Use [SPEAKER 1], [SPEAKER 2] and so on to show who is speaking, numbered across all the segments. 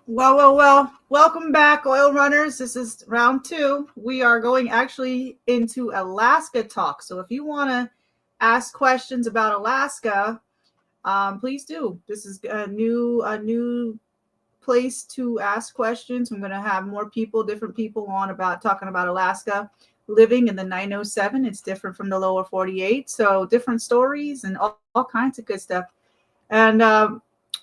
[SPEAKER 1] Well. Welcome back, oil runners. This is round two. We are going actually into Alaska talk. So if you want to ask questions about Alaska, please do. This is a new place to ask questions. I'm going to have more people, different people on about talking about Alaska living in the 907. It's different from the lower 48. So different stories and all kinds of good stuff. And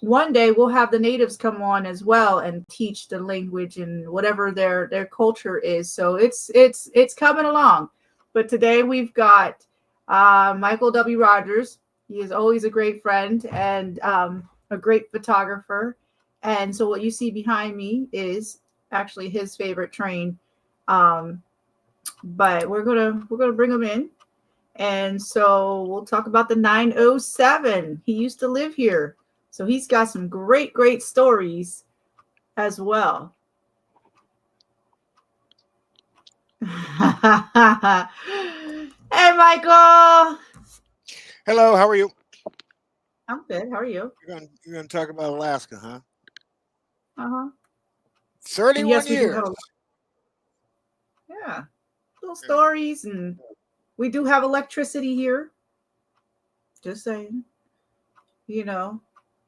[SPEAKER 1] one day we'll have the natives come on as well and teach the language and whatever their culture is. So it's coming along. But today we've got Michael W. Rogers. He is always a great friend and a great photographer. And so what you see behind me is actually his favorite train. Um, but we're gonna bring him in, and so we'll talk about the 907. He used to live here. So he's got some great stories as well. Hey, Michael.
[SPEAKER 2] Hello, how are you?
[SPEAKER 1] I'm good. How are you?
[SPEAKER 2] You're gonna talk about Alaska, huh?
[SPEAKER 1] Uh-huh. And
[SPEAKER 2] 31
[SPEAKER 1] yes, we do
[SPEAKER 2] years.
[SPEAKER 1] have yeah, little
[SPEAKER 2] Yeah.
[SPEAKER 1] stories, and we do have electricity here. Just saying, you know.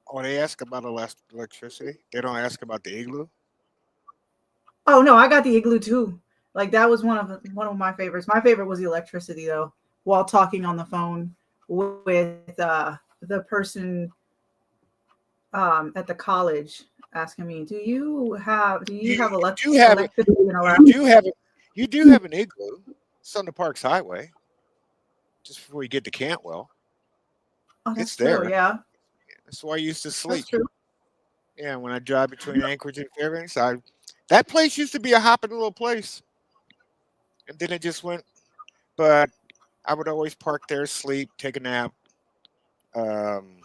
[SPEAKER 2] Oh, they ask about electricity. They don't ask about the igloo.
[SPEAKER 1] Oh no, I got the igloo too. Like that was one of my favorites. My favorite was the electricity though, while talking on the phone with the person at the college asking me, do you have
[SPEAKER 2] You do have it.
[SPEAKER 1] electricity in
[SPEAKER 2] You
[SPEAKER 1] Alaska?
[SPEAKER 2] do have it. You do have an igloo. It's on the Parks Highway, just before you get to Cantwell.
[SPEAKER 1] Oh,
[SPEAKER 2] It's
[SPEAKER 1] that's true.
[SPEAKER 2] there.
[SPEAKER 1] Yeah,
[SPEAKER 2] That's where I used to
[SPEAKER 1] that's
[SPEAKER 2] sleep.
[SPEAKER 1] true.
[SPEAKER 2] Yeah, when I drive between Anchorage and Fairbanks, that place used to be a hopping little place, and then it just went. But I would always park there, sleep, take a nap. Um,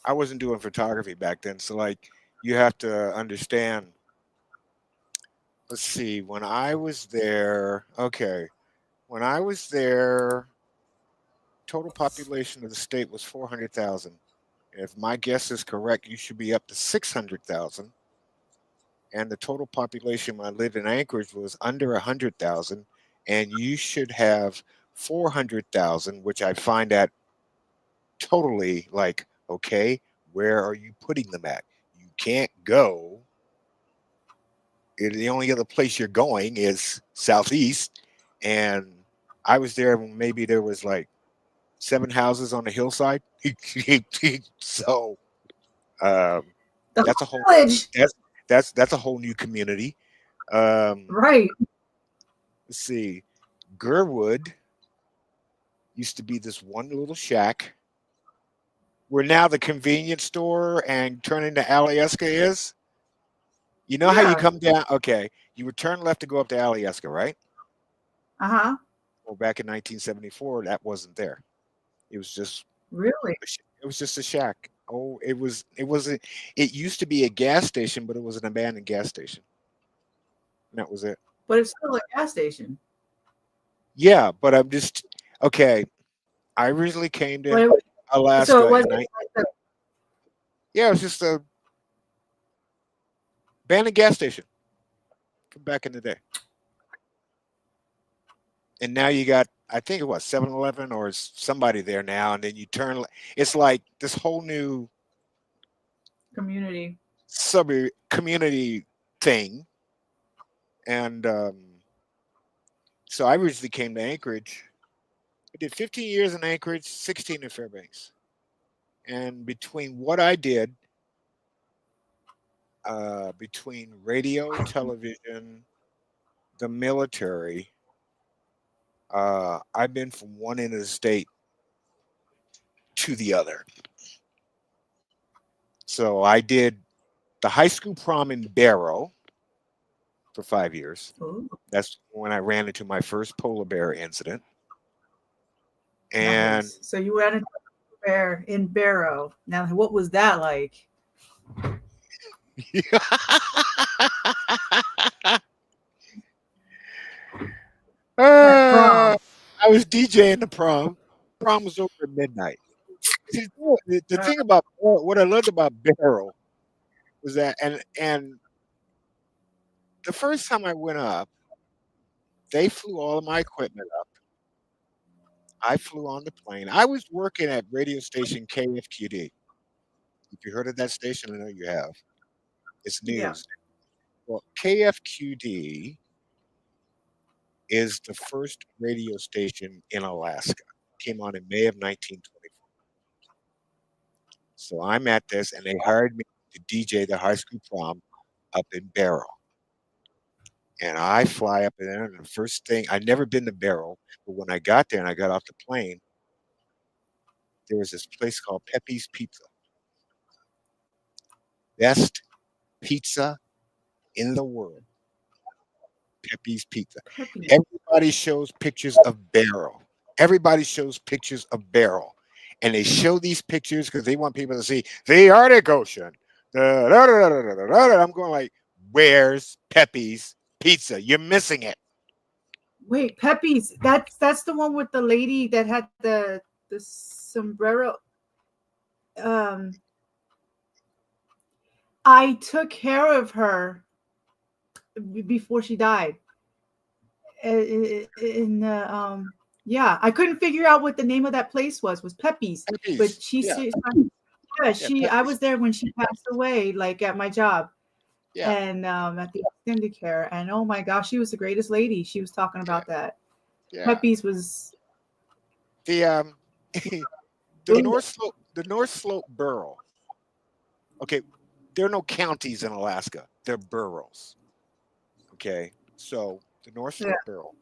[SPEAKER 2] I wasn't doing photography back then, so like you have to understand. Let's see, when I was there, okay, when I was there, total population of the state was 400,000. If my guess is correct, you should be up to 600,000. And the total population when I lived in Anchorage was under 100,000, and you should have 400,000, which I find that totally like, okay, where are you putting them at? You can't go. The only other place you're going is southeast, and I was there when maybe there was like seven houses on the hillside. So um,
[SPEAKER 1] The
[SPEAKER 2] that's a whole
[SPEAKER 1] village,
[SPEAKER 2] that's a whole new community. Um,
[SPEAKER 1] right?
[SPEAKER 2] let's see, Gerwood used to be this one little shack where now the convenience store and turning to Alyeska is. You know how you
[SPEAKER 1] Yeah.
[SPEAKER 2] come down? Okay, you would turn left to go up to Alyeska, right?
[SPEAKER 1] Uh huh.
[SPEAKER 2] Well, back in 1974, that wasn't there. It was just
[SPEAKER 1] Really?
[SPEAKER 2] it was just a shack. Oh, it wasn't. It used to be a gas station, but it was an abandoned gas station. And that was it.
[SPEAKER 1] But it's still a gas station.
[SPEAKER 2] Yeah, but I'm just okay. I originally came
[SPEAKER 1] But
[SPEAKER 2] to
[SPEAKER 1] so it
[SPEAKER 2] Alaska
[SPEAKER 1] was
[SPEAKER 2] and I
[SPEAKER 1] like the,
[SPEAKER 2] yeah, it was just a abandoned gas station from back in the day. And now you got I think it was 7-Eleven or somebody there now, and then you turn. It's like this whole new
[SPEAKER 1] community.
[SPEAKER 2] suburb community thing, and so I originally came to Anchorage. I did 15 years in Anchorage, 16 in Fairbanks, and between what I did, between radio, television, the military, I've been from one end of the state to the other. So I did the high school prom in Barrow for 5 years.
[SPEAKER 1] Ooh,
[SPEAKER 2] That's when I ran into my first polar bear incident. And
[SPEAKER 1] nice. So you went bear in Barrow. Now, what was that like? That
[SPEAKER 2] uh,
[SPEAKER 1] prom.
[SPEAKER 2] I was DJing the prom. Prom was over at midnight. See, the thing about what I learned about Barrow was that, and The first time I went up, they flew all of my equipment up. I flew on the plane. I was working at radio station KFQD. If you heard of that station, I know you have. It's
[SPEAKER 1] Yeah.
[SPEAKER 2] news. Well, KFQD is the first radio station in Alaska. Came on in May of 1924. So I'm at this, and they hired me to DJ the high school prom up in Barrow. And I fly up in there, and the first thing, I'd never been to Barrow, but when I got there and I got off the plane, there was this place called Pepe's Pizza. Best pizza in the world. Pepe's Pizza.
[SPEAKER 1] Peppy.
[SPEAKER 2] Everybody shows pictures of Barrow. Everybody shows pictures of Barrow. And they show these pictures because they want people to see the Arctic Ocean. I'm going like, where's Pepe's Pizza? You're missing it.
[SPEAKER 1] Wait, Pepe's. That's the one with the lady that had the sombrero. I took care of her before she died. In the yeah, I couldn't figure out what the name of that place was Pepe's, but
[SPEAKER 2] Pepe's.
[SPEAKER 1] she
[SPEAKER 2] Yeah.
[SPEAKER 1] said,
[SPEAKER 2] Yeah,
[SPEAKER 1] she I
[SPEAKER 2] Pepe's.
[SPEAKER 1] was there when she passed away, like at my job,
[SPEAKER 2] Yeah.
[SPEAKER 1] and at the extended care, and oh my gosh, she was the greatest lady. She was talking about that.
[SPEAKER 2] Yeah.
[SPEAKER 1] Pepe's was
[SPEAKER 2] The the North Slope borough. Okay, there are no counties in Alaska. They're boroughs. Okay, so the North Slope borough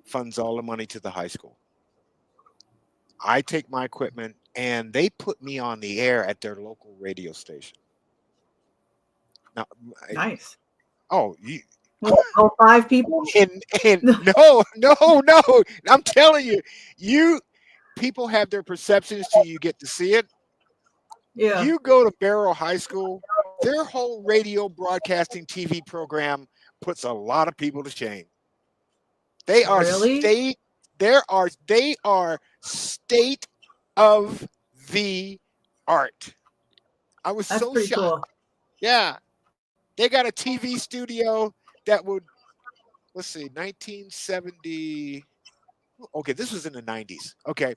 [SPEAKER 2] funds all the money to the high school. I take my equipment and they put me on the air at their local radio station. Now,
[SPEAKER 1] nice.
[SPEAKER 2] oh, you,
[SPEAKER 1] all 5 people?
[SPEAKER 2] and no, I'm telling you, people have their perceptions till you get to see it.
[SPEAKER 1] Yeah.
[SPEAKER 2] You go to Barrow High School, their whole radio broadcasting TV program puts a lot of people to shame. They are
[SPEAKER 1] really?
[SPEAKER 2] they are state of the art. I was
[SPEAKER 1] That's
[SPEAKER 2] so
[SPEAKER 1] pretty
[SPEAKER 2] shocked.
[SPEAKER 1] cool.
[SPEAKER 2] Yeah. They got a TV studio that would, let's see, 1970. Okay, this was in the 90s. Okay.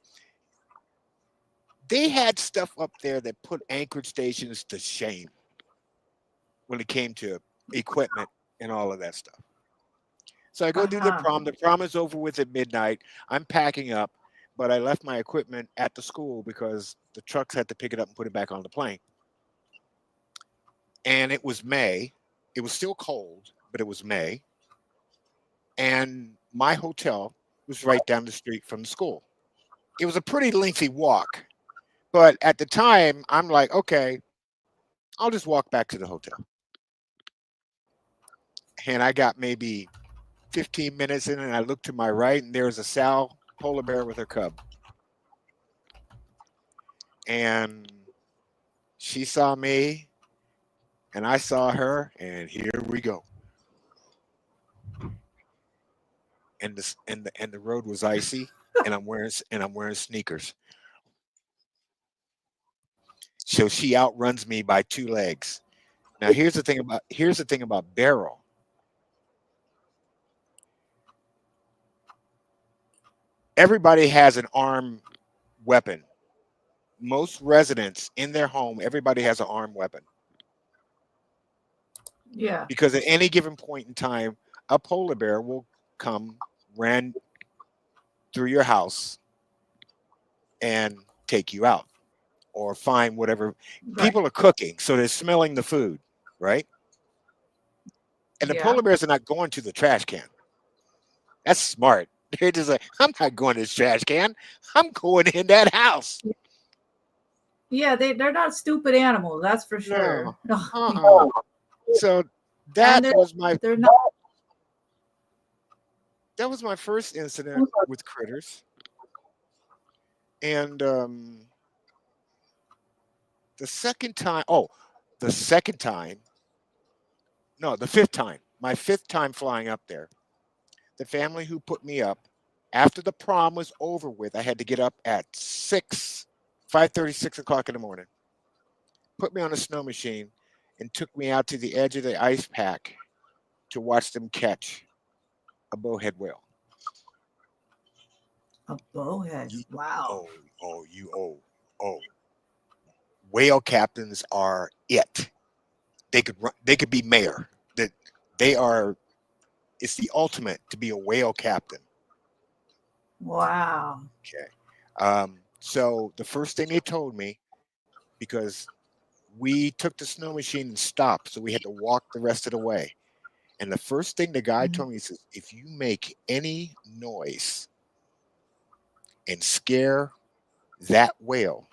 [SPEAKER 2] They had stuff up there that put Anchorage stations to shame when it came to equipment and all of that stuff. So I go do the prom. The prom is over with at midnight. I'm packing up, but I left my equipment at the school because the trucks had to pick it up and put it back on the plane. And it was May. It was still cold, but it was May. And my hotel was right down the street from the school. It was a pretty lengthy walk. But at the time, I'm like, okay, I'll just walk back to the hotel. And I got maybe 15 minutes in, and I looked to my right, and there was a sow polar bear with her cub. And she saw me, and I saw her, and here we go. And the road was icy, and I'm wearing sneakers. So she outruns me by 2 legs. Now here's the thing about Barrow. Everybody has an armed weapon. Most residents in their home, everybody has an armed weapon.
[SPEAKER 1] Yeah.
[SPEAKER 2] Because at any given point in time, a polar bear will come, ran through your house, and take you out, or find whatever.
[SPEAKER 1] Right.
[SPEAKER 2] People are cooking, so they're smelling the food, right? And the polar bears are not going to the trash can. That's smart. They're just like, I'm not going to this trash can. I'm going in that house.
[SPEAKER 1] Yeah, they're not stupid animals, that's for sure.
[SPEAKER 2] No. So that was my first incident with critters. And the fifth time, my 5th time flying up there, the family who put me up, after the prom was over with, I had to get up at 5:30, 6 o'clock in the morning, put me on a snow machine, and took me out to the edge of the ice pack to watch them catch a bowhead whale.
[SPEAKER 1] A bowhead.
[SPEAKER 2] You,
[SPEAKER 1] Wow.
[SPEAKER 2] oh. Whale captains are it. They could be mayor. That they are. It's the ultimate to be a whale captain.
[SPEAKER 1] Wow.
[SPEAKER 2] Okay. So the first thing they told me, because we took the snow machine and stopped, so we had to walk the rest of the way. And the first thing the guy told me, he says, if you make any noise and scare that whale,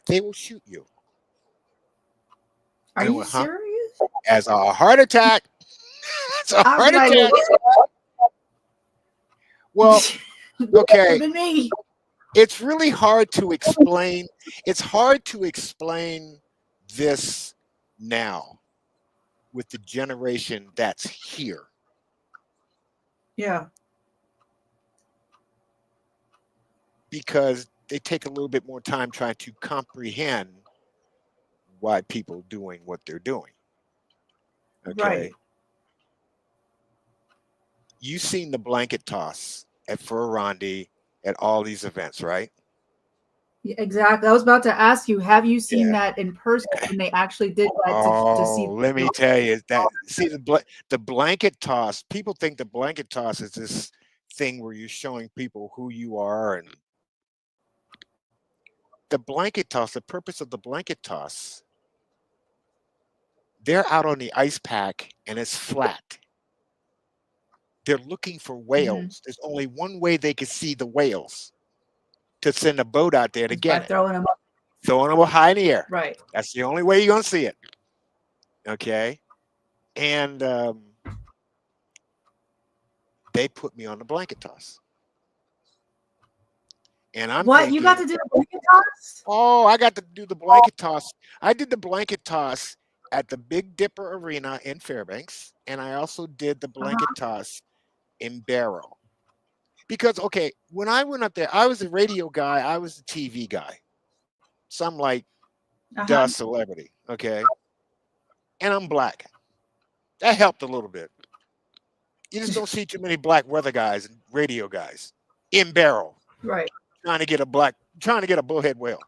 [SPEAKER 2] they will shoot you.
[SPEAKER 1] Are
[SPEAKER 2] And I
[SPEAKER 1] you
[SPEAKER 2] went, huh?
[SPEAKER 1] serious?
[SPEAKER 2] As a heart attack. It's a
[SPEAKER 1] I'm
[SPEAKER 2] heart
[SPEAKER 1] like,
[SPEAKER 2] attack. Well, okay.
[SPEAKER 1] Than me.
[SPEAKER 2] It's really hard to explain. It's hard to explain this now with the generation that's here.
[SPEAKER 1] Yeah.
[SPEAKER 2] Because they take a little bit more time trying to comprehend why people are doing what they're doing. Okay.
[SPEAKER 1] Right.
[SPEAKER 2] You've seen the blanket toss at Furrandi at all these events, right?
[SPEAKER 1] Yeah, exactly. I was about to ask you, have you seen
[SPEAKER 2] Yeah.
[SPEAKER 1] that in person when they actually did that to see?
[SPEAKER 2] Let me tell you that. See the blanket toss. People think the blanket toss is this thing where you're showing people who you are, and the blanket toss. The purpose of the blanket toss. They're out on the ice pack and it's flat. They're looking for whales. There's only one way they can see the whales, to send a boat out there to
[SPEAKER 1] By
[SPEAKER 2] get it.
[SPEAKER 1] throwing them up.
[SPEAKER 2] Throwing them high in the air.
[SPEAKER 1] Right.
[SPEAKER 2] That's the only way you're going to see it. Okay. And they put me on the blanket toss. And I'm
[SPEAKER 1] What?
[SPEAKER 2] thinking,
[SPEAKER 1] You got to do the blanket toss?
[SPEAKER 2] oh, I got to do the blanket toss. I did the blanket toss at the Big Dipper Arena in Fairbanks. And I also did the blanket toss in Barrow. Because, okay, when I went up there, I was a radio guy. I was a TV guy. So I'm like, duh, celebrity. Okay. And I'm black. That helped a little bit. You just don't see too many black weather guys and radio guys in Barrow.
[SPEAKER 1] Right.
[SPEAKER 2] Trying to get a bullhead whale.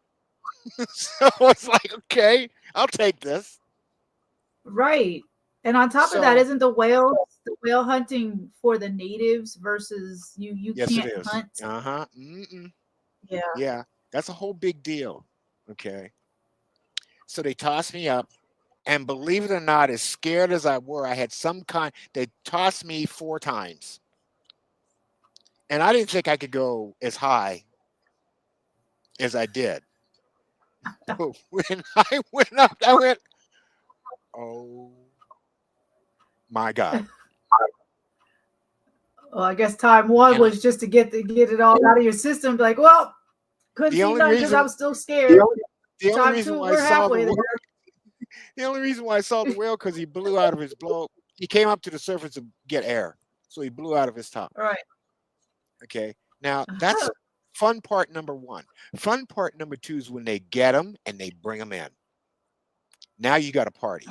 [SPEAKER 2] So it's like, okay, I'll take this.
[SPEAKER 1] Right. And on top of that, isn't the whale hunting for the natives versus you
[SPEAKER 2] yes,
[SPEAKER 1] can't
[SPEAKER 2] it is.
[SPEAKER 1] hunt? Yeah.
[SPEAKER 2] Yeah. That's a whole big deal. Okay. So they tossed me up. And believe it or not, as scared as I were, I had some kind, they tossed me 4 times. And I didn't think I could go as high as I did. But when I went up, I went, oh my God.
[SPEAKER 1] Well, I guess time one was just to get it all out of your system. Like, well, couldn't see nothing because I was still scared.
[SPEAKER 2] The only
[SPEAKER 1] Time
[SPEAKER 2] reason
[SPEAKER 1] two,
[SPEAKER 2] why
[SPEAKER 1] we're
[SPEAKER 2] I saw
[SPEAKER 1] halfway there.
[SPEAKER 2] the only reason why I saw the whale, because he blew out of his blow. He came up to the surface to get air. So he blew out of his top.
[SPEAKER 1] Right.
[SPEAKER 2] Okay. Now that's fun part number 1. Fun part number 2 is when they get them and they bring them in. Now you got a party.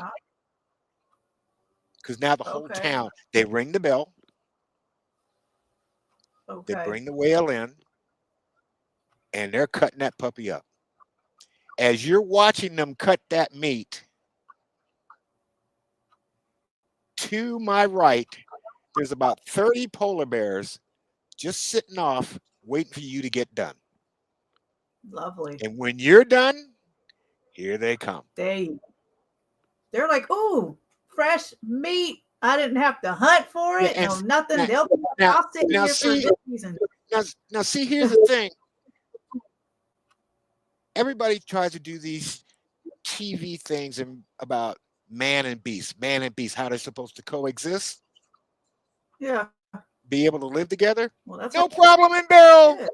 [SPEAKER 2] Because now the whole town, they ring the bell.
[SPEAKER 1] Okay.
[SPEAKER 2] They bring the whale in. And they're cutting that puppy up. As you're watching them cut that meat, to my right, there's about 30 polar bears just sitting off, waiting for you to get done.
[SPEAKER 1] Lovely.
[SPEAKER 2] And when you're done, here they come.
[SPEAKER 1] They're like, ooh, fresh meat. I didn't have to hunt for it. No, nothing. I'll sit here for a good reason.
[SPEAKER 2] Now, see, here's the thing. Everybody tries to do these TV things about man and beast, how they're supposed to coexist.
[SPEAKER 1] Yeah.
[SPEAKER 2] Be able to live together.
[SPEAKER 1] Well, that's
[SPEAKER 2] no problem in Barrow.
[SPEAKER 1] Yeah.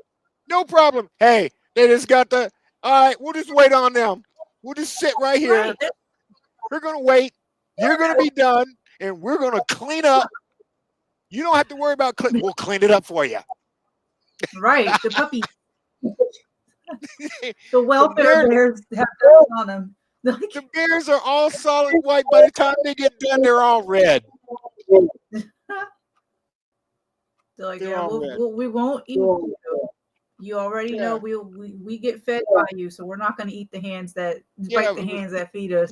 [SPEAKER 2] No problem. Hey, they just got all right, we'll just wait on them. We'll just sit right here.
[SPEAKER 1] Right.
[SPEAKER 2] We're going to wait. You're going to be done, and we're going to clean up. You don't have to worry about we'll clean it up for you.
[SPEAKER 1] Right. The puppy. The welfare bears have those on them.
[SPEAKER 2] The bears are all solid white. By the time they get done, they're all red.
[SPEAKER 1] They're like,
[SPEAKER 2] They're
[SPEAKER 1] yeah,
[SPEAKER 2] all red.
[SPEAKER 1] we won't eat you. You already know
[SPEAKER 2] Yeah,
[SPEAKER 1] we get fed by you, so we're not going to eat the hands that
[SPEAKER 2] yeah,
[SPEAKER 1] bite the hands that feed us.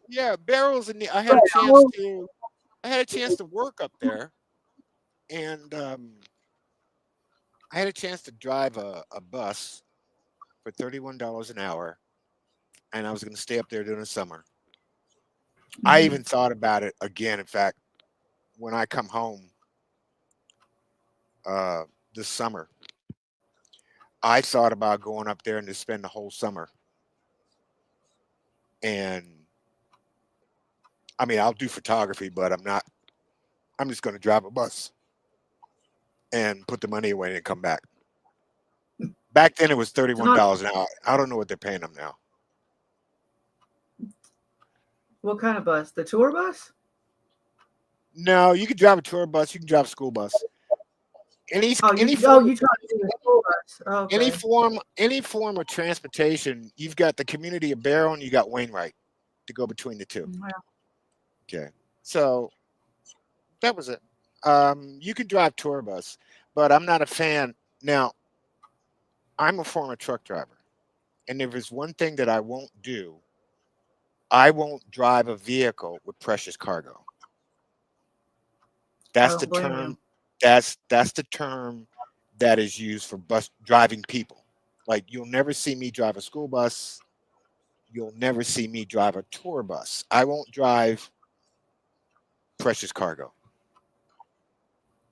[SPEAKER 2] yeah. Barrels in the. I had a chance to. I had a chance to work up there, and I had a chance to drive a bus for $31 an hour, and I was going to stay up there during the summer. I
[SPEAKER 1] Mm-hmm.
[SPEAKER 2] even thought about it again. In fact, when I come home uh, this summer, I thought about going up there and to spend the whole summer. And I mean, I'll do photography, but I'm not. I'm just going to drive a bus and put the money away and come back. Back then, it was
[SPEAKER 1] So
[SPEAKER 2] $31
[SPEAKER 1] not
[SPEAKER 2] an hour. I don't know what they're paying them now.
[SPEAKER 1] what kind of bus? The tour bus?
[SPEAKER 2] No, you can drive a tour bus. You can drive a school bus.
[SPEAKER 1] Oh,
[SPEAKER 2] Any form
[SPEAKER 1] you trying to do the school bus? Oh, okay.
[SPEAKER 2] any form of transportation. You've got the community of Barrow and you got Wainwright to go between the two.
[SPEAKER 1] Well,
[SPEAKER 2] Okay, so that was it. You can drive tour bus, but I'm not a fan. Now, I'm a former truck driver, and if there's one thing that I won't do, I won't drive a vehicle with precious cargo.
[SPEAKER 1] I
[SPEAKER 2] That's the
[SPEAKER 1] don't blame
[SPEAKER 2] term.
[SPEAKER 1] you.
[SPEAKER 2] That's the term that is used for bus driving people. Like you'll never see me drive a school bus. You'll never see me drive a tour bus. I won't drive precious cargo.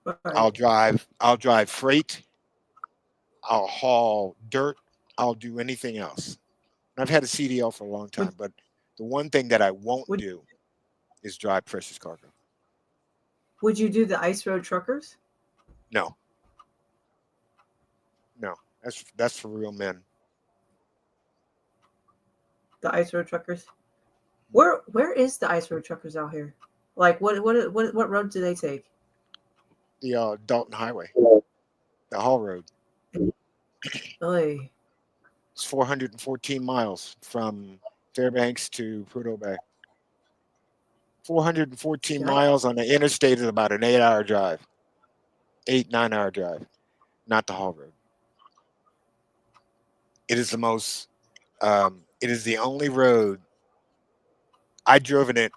[SPEAKER 1] Right.
[SPEAKER 2] I'll drive freight. I'll haul dirt. I'll do anything else. I've had a CDL for a long
[SPEAKER 1] Would
[SPEAKER 2] time, but the one thing that I won't
[SPEAKER 1] would
[SPEAKER 2] do is drive precious cargo.
[SPEAKER 1] would you do the ice road truckers?
[SPEAKER 2] No, no, that's for real men.
[SPEAKER 1] The ice road truckers?
[SPEAKER 2] Hmm.
[SPEAKER 1] Where is the ice road truckers out here? Like what road do they take?
[SPEAKER 2] The Dalton Highway, the Hall Road.
[SPEAKER 1] Really?
[SPEAKER 2] It's 414 miles from Fairbanks to Prudhoe Bay. 414
[SPEAKER 1] Yikes.
[SPEAKER 2] miles on the interstate is about an 8-hour drive, 8, 9 hour drive, not the Hall Road. It is the most, it is the only road I drove in it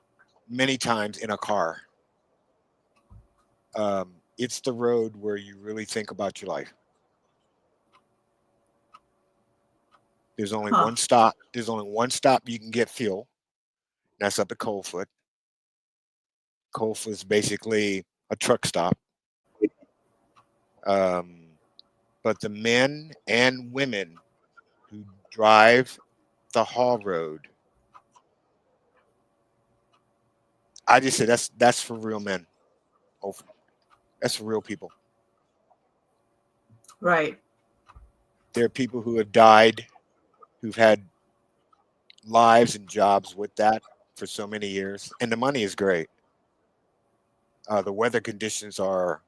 [SPEAKER 2] many times in a car. It's the road where you really think about your life. There's only
[SPEAKER 1] Huh.
[SPEAKER 2] one stop. There's only one stop you can get fuel. That's up at Coldfoot. Coldfoot is basically a truck stop. Um, but the men and women who drive the Hall Road, I just say that's for real men. Oh, that's for real people.
[SPEAKER 1] Right.
[SPEAKER 2] There are people who have died, who've had lives and jobs with that for so many years, and the money is great. The weather conditions are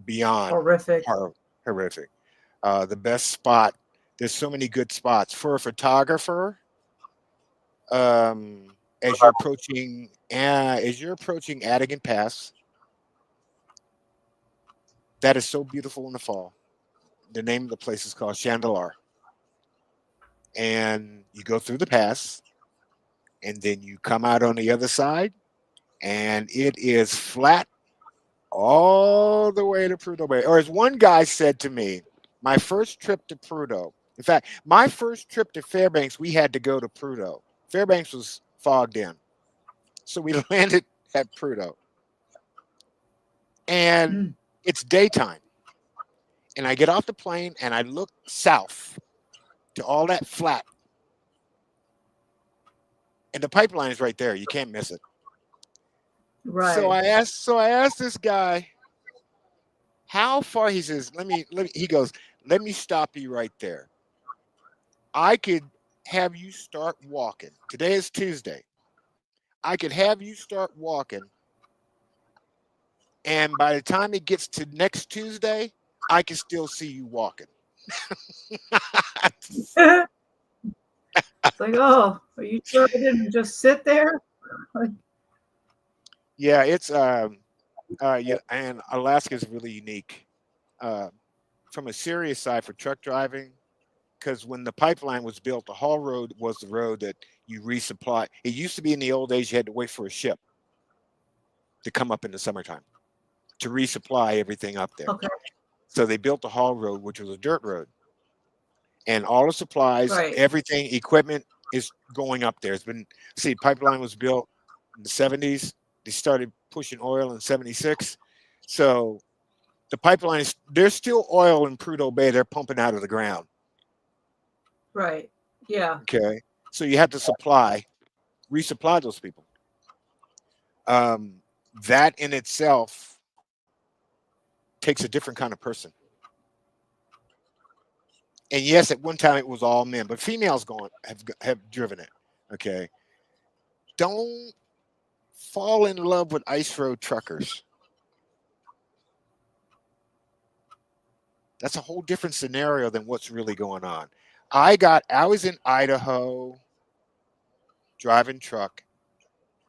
[SPEAKER 2] beyond
[SPEAKER 1] Horrific.
[SPEAKER 2] horrific. The best spot. There's so many good spots for a photographer. Um, as you're approaching Adigan Pass, that is so beautiful in the fall. The name of the place is called Chandelar, and you go through the pass, and then you come out on the other side, and it is flat all the way to Prudhoe Bay. Or as one guy said to me, my first trip to Prudhoe. In fact, my first trip to Fairbanks, we had to go to Prudhoe. Fairbanks was fogged in, so we landed at Prudhoe, and
[SPEAKER 1] Mm.
[SPEAKER 2] it's daytime. And I get off the plane and I look south to all that flat, and the pipeline is right there. You can't miss it. So
[SPEAKER 1] Right.
[SPEAKER 2] I asked this guy how far. He says, let me. He goes, let me stop you right there. I could have you start walking. Today is Tuesday. I could have you start walking, and by the time it gets to next Tuesday, I can still see you walking.
[SPEAKER 1] It's like, oh, are you sure I didn't just sit there? Like,
[SPEAKER 2] Yeah, it's yeah, and Alaska is really unique uh, from a serious side for truck driving. Because when the pipeline was built, the haul road was the road that you resupply. It used to be in the old days you had to wait for a ship to come up in the summertime to resupply everything up there.
[SPEAKER 1] Okay.
[SPEAKER 2] So they built the haul road, which was a dirt road, and all the supplies,
[SPEAKER 1] Right.
[SPEAKER 2] everything, equipment is going up there. It's been see, pipeline was built in the 70s. They started pushing oil in 76. So the pipeline is there's still oil in Prudhoe Bay. They're pumping out of the ground.
[SPEAKER 1] Right. Yeah.
[SPEAKER 2] Okay. So you have to resupply those people. Um, that in itself takes a different kind of person. And yes, at one time it was all men, but females have driven it. Okay. Don't fall in love with ice road truckers. That's a whole different scenario than what's really going on. I was in Idaho driving truck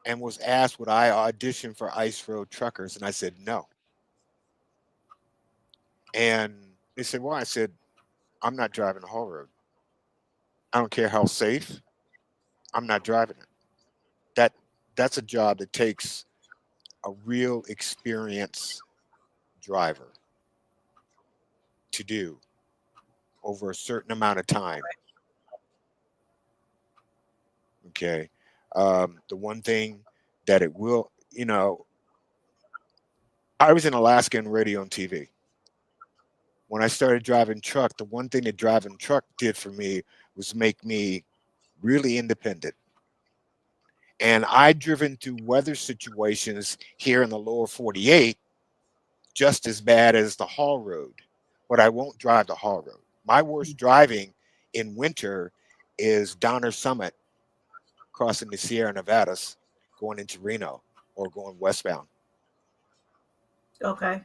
[SPEAKER 2] and was asked would I audition for ice road truckers, and I said no. And they said, why? I said, I'm not driving the haul road. I don't care how safe. I'm not driving it. That that's a job that takes a real experienced driver to do over a certain amount of time. Okay. The one thing that it will, I was in Alaska and radio and TV. When I started driving truck, the one thing that driving truck did for me was make me really independent. And I'd driven through weather situations here in the lower 48 just as bad as the haul road, but I won't drive the haul road. My worst driving in winter is Donner Summit crossing the Sierra Nevadas going into Reno or going westbound.
[SPEAKER 1] Okay.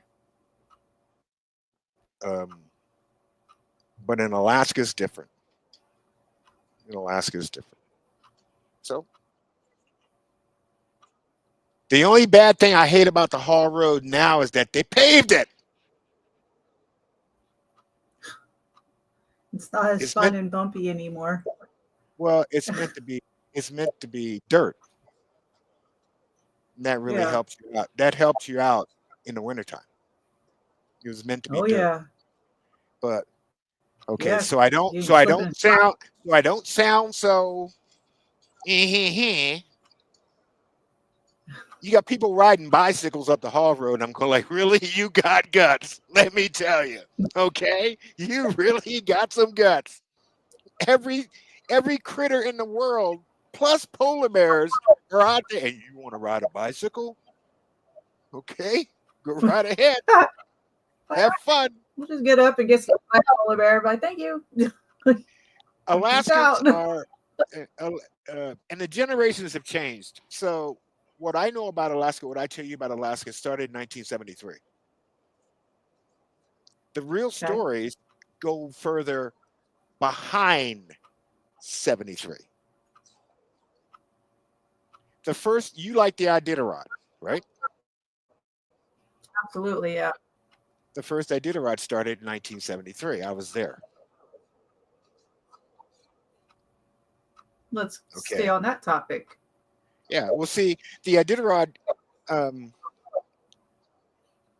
[SPEAKER 2] Um, but in Alaska is different. In Alaska is different. So the only bad thing I hate about the haul road now is that they paved it.
[SPEAKER 1] It's not as
[SPEAKER 2] It's
[SPEAKER 1] fun
[SPEAKER 2] meant
[SPEAKER 1] and bumpy anymore.
[SPEAKER 2] well, it's meant to be dirt. And that really
[SPEAKER 1] Yeah.
[SPEAKER 2] helps you out. That helps you out in the wintertime. It was meant to be
[SPEAKER 1] Oh
[SPEAKER 2] dirt.
[SPEAKER 1] yeah.
[SPEAKER 2] But okay,
[SPEAKER 1] Yeah.
[SPEAKER 2] so I don't
[SPEAKER 1] You
[SPEAKER 2] so I
[SPEAKER 1] slip and
[SPEAKER 2] don't sound so I don't sound so you got people riding bicycles up the haul road, and I'm going like, really? You got guts. Let me tell you. Okay? You really got some guts. Every every critter in the world, plus polar bears, are out there. And you want to ride a bicycle? Okay, go right ahead. Have fun.
[SPEAKER 1] we'll just get up and get some polar bear. But thank you. Peace
[SPEAKER 2] Alaskans
[SPEAKER 1] out.
[SPEAKER 2] are, and the generations have changed. So, what I know about Alaska, what I tell you about Alaska, started in 1973. The real
[SPEAKER 1] Okay.
[SPEAKER 2] stories go further behind 73. The first, you like the Iditarod, right?
[SPEAKER 1] Absolutely. Yeah.
[SPEAKER 2] The first Iditarod started in 1973. I was there.
[SPEAKER 1] Let's stay
[SPEAKER 2] Okay.
[SPEAKER 1] on that topic.
[SPEAKER 2] Yeah. Well, see, the Iditarod, um,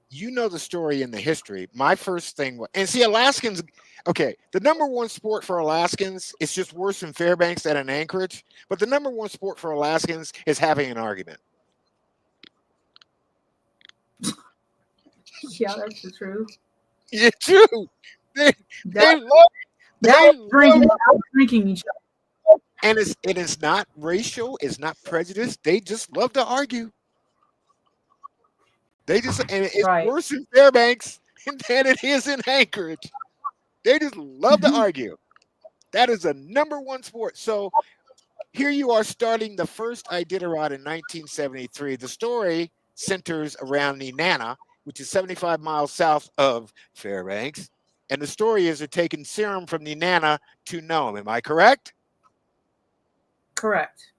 [SPEAKER 2] you know the story and the history. My first thing was, and see, Alaskans, okay, the number one sport for Alaskans is just worse in Fairbanks than in Anchorage, but the number one sport for Alaskans is having an argument.
[SPEAKER 1] Yeah, that's the truth.
[SPEAKER 2] Yeah, true. They,
[SPEAKER 1] That
[SPEAKER 2] they love, they love,
[SPEAKER 1] drinking each other.
[SPEAKER 2] and it is not racial, it's not prejudice. They just love to argue. They just, and it's
[SPEAKER 1] Right.
[SPEAKER 2] worse in Fairbanks than it is in Anchorage. They just love to argue. That is a number one sport. So here you are starting the first Iditarod in 1973. The story centers around Nenana, which is 75 miles south of Fairbanks. And the story is they're taking serum from Nenana to Nome. Am I correct?
[SPEAKER 1] Correct.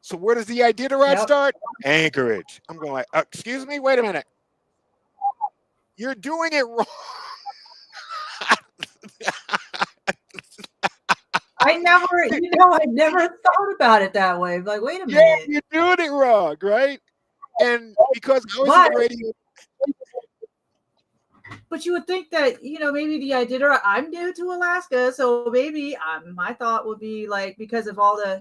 [SPEAKER 2] So where does the Iditarod
[SPEAKER 1] Yep.
[SPEAKER 2] start? Anchorage. I'm going like, excuse me, wait a minute. You're doing it wrong.
[SPEAKER 1] I never thought about it that way. Like, wait a
[SPEAKER 2] Yeah,
[SPEAKER 1] minute.
[SPEAKER 2] you're doing it wrong, right? And because I was in
[SPEAKER 1] But
[SPEAKER 2] the radio,
[SPEAKER 1] but you would think that, maybe the Iditarod, I'm new to Alaska, so maybe my thought would be like, because of all the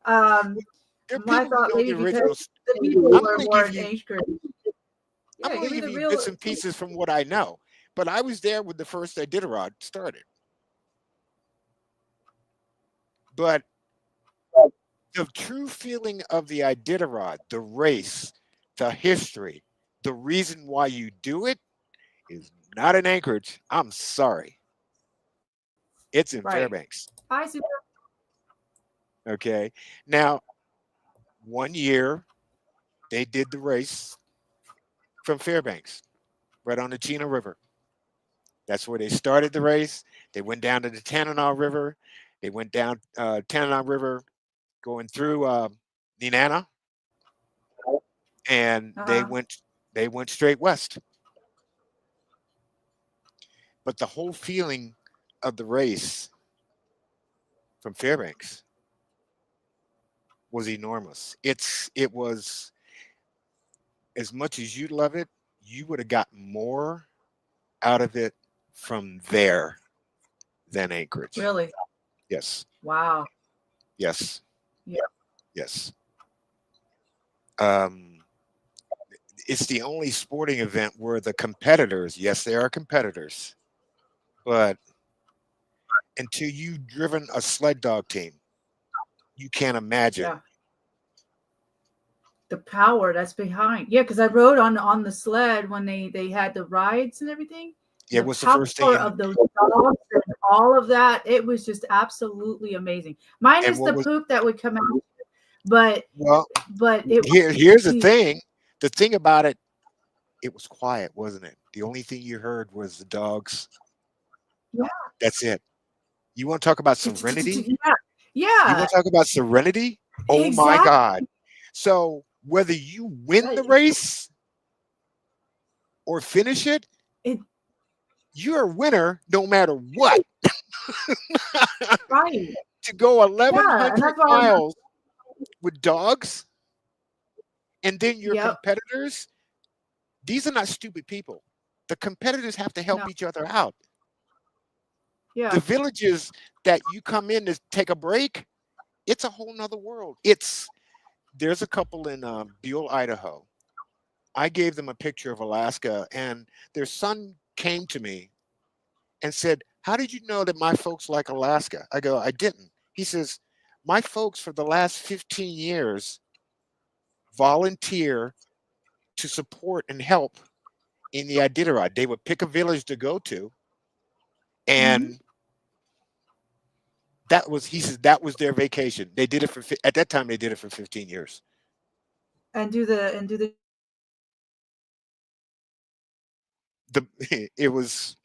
[SPEAKER 2] there are
[SPEAKER 1] my
[SPEAKER 2] people who
[SPEAKER 1] thought
[SPEAKER 2] know the
[SPEAKER 1] maybe because
[SPEAKER 2] originals.
[SPEAKER 1] the people
[SPEAKER 2] I'm
[SPEAKER 1] were
[SPEAKER 2] going to
[SPEAKER 1] more
[SPEAKER 2] give
[SPEAKER 1] in
[SPEAKER 2] you.
[SPEAKER 1] Anchorage.
[SPEAKER 2] I'm
[SPEAKER 1] Yeah,
[SPEAKER 2] going
[SPEAKER 1] give
[SPEAKER 2] to
[SPEAKER 1] me
[SPEAKER 2] give
[SPEAKER 1] the
[SPEAKER 2] you
[SPEAKER 1] real.
[SPEAKER 2] bits and pieces from what I know. But I was there when the first Iditarod started. But the true feeling of the Iditarod, the race, the history, the reason why you do it is not in Anchorage. I'm sorry. It's in
[SPEAKER 1] Right.
[SPEAKER 2] Fairbanks.
[SPEAKER 1] I see.
[SPEAKER 2] Okay. Now, one year they did the race from Fairbanks, right on the Chino River. That's where they started the race. They went down to the Tanana River. They went down Tanana River, going through Nenana, and
[SPEAKER 1] Uh-huh.
[SPEAKER 2] they went straight west. But the whole feeling of the race from Fairbanks was enormous. It was, as much as you love it, you would have got more out of it from there than Anchorage.
[SPEAKER 1] Really?
[SPEAKER 2] Yes,
[SPEAKER 1] Wow.
[SPEAKER 2] yes,
[SPEAKER 1] Yeah.
[SPEAKER 2] yes. Um, it's the only sporting event where the competitors, yes, they are competitors, but until you've driven a sled dog team, you can't imagine.
[SPEAKER 1] Yeah. The power that's behind. Yeah, because I rode on the sled when they had the rides and everything. And
[SPEAKER 2] Yeah,
[SPEAKER 1] the
[SPEAKER 2] what's the
[SPEAKER 1] power
[SPEAKER 2] first thing?
[SPEAKER 1] of those dogs and all of that, it was just absolutely amazing.
[SPEAKER 2] And
[SPEAKER 1] Minus
[SPEAKER 2] what
[SPEAKER 1] the
[SPEAKER 2] was
[SPEAKER 1] poop that would come out, but
[SPEAKER 2] well?
[SPEAKER 1] it
[SPEAKER 2] Here's the
[SPEAKER 1] the
[SPEAKER 2] thing. The thing about it, it was quiet, wasn't it? The only thing you heard was the dogs.
[SPEAKER 1] yeah,
[SPEAKER 2] That's it. You want to talk about serenity?
[SPEAKER 1] yeah,
[SPEAKER 2] You
[SPEAKER 1] yeah,
[SPEAKER 2] want to talk about serenity? Oh my
[SPEAKER 1] exactly.
[SPEAKER 2] God. So whether you win the race or finish it,
[SPEAKER 1] It,
[SPEAKER 2] you're a winner no matter what.
[SPEAKER 1] right.
[SPEAKER 2] To go
[SPEAKER 1] Yeah, and
[SPEAKER 2] 1,100
[SPEAKER 1] that's why I'm.
[SPEAKER 2] miles with dogs and then your
[SPEAKER 1] Yep.
[SPEAKER 2] competitors, these are not stupid people. The competitors have to
[SPEAKER 1] No.
[SPEAKER 2] help each other out. The
[SPEAKER 1] Yeah.
[SPEAKER 2] villages that you come in to take a break, it's a whole nother world. There's a couple in Buell, Idaho. I gave them a picture of Alaska, and their son came to me and said, "How did you know that my folks like Alaska?" I go, "I didn't." He says, "My folks for the last 15 years volunteer to support and help in the Iditarod. They would pick a village to go to,
[SPEAKER 1] Hmm.
[SPEAKER 2] and that was," he says, "that was their vacation. They did it at that time. They did it for 15 years.
[SPEAKER 1] And do the
[SPEAKER 2] The it was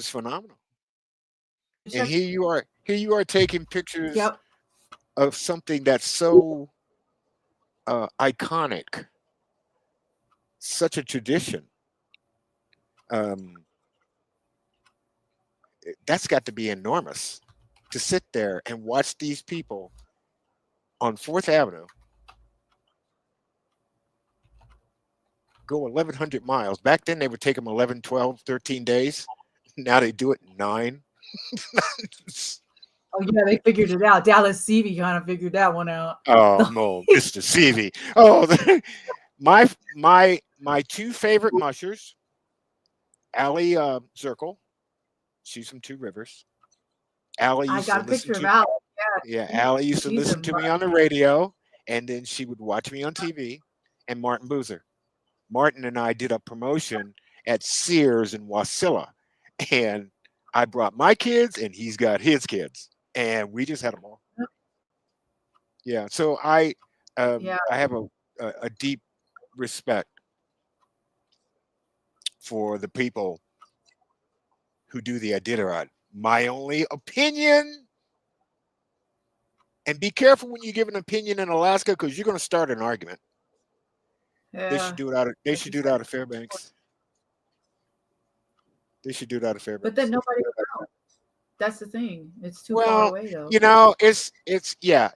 [SPEAKER 2] phenomenal. And
[SPEAKER 1] check.
[SPEAKER 2] here you are taking pictures
[SPEAKER 1] Yep.
[SPEAKER 2] of something that's so iconic, such a tradition. Um, that's got to be enormous to sit there and watch these people on Fourth Avenue go 1,100 miles. Back then, they would take them 11, 12, 13 days. Now they do it in 9.
[SPEAKER 1] Oh yeah, they figured it out. Dallas CV kind of figured that one out.
[SPEAKER 2] Oh, no, Mr. Seavey. Oh, my two favorite mushers, Allie Zirkle. She's from Two Rivers. Allie
[SPEAKER 1] I
[SPEAKER 2] used to
[SPEAKER 1] got a
[SPEAKER 2] listen
[SPEAKER 1] picture of
[SPEAKER 2] to
[SPEAKER 1] Alex.
[SPEAKER 2] Yeah,
[SPEAKER 1] Yeah,
[SPEAKER 2] Allie used to
[SPEAKER 1] she's a
[SPEAKER 2] listen to me on the radio, and then she would watch me on TV. And Martin Boozer. Martin and I did a promotion at Sears in Wasilla, and I brought my kids, and he's got his kids, and we just had them all. Yeah, so
[SPEAKER 1] yeah.
[SPEAKER 2] I have a deep respect for the people who do the Iditarod. My only opinion, And be careful when you give an opinion in Alaska because you're going to start an argument. They should
[SPEAKER 1] Yeah.
[SPEAKER 2] do it out of. They
[SPEAKER 1] Like
[SPEAKER 2] should
[SPEAKER 1] you
[SPEAKER 2] do it
[SPEAKER 1] said.
[SPEAKER 2] out of Fairbanks. They should do it out of
[SPEAKER 1] But then
[SPEAKER 2] Fairbanks.
[SPEAKER 1] nobody would know. That's the thing. It's too far
[SPEAKER 2] Well,
[SPEAKER 1] away though.
[SPEAKER 2] you know, it's yeah,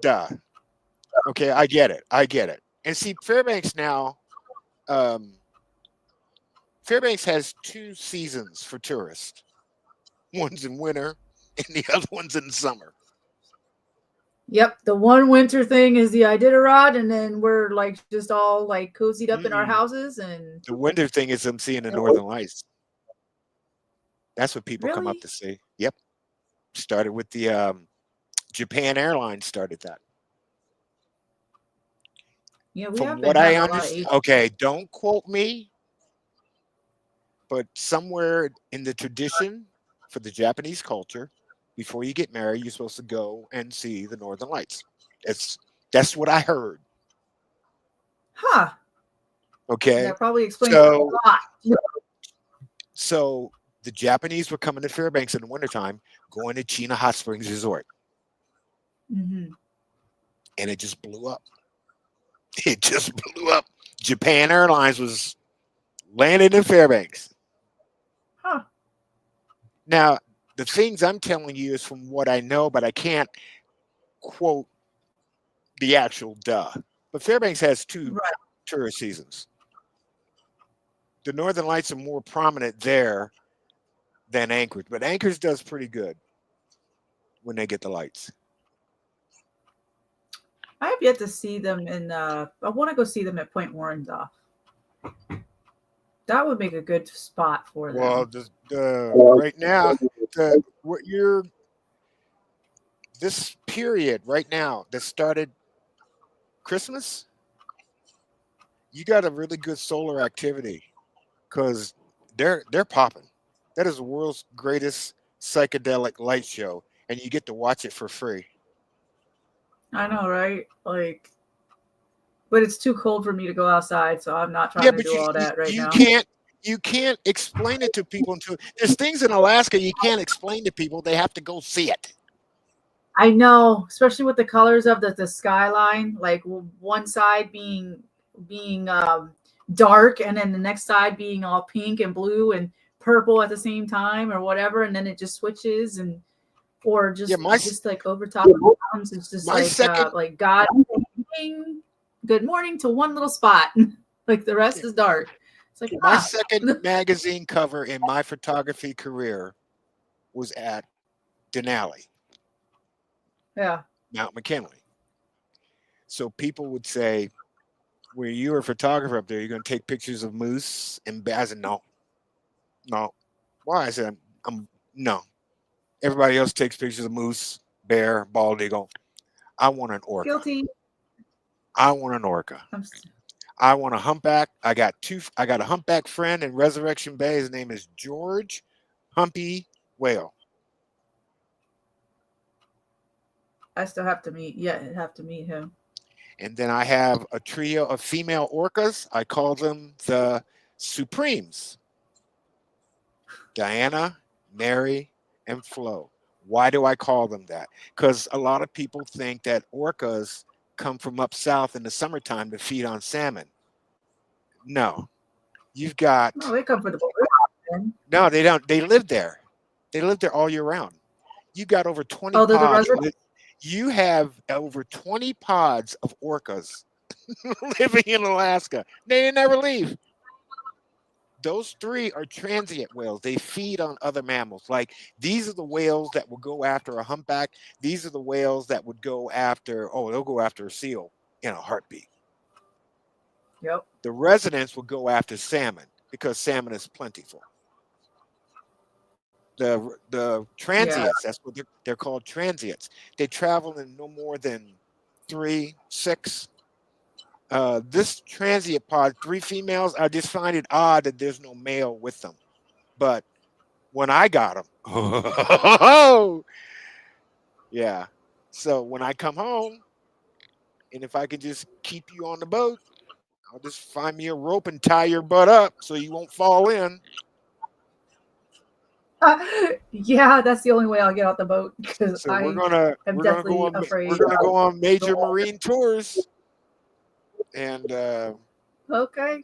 [SPEAKER 2] duh. Okay, I get it. I get it. And see, Fairbanks now, um, Fairbanks has two seasons for tourists. One's in winter, and the other one's in summer.
[SPEAKER 1] Yep. The one winter thing is the Iditarod, and then we're like just all like cozied up in our
[SPEAKER 2] Mm-mm.
[SPEAKER 1] houses and
[SPEAKER 2] The winter thing is them seeing the Northern Lights. That's what people come up
[SPEAKER 1] really?
[SPEAKER 2] to see. Yep. Started with the Japan Airlines started that.
[SPEAKER 1] Yeah, we
[SPEAKER 2] From
[SPEAKER 1] have been
[SPEAKER 2] what I
[SPEAKER 1] having a lot of
[SPEAKER 2] understand,
[SPEAKER 1] Asian.
[SPEAKER 2] okay, don't quote me, but somewhere in the tradition for the Japanese culture, before you get married, you're supposed to go and see the Northern Lights. It's that's what I heard.
[SPEAKER 1] Huh.
[SPEAKER 2] Okay,
[SPEAKER 1] That probably explains
[SPEAKER 2] so
[SPEAKER 1] a lot.
[SPEAKER 2] so the Japanese were coming to Fairbanks in the wintertime, going to Chena Hot Springs Resort,
[SPEAKER 1] Mm-hmm.
[SPEAKER 2] and it just blew up. It just blew up. Japan Airlines was landed in Fairbanks.
[SPEAKER 1] Huh.
[SPEAKER 2] Now, the things I'm telling you is from what I know, but I can't quote the actual duh. But Fairbanks has two
[SPEAKER 1] Right.
[SPEAKER 2] tourist seasons. The Northern Lights are more prominent there than Anchorage, but Anchorage does pretty good when they get the lights.
[SPEAKER 1] I have yet to see them in I want to go see them at Point Warrenzoff. That would make a good spot for
[SPEAKER 2] Well,
[SPEAKER 1] them.
[SPEAKER 2] the right now, the what you're this period right now that started Christmas, you got a really good solar activity because they're popping. That is the world's greatest psychedelic light show, and you get to watch it for free.
[SPEAKER 1] I know, right? Like, but it's too cold for me to go outside, so I'm not
[SPEAKER 2] Yeah,
[SPEAKER 1] trying to
[SPEAKER 2] but
[SPEAKER 1] do all that right now.
[SPEAKER 2] you can't explain it to people until there's things in Alaska you can't explain to people. They have to go see it.
[SPEAKER 1] I know, especially with the colors of the skyline, like one side being dark, and then the next side being all pink and blue and purple at the same time, or whatever, and then it just switches and or
[SPEAKER 2] Yeah,
[SPEAKER 1] just like over top of the mountains, it's just
[SPEAKER 2] my second
[SPEAKER 1] like God saying good morning to one little spot, like the rest is dark. It's like
[SPEAKER 2] my second magazine cover in my photography career was at Denali,
[SPEAKER 1] yeah.
[SPEAKER 2] Mount McKinley. So people would say, "Well, you're a photographer up there. You're going to take pictures of moose and bears." I said, "No, no." Why? I said, "I'm no." Everybody else takes pictures of moose, bear, bald eagle. I want an orca.
[SPEAKER 1] Guilty.
[SPEAKER 2] I want an orca.
[SPEAKER 1] I'm,
[SPEAKER 2] I want a humpback. I got two. I got a humpback friend in Resurrection Bay. His name is George Humpy Whale.
[SPEAKER 1] I still have to meet. Yeah, have to meet him.
[SPEAKER 2] And then I have a trio of female orcas. I call them the Supremes: Diana, Mary, and Flo. Why do I call them that? Because a lot of people think that orcas come from up south in the summertime to feed on salmon. No, you've
[SPEAKER 1] Oh,
[SPEAKER 2] got
[SPEAKER 1] they come for the
[SPEAKER 2] no, they don't. They live there. They live there all year round. You got over 20
[SPEAKER 1] Oh, they're the
[SPEAKER 2] pods.
[SPEAKER 1] resident.
[SPEAKER 2] You have over 20 pods of orcas living in Alaska. They never leave. Those three are transient whales. They feed on other mammals. Like these are the whales that will go after a humpback. These are the whales that would go after, oh, they'll go after a seal in a heartbeat.
[SPEAKER 1] Yep.
[SPEAKER 2] The residents will go after salmon because salmon is plentiful. The
[SPEAKER 1] Yeah.
[SPEAKER 2] transients, that's what they're called, transients. They travel in no more than 3, 6. This transient pod, 3 females. I just find it odd that there's no male with them. But when I got them, oh yeah. So when I come home, and if I can just keep you on the boat, I'll just find me a rope and tie your butt up so you won't fall in.
[SPEAKER 1] Yeah, that's the only way I'll get off the boat because
[SPEAKER 2] So
[SPEAKER 1] I am
[SPEAKER 2] we're gonna go
[SPEAKER 1] definitely
[SPEAKER 2] on we're
[SPEAKER 1] afraid.
[SPEAKER 2] gonna go on major marine tours, and
[SPEAKER 1] Okay,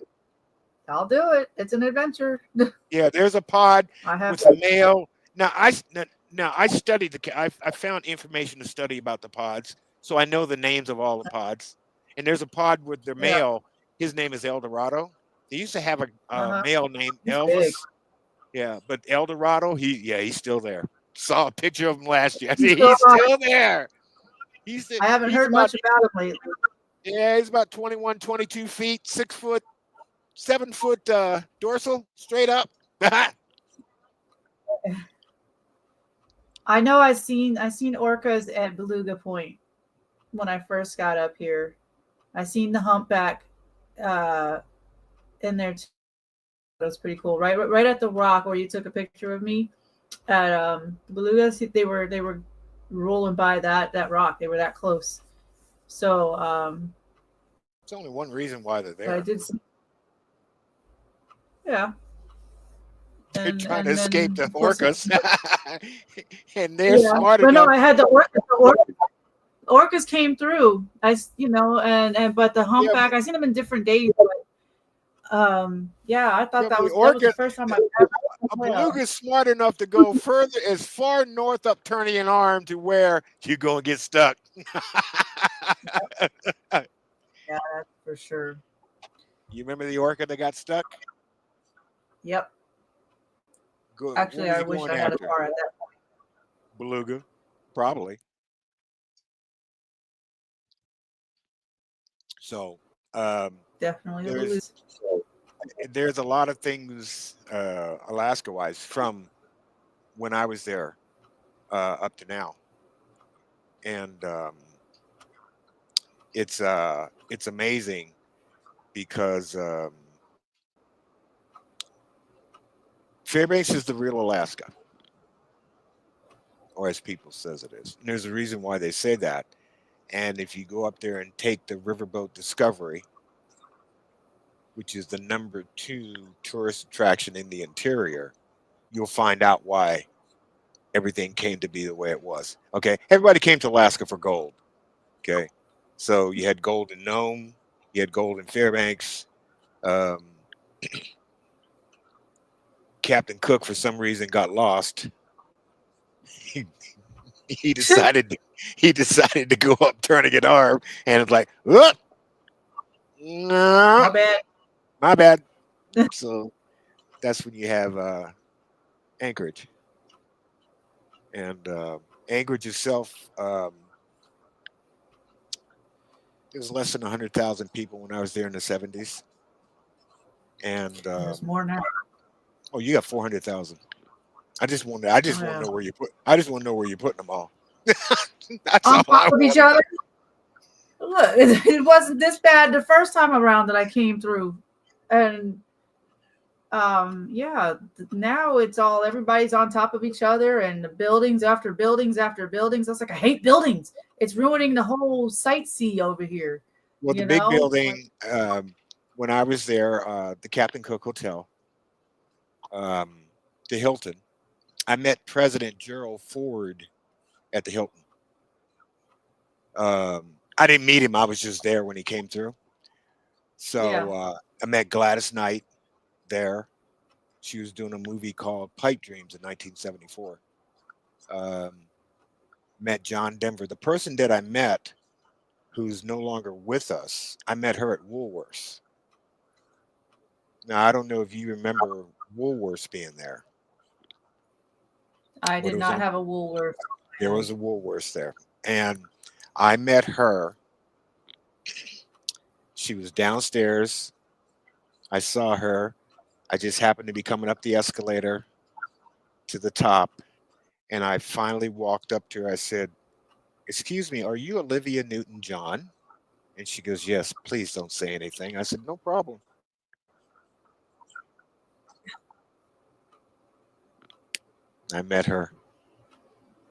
[SPEAKER 1] I'll do it. It's an adventure.
[SPEAKER 2] yeah, there's a pod
[SPEAKER 1] I have.
[SPEAKER 2] with a male. Now I studied I found information to study about the pods, so I know the names of all the pods. And there's a pod with their
[SPEAKER 1] Yeah.
[SPEAKER 2] male. His name is El Dorado. They used to have a
[SPEAKER 1] Uh-huh.
[SPEAKER 2] male named
[SPEAKER 1] He's big.
[SPEAKER 2] Elvis. Yeah, but El Dorado, he's still there. Saw a picture of him last year. I
[SPEAKER 1] He's
[SPEAKER 2] said
[SPEAKER 1] still
[SPEAKER 2] he's
[SPEAKER 1] alive.
[SPEAKER 2] still there.
[SPEAKER 1] I haven't
[SPEAKER 2] He's
[SPEAKER 1] heard
[SPEAKER 2] about
[SPEAKER 1] much about him lately.
[SPEAKER 2] yeah, he's about 21, 22 feet, 6 foot, 7 foot dorsal, straight up.
[SPEAKER 1] I know I seen orcas at Beluga Point when I first got up here. I seen the humpback uh, in there too. That was pretty cool. Right at the rock where you took a picture of me at Belugas. They were rolling by that rock. They were that close. So
[SPEAKER 2] It's only one reason why they're
[SPEAKER 1] I
[SPEAKER 2] there.
[SPEAKER 1] did. Yeah,
[SPEAKER 2] They're
[SPEAKER 1] and
[SPEAKER 2] trying to
[SPEAKER 1] and
[SPEAKER 2] escape
[SPEAKER 1] then
[SPEAKER 2] the
[SPEAKER 1] of course
[SPEAKER 2] orcas, and they're
[SPEAKER 1] yeah.
[SPEAKER 2] smart
[SPEAKER 1] But no,
[SPEAKER 2] enough.
[SPEAKER 1] I had orcas came through. And but the
[SPEAKER 2] Yeah,
[SPEAKER 1] humpback I seen them in different days. Yeah, I thought
[SPEAKER 2] yeah,
[SPEAKER 1] that
[SPEAKER 2] the
[SPEAKER 1] was the
[SPEAKER 2] orca,
[SPEAKER 1] first time I ever.
[SPEAKER 2] a
[SPEAKER 1] Yeah.
[SPEAKER 2] beluga is smart enough to go further, as far north up turning an arm to where you go and get stuck.
[SPEAKER 1] Yeah, that's for sure.
[SPEAKER 2] You remember the orca that got stuck?
[SPEAKER 1] Yep.
[SPEAKER 2] What
[SPEAKER 1] Actually,
[SPEAKER 2] was
[SPEAKER 1] I
[SPEAKER 2] he
[SPEAKER 1] wish
[SPEAKER 2] going
[SPEAKER 1] I had a
[SPEAKER 2] after?
[SPEAKER 1] car at that point.
[SPEAKER 2] Beluga, probably. So
[SPEAKER 1] Definitely a
[SPEAKER 2] there's
[SPEAKER 1] Louis.
[SPEAKER 2] there's a lot of things Alaska wise from when I was there up to now, and it's amazing because Fairbanks is the real Alaska, or as people says it is. And there's a reason why they say that. And if you go up there and take the riverboat Discovery, which is the #2 tourist attraction in the interior, you'll find out why everything came to be the way it was. Okay, everybody came to Alaska for gold. Okay, so you had gold in Nome, you had gold in Fairbanks. Um, Captain Cook, for some reason, got lost. He, he decided he decided to go up turning an arm, and it's like, oh, no,
[SPEAKER 1] My bad.
[SPEAKER 2] my bad. So that's when you have Anchorage, and Anchorage itself. It was less than 100,000 people when I was there in the 70s, and
[SPEAKER 1] There's more now.
[SPEAKER 2] oh, you got 400,000. I just
[SPEAKER 1] Oh,
[SPEAKER 2] want to
[SPEAKER 1] yeah.
[SPEAKER 2] know where you put. I just want to know where you're putting them all. That's
[SPEAKER 1] On
[SPEAKER 2] all I
[SPEAKER 1] top of each
[SPEAKER 2] want.
[SPEAKER 1] other. Look, it wasn't this bad the first time around that I came through, and yeah, now it's all everybody's on top of each other, and the buildings after buildings after buildings. I was like, I hate buildings. It's ruining the whole sightsee over here.
[SPEAKER 2] Well, the
[SPEAKER 1] You
[SPEAKER 2] big
[SPEAKER 1] know, like,
[SPEAKER 2] building when I was there, the Captain Cook Hotel, um, the Hilton. I met President Gerald Ford at the Hilton. I didn't meet him. I was just there when he came through.
[SPEAKER 1] yeah,
[SPEAKER 2] So I met Gladys Knight there. She was doing a movie called Pipe Dreams in 1974. Um, Met John Denver. The person that I met, who's no longer with us, I met her at Woolworths. Now I don't know if you remember Woolworths being there.
[SPEAKER 1] I
[SPEAKER 2] What
[SPEAKER 1] did
[SPEAKER 2] it was
[SPEAKER 1] not
[SPEAKER 2] on?
[SPEAKER 1] have a Woolworth.
[SPEAKER 2] There was a Woolworths there, and I met her. She was downstairs. I saw her. I just happened to be coming up the escalator to the top, and I finally walked up to her. I said, "Excuse me, are you Olivia Newton-John?" And she goes, "Yes, please don't say anything." I said, "No problem." I met her.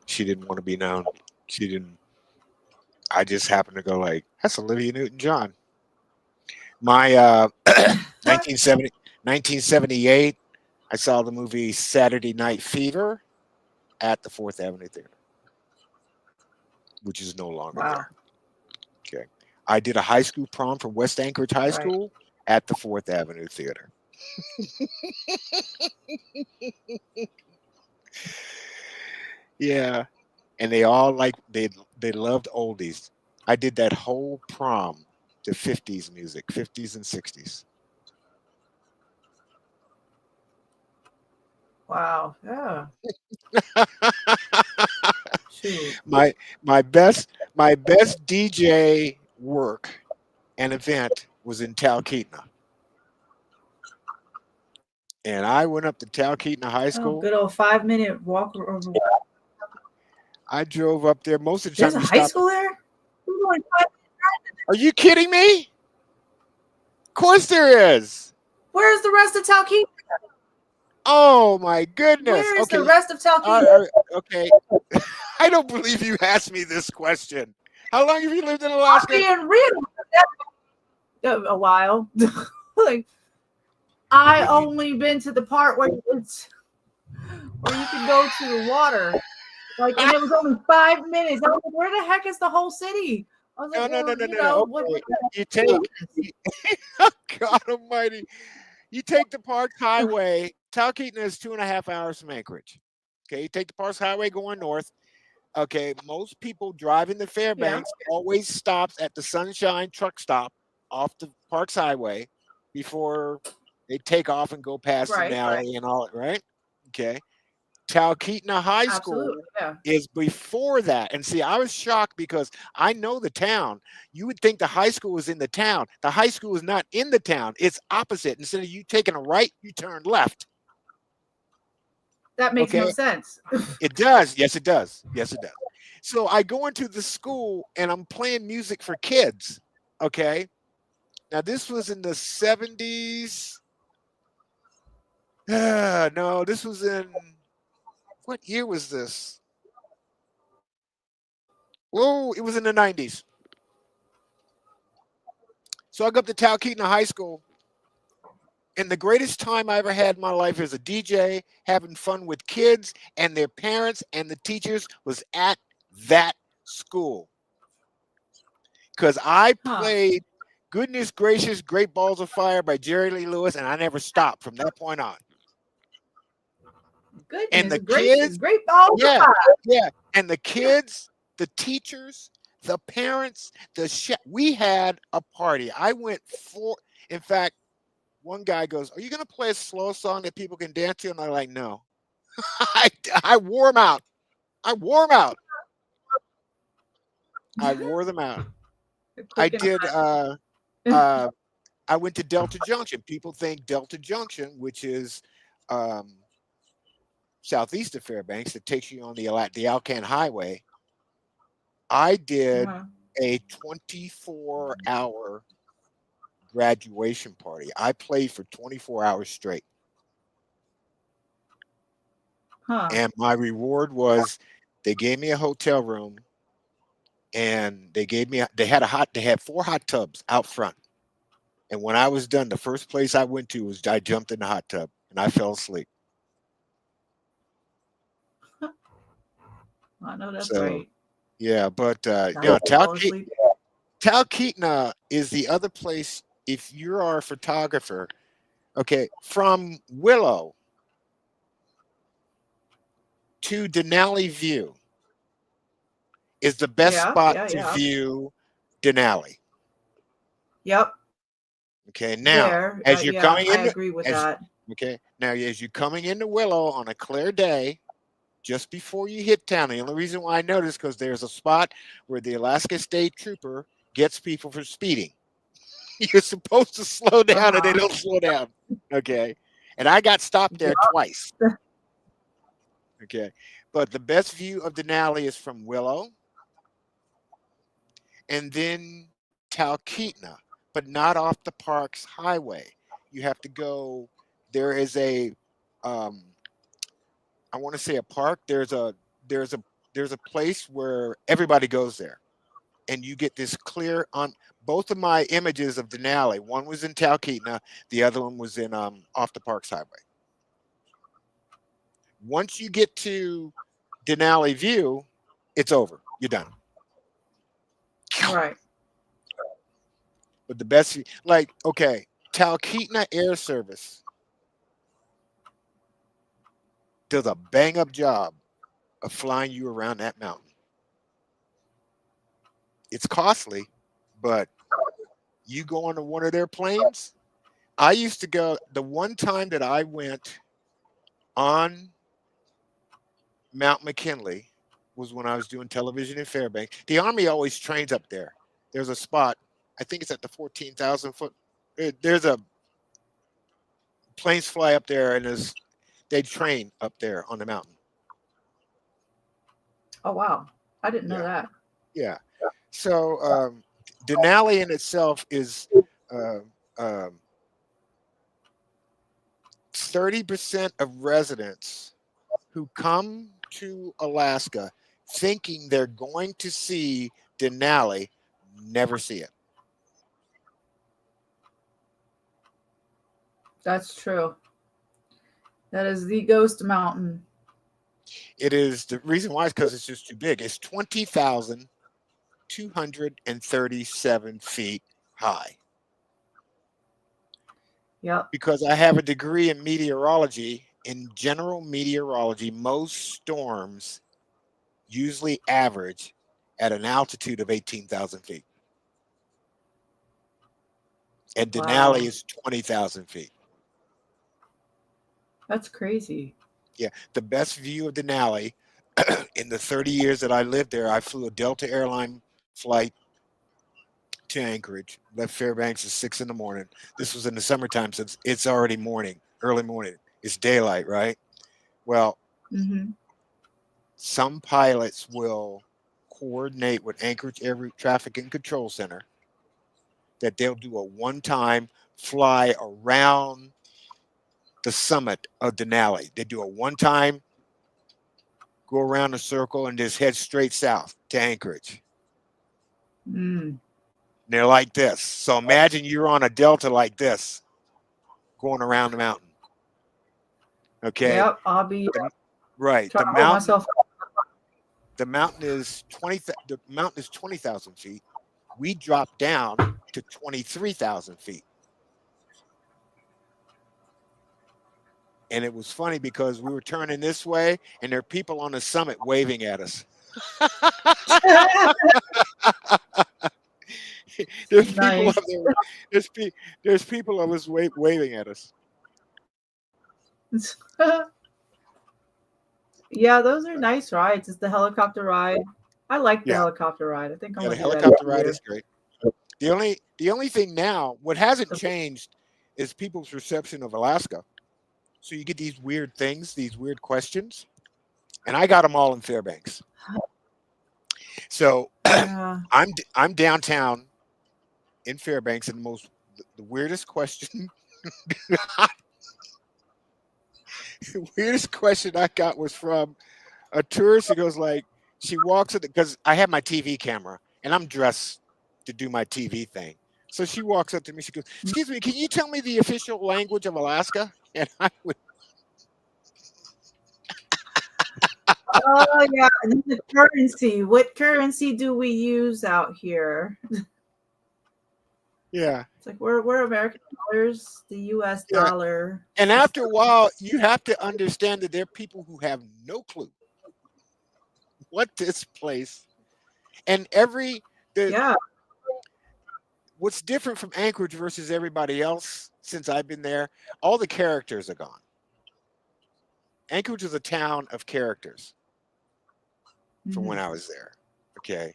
[SPEAKER 2] She didn't want to be known. She didn't. I just happened to go like, "That's Olivia Newton-John." My 1970, 1978. I saw the movie Saturday Night Fever at the Fourth Avenue Theater, which is no longer
[SPEAKER 1] Wow.
[SPEAKER 2] there. Okay. I did a high school prom from West Anchorage High
[SPEAKER 1] Right.
[SPEAKER 2] School at the Fourth Avenue Theater. Yeah. And they all they loved oldies. I did that whole prom to 50s music, 50s and 60s.
[SPEAKER 1] Wow. Yeah. Shoot.
[SPEAKER 2] my my best DJ work and event was in Talkeetna. And I went up to Talkeetna High
[SPEAKER 1] Oh,
[SPEAKER 2] School.
[SPEAKER 1] good old 5-minute walk over.
[SPEAKER 2] I drove up there. Most of the
[SPEAKER 1] There's
[SPEAKER 2] time
[SPEAKER 1] a
[SPEAKER 2] you
[SPEAKER 1] high
[SPEAKER 2] stop.
[SPEAKER 1] school there? We're going 5
[SPEAKER 2] Are you kidding me? Of course there is.
[SPEAKER 1] Where's the rest of Talkeetna?
[SPEAKER 2] Oh my goodness.
[SPEAKER 1] Where is
[SPEAKER 2] Okay.
[SPEAKER 1] the rest of Talkeetna?
[SPEAKER 2] Okay. I don't believe you asked me this question. How long have you lived in
[SPEAKER 1] I'm
[SPEAKER 2] Alaska?
[SPEAKER 1] being real. A while. Like, I only been to the part where it's where you can go to the water. Like, and it was only 5 minutes. I was like, where the heck is the whole city? I was like,
[SPEAKER 2] No.
[SPEAKER 1] well, you
[SPEAKER 2] Okay.
[SPEAKER 1] know, what
[SPEAKER 2] You take God Almighty. You take the Parks Highway. Talkeetna is 2.5 hours from Anchorage. Okay, you take the Parks Highway going north. Okay, most people driving the
[SPEAKER 1] yeah,
[SPEAKER 2] Fairbanks always stops at the Sunshine truck stop off the Parks Highway before they take off and go past
[SPEAKER 1] right.
[SPEAKER 2] Denali and all that, right? Okay. Talkeetna High School
[SPEAKER 1] Absolutely. Yeah.
[SPEAKER 2] is before that. And see, I was shocked because I know the town. You would think the high school was in the town. The high school is not in the town. It's opposite. Instead of you taking a right, you turn left.
[SPEAKER 1] That makes no
[SPEAKER 2] Okay.
[SPEAKER 1] sense.
[SPEAKER 2] It does. Yes, it does. Yes, it does. So I go into the school and I'm playing music for kids. Okay. Now this was in the 70s. No, this was in what year was this? Whoa, it was in the 90s. So I go up to Talkeetna High School, and the greatest time I ever had in my life as a DJ, having fun with kids and their parents and the teachers, was at that school. Because I
[SPEAKER 1] Huh.
[SPEAKER 2] played Goodness Gracious, Great Balls of Fire by Jerry Lee Lewis, and I never stopped from that point on. And
[SPEAKER 1] Goodness
[SPEAKER 2] the
[SPEAKER 1] gracious.
[SPEAKER 2] kids,
[SPEAKER 1] Great ball.
[SPEAKER 2] yeah, yeah. And the kids, the teachers, the parents, we had a party. I went for, in fact, one guy goes, "Are you going to play a slow song that people can dance to?" And I'm like, "No." I wore them out. I wore them out. I wore them out. I did. I went to Delta Junction. People think Delta Junction, which is southeast of Fairbanks, that takes you on the Alcan Highway. I did a 24-hour graduation party. I played for 24 hours straight. And my reward was they gave me a hotel room and they had 4 hot tubs out front. And when I was done, the first place I went to was I jumped in the hot tub and I fell asleep.
[SPEAKER 1] I know that's
[SPEAKER 2] So,
[SPEAKER 1] right.
[SPEAKER 2] yeah, but
[SPEAKER 1] Talkeetna
[SPEAKER 2] Talkeetna is the other place if you are a photographer. Okay, from Willow to Denali View is the best spot to view Denali.
[SPEAKER 1] Yep.
[SPEAKER 2] Okay, now as you're coming in,
[SPEAKER 1] I agree with that.
[SPEAKER 2] Okay, now as you're coming into Willow on a clear day, just before you hit town, the only reason why I know this because there's a spot where the Alaska State Trooper gets people for speeding. You're supposed to slow down and they don't slow down. Okay. And I got stopped there twice. Okay. But the best view of Denali is from Willow and then Talkeetna, but not off the Parks Highway. You have to go. There is a I want to say a park. There's a place where everybody goes there. And you get this clear on both of my images of Denali. One was in Talkeetna, the other one was in off the Parks Highway. Once you get to Denali View, it's over. You're done.
[SPEAKER 1] Right.
[SPEAKER 2] But the best, like, okay, Talkeetna Air Service does a bang up job of flying you around that mountain. It's costly, but you go onto one of their planes. I used to go, the one time that I went on Mount McKinley was when I was doing television in Fairbanks. The Army always trains up there. There's a spot, I think it's at the 14,000 foot. There's a planes fly up there, and they train up there on the mountain.
[SPEAKER 1] Oh wow, I didn't know
[SPEAKER 2] Yeah,
[SPEAKER 1] that.
[SPEAKER 2] yeah. So Denali in itself is uh, 30% of residents who come to Alaska thinking they're going to see Denali never see it.
[SPEAKER 1] That's true. That is the ghost mountain.
[SPEAKER 2] It is, the reason why is because it's just too big. It's 20,237 feet high.
[SPEAKER 1] Yep.
[SPEAKER 2] Because I have a degree in meteorology. In general meteorology, most storms usually average at an altitude of 18,000 feet. And Denali
[SPEAKER 1] Wow.
[SPEAKER 2] is 20,000 feet.
[SPEAKER 1] That's crazy.
[SPEAKER 2] Yeah, the best view of Denali in the 30 years that I lived there, I flew a Delta airline flight to Anchorage, left Fairbanks at 6 in the morning. This was in the summertime, so it's already morning, early morning. It's daylight, right? Well,
[SPEAKER 1] Mm-hmm.
[SPEAKER 2] some pilots will coordinate with Anchorage Air Route Traffic and Control Center that they'll do a one-time fly around the summit of Denali. They do a one-time, go around the circle, and just head straight south to Anchorage.
[SPEAKER 1] Mm.
[SPEAKER 2] They're like this. So imagine you're on a delta like this, going around the mountain. Okay,
[SPEAKER 1] Yep. I'll be
[SPEAKER 2] right.
[SPEAKER 1] trying to hold myself.
[SPEAKER 2] The mountain is 20,000 feet. We dropped down to 23,000 feet. And it was funny because we were turning this way, and there are people on the summit waving at us. There's people
[SPEAKER 1] Nice.
[SPEAKER 2] up there. There's people of us waving at us.
[SPEAKER 1] Yeah, those are nice rides. It's the helicopter ride. I like the
[SPEAKER 2] Yeah,
[SPEAKER 1] helicopter ride. I think I'm
[SPEAKER 2] yeah. The
[SPEAKER 1] gonna do that
[SPEAKER 2] helicopter
[SPEAKER 1] every
[SPEAKER 2] ride
[SPEAKER 1] year.
[SPEAKER 2] is great. The only thing now, what hasn't changed, is people's perception of Alaska. So you get these weird things, these weird questions, and I got them all in Fairbanks. So
[SPEAKER 1] Yeah.
[SPEAKER 2] I'm downtown in Fairbanks, and the weirdest question, the weirdest question I got was from a tourist who goes like, she walks in because I have my TV camera and I'm dressed to do my TV thing. So she walks up to me. She goes, "Excuse me, can you tell me the official language of Alaska?" And I would,
[SPEAKER 1] Oh yeah, and then the currency. What currency do we use out here?
[SPEAKER 2] yeah,
[SPEAKER 1] It's like we're American dollars, the U.S.
[SPEAKER 2] yeah.
[SPEAKER 1] dollar.
[SPEAKER 2] And after a while, you have to understand that there are people who have no clue what this place and
[SPEAKER 1] Yeah.
[SPEAKER 2] what's different from Anchorage versus everybody else since I've been there. All the characters are gone. Anchorage is a town of characters from when I was there. Okay.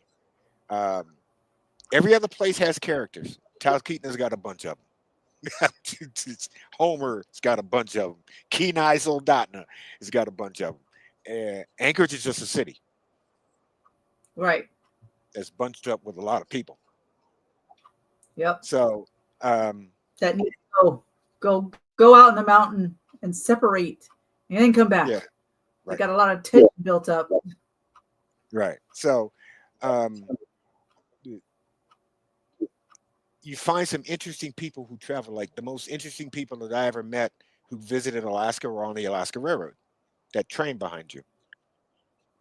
[SPEAKER 2] Every other place has characters. Talkeetna's got a bunch of them. Homer's got a bunch of them. Kenai Soldotna has got a bunch of them. Anchorage is just a city
[SPEAKER 1] Right.
[SPEAKER 2] that's bunched up with a lot of people.
[SPEAKER 1] Yep.
[SPEAKER 2] So,
[SPEAKER 1] That need to go out in the mountain and separate, and then come back.
[SPEAKER 2] yeah,
[SPEAKER 1] They
[SPEAKER 2] right,
[SPEAKER 1] got a lot of tension built up.
[SPEAKER 2] right. So, you find some interesting people who travel. Like the most interesting people that I ever met who visited Alaska were on the Alaska Railroad. that train behind you.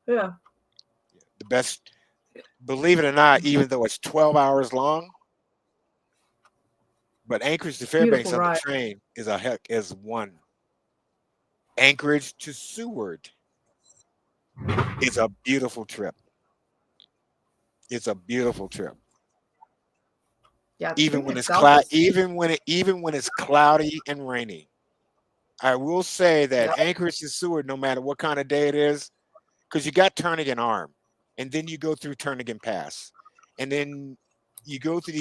[SPEAKER 1] Yeah.
[SPEAKER 2] The best, believe it or not, even though it's 12 hours long, but Anchorage to
[SPEAKER 1] Beautiful
[SPEAKER 2] Fairbanks on the
[SPEAKER 1] ride.
[SPEAKER 2] train is one. Anchorage to Seward is a beautiful trip. It's a beautiful trip.
[SPEAKER 1] Yeah, the
[SPEAKER 2] Even
[SPEAKER 1] train
[SPEAKER 2] when it's
[SPEAKER 1] itself is.
[SPEAKER 2] even when it's cloudy and rainy. I will say that
[SPEAKER 1] Yeah.
[SPEAKER 2] Anchorage to Seward, no matter what kind of day it is, because you got Turnagain Arm, and then you go through Turnagain Pass, and then you go through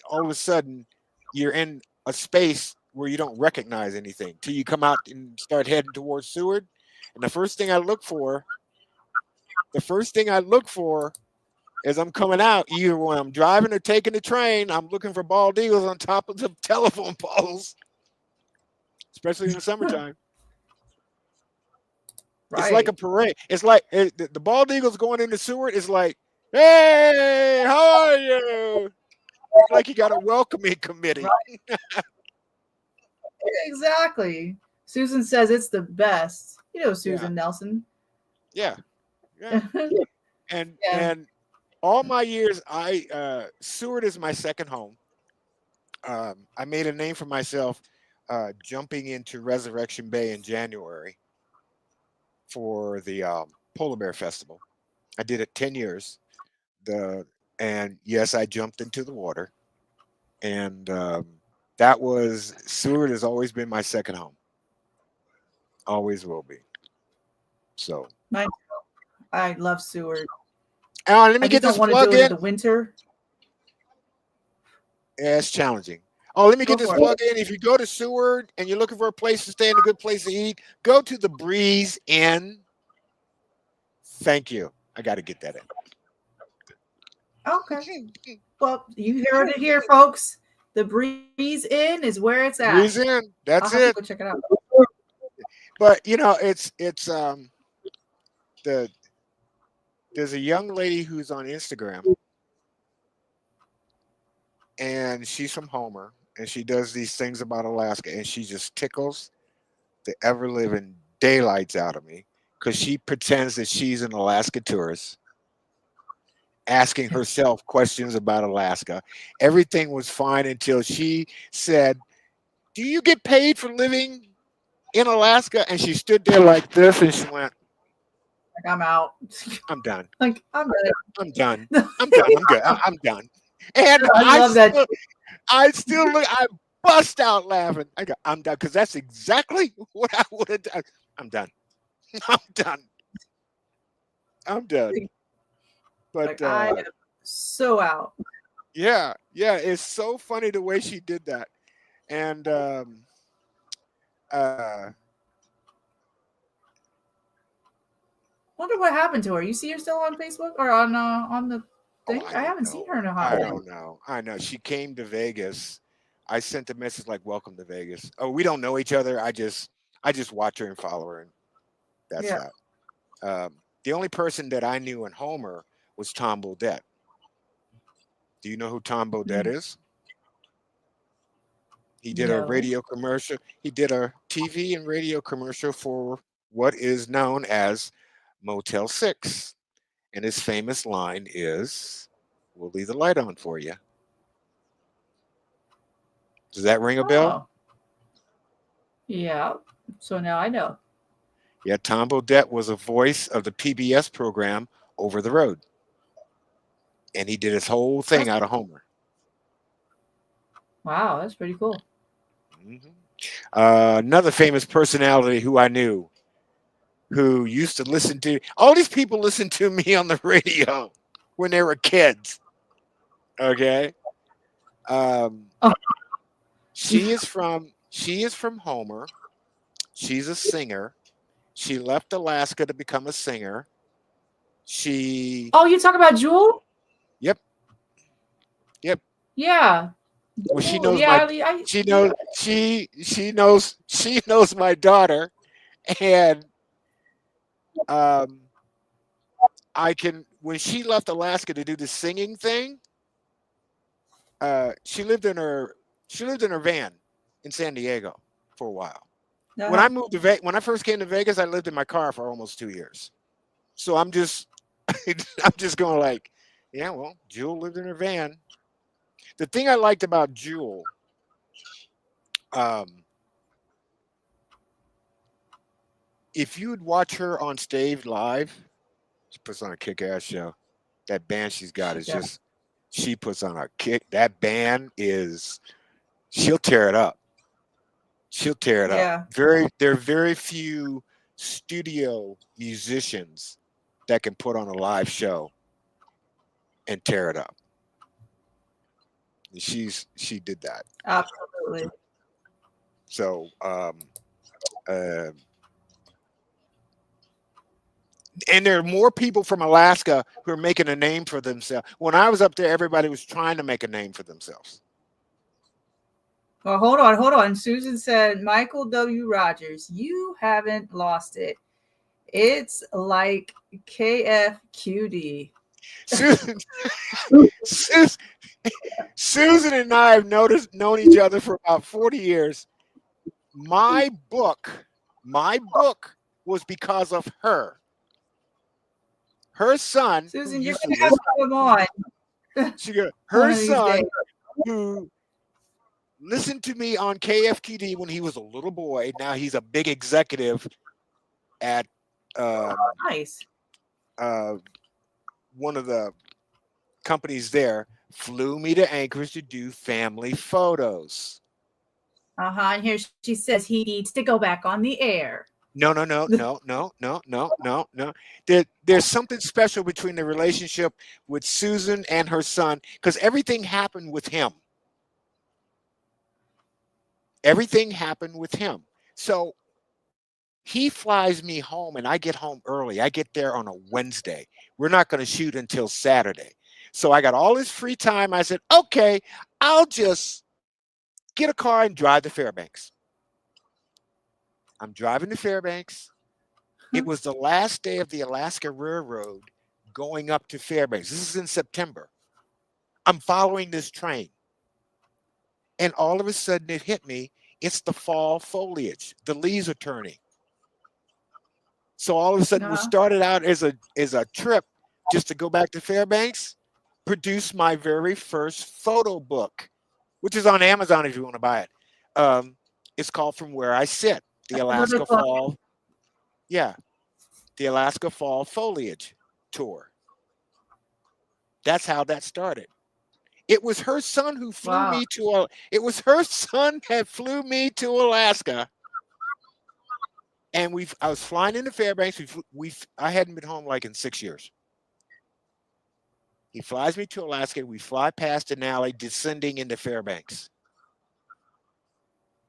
[SPEAKER 2] all of a sudden you're in a space where you don't recognize anything till you come out and start heading towards Seward. And the first thing I look for as I'm coming out, either when I'm driving or taking the train, I'm looking for bald eagles on top of the telephone poles, especially in the summertime. It's like a
[SPEAKER 1] Right.
[SPEAKER 2] parade. It's like the bald eagles going into Seward is like, hey, how are you? Like you got a welcoming committee.
[SPEAKER 1] Right. Exactly. Susan says it's the best. You know
[SPEAKER 2] Yeah,
[SPEAKER 1] Susan Nelson.
[SPEAKER 2] yeah, yeah.
[SPEAKER 1] Yeah.
[SPEAKER 2] And all my years, Seward is my second home. I made a name for myself jumping into Resurrection Bay in January for the Polar Bear Festival. I did it 10 years. The and yes, I jumped into the water, and that was Seward has always been my second home. Always will be. So,
[SPEAKER 1] Mine, I love Seward.
[SPEAKER 2] Alan, let
[SPEAKER 1] I
[SPEAKER 2] me
[SPEAKER 1] just
[SPEAKER 2] get
[SPEAKER 1] don't
[SPEAKER 2] this
[SPEAKER 1] want to do
[SPEAKER 2] plug
[SPEAKER 1] it in
[SPEAKER 2] in.
[SPEAKER 1] the winter.
[SPEAKER 2] Yeah, it's challenging. Oh, let me
[SPEAKER 1] Go
[SPEAKER 2] get this
[SPEAKER 1] for it.
[SPEAKER 2] plug in. If you go to Seward and you're looking for a place to stay and a good place to eat, go to the Breeze Inn. Thank you. I got to get that
[SPEAKER 1] Okay.
[SPEAKER 2] in.
[SPEAKER 1] Well, you heard it here, folks. The Breeze Inn is where it's at.
[SPEAKER 2] Breeze Inn.
[SPEAKER 1] I'll
[SPEAKER 2] That's
[SPEAKER 1] have to
[SPEAKER 2] it.
[SPEAKER 1] go check it out.
[SPEAKER 2] But it's the there's a young lady who's on Instagram and she's from Homer and she does these things about Alaska and she just tickles the ever living daylights out of me because she pretends that she's an Alaska tourist asking herself questions about Alaska. Everything was fine until she said, "Do you get paid for living in Alaska?" And she stood there like this and she went,
[SPEAKER 1] Like I'm out.
[SPEAKER 2] "I'm done.
[SPEAKER 1] Like I'm
[SPEAKER 2] I'm done.
[SPEAKER 1] ready.
[SPEAKER 2] I'm done. I'm good. I'm done." And
[SPEAKER 1] I love that.
[SPEAKER 2] I bust out laughing. I go, "I'm done," because that's exactly what I would have done. I'm done. I'm done. I'm done. But
[SPEAKER 1] Like I am so out.
[SPEAKER 2] yeah, yeah, it's so funny the way she did that. And uh,
[SPEAKER 1] Wonder what happened to her. You see her still on Facebook or on the
[SPEAKER 2] oh,
[SPEAKER 1] thing?
[SPEAKER 2] I
[SPEAKER 1] I
[SPEAKER 2] don't
[SPEAKER 1] haven't seen
[SPEAKER 2] know.
[SPEAKER 1] her in a hot
[SPEAKER 2] I
[SPEAKER 1] minute.
[SPEAKER 2] don't know. I know she came to Vegas. I sent a message like "Welcome to Vegas." Oh, we don't know each other. I just watch her and follow her, and that's
[SPEAKER 1] Yeah.
[SPEAKER 2] that. The only person that I knew in Homer was Tom Bodett. Do you know who Tom Bodett
[SPEAKER 1] Mm,
[SPEAKER 2] is? He did a
[SPEAKER 1] no.
[SPEAKER 2] radio commercial. He did a TV and radio commercial for what is known as Motel 6. And his famous line is, "We'll leave the light on for you." Does that ring a bell?
[SPEAKER 1] Oh, yeah. So now I know.
[SPEAKER 2] Yeah, Tom Bodett was a voice of the PBS program Over the Road. And he did his whole thing
[SPEAKER 1] That's
[SPEAKER 2] out of Homer.
[SPEAKER 1] wow. That's pretty cool.
[SPEAKER 2] Mhm. Another famous personality who I knew who used to listen to all these people listen to me on the radio when they were kids. Okay. Um,
[SPEAKER 1] Oh,
[SPEAKER 2] she is from Homer. She's a singer. She left Alaska to become a singer. She
[SPEAKER 1] oh, you talk about Jewel?
[SPEAKER 2] Yep, yep.
[SPEAKER 1] Yeah.
[SPEAKER 2] Well, she
[SPEAKER 1] Jewel.
[SPEAKER 2] knows
[SPEAKER 1] Yeah.
[SPEAKER 2] my she
[SPEAKER 1] Yeah.
[SPEAKER 2] knows she knows my daughter, and um I can when she left Alaska to do the singing thing, uh she lived in her she lived in her van in San Diego for a while. When I
[SPEAKER 1] Uh-huh.
[SPEAKER 2] moved to when I first came to Vegas, I lived in my car for almost 2 years. So I'm just, I'm just going like, yeah, well, Jewel lived in her van. The thing I liked about Jewel, um, if you would watch her on stage live, she puts on a kick-ass show. That band she's got
[SPEAKER 1] She
[SPEAKER 2] is
[SPEAKER 1] does.
[SPEAKER 2] just, she puts on a kick. That band is, she'll tear it up. She'll tear it up.
[SPEAKER 1] Yeah.
[SPEAKER 2] There are very few studio musicians that can put on a live show and tear it up. And she did that.
[SPEAKER 1] Absolutely.
[SPEAKER 2] So uh, and there are more people from Alaska who are making a name for themselves. When I was up there, everybody was trying to make a name for themselves.
[SPEAKER 1] Well, hold on, hold on. Susan said, Michael W. Rogers, you haven't lost it. It's like KFQD.
[SPEAKER 2] Susan, Susan, Susan and I have known each other for about 40 years. My book was because of her. Her son, who
[SPEAKER 1] Susan, you're
[SPEAKER 2] used to
[SPEAKER 1] going to have to
[SPEAKER 2] listen,
[SPEAKER 1] come on one
[SPEAKER 2] her
[SPEAKER 1] of these days.
[SPEAKER 2] son, who listened to me on KFKD when he was a little boy. Now he's a big executive at
[SPEAKER 1] Nice.
[SPEAKER 2] One of the companies there. Flew me to Anchorage to do family photos.
[SPEAKER 1] And here she says he needs to go back on the air.
[SPEAKER 2] No. There's something special between the relationship with Susan and her son because everything happened with him. Everything happened with him. So he flies me home and I get home early. I get there on a Wednesday. We're not going to shoot until Saturday. So I got all this free time. I said, okay, I'll just get a car and drive to Fairbanks. I'm driving to Fairbanks. It was the last day of the Alaska Railroad going up to Fairbanks. This is in September. I'm following this train. And all of a sudden it hit me. It's the fall foliage. The leaves are turning. So all of a sudden, what started out as a trip just to go back to Fairbanks, produced my very first photo book, which is on Amazon if you want to buy it. It's called From Where I Sit, the Alaska Fall. Yeah, the Alaska Fall Foliage Tour. That's how that started. It was her son who flew me to. It was her son that flew me to Alaska. And I was flying into Fairbanks. I hadn't been home like in 6 years. He flies me to Alaska. We fly past Denali, descending into Fairbanks.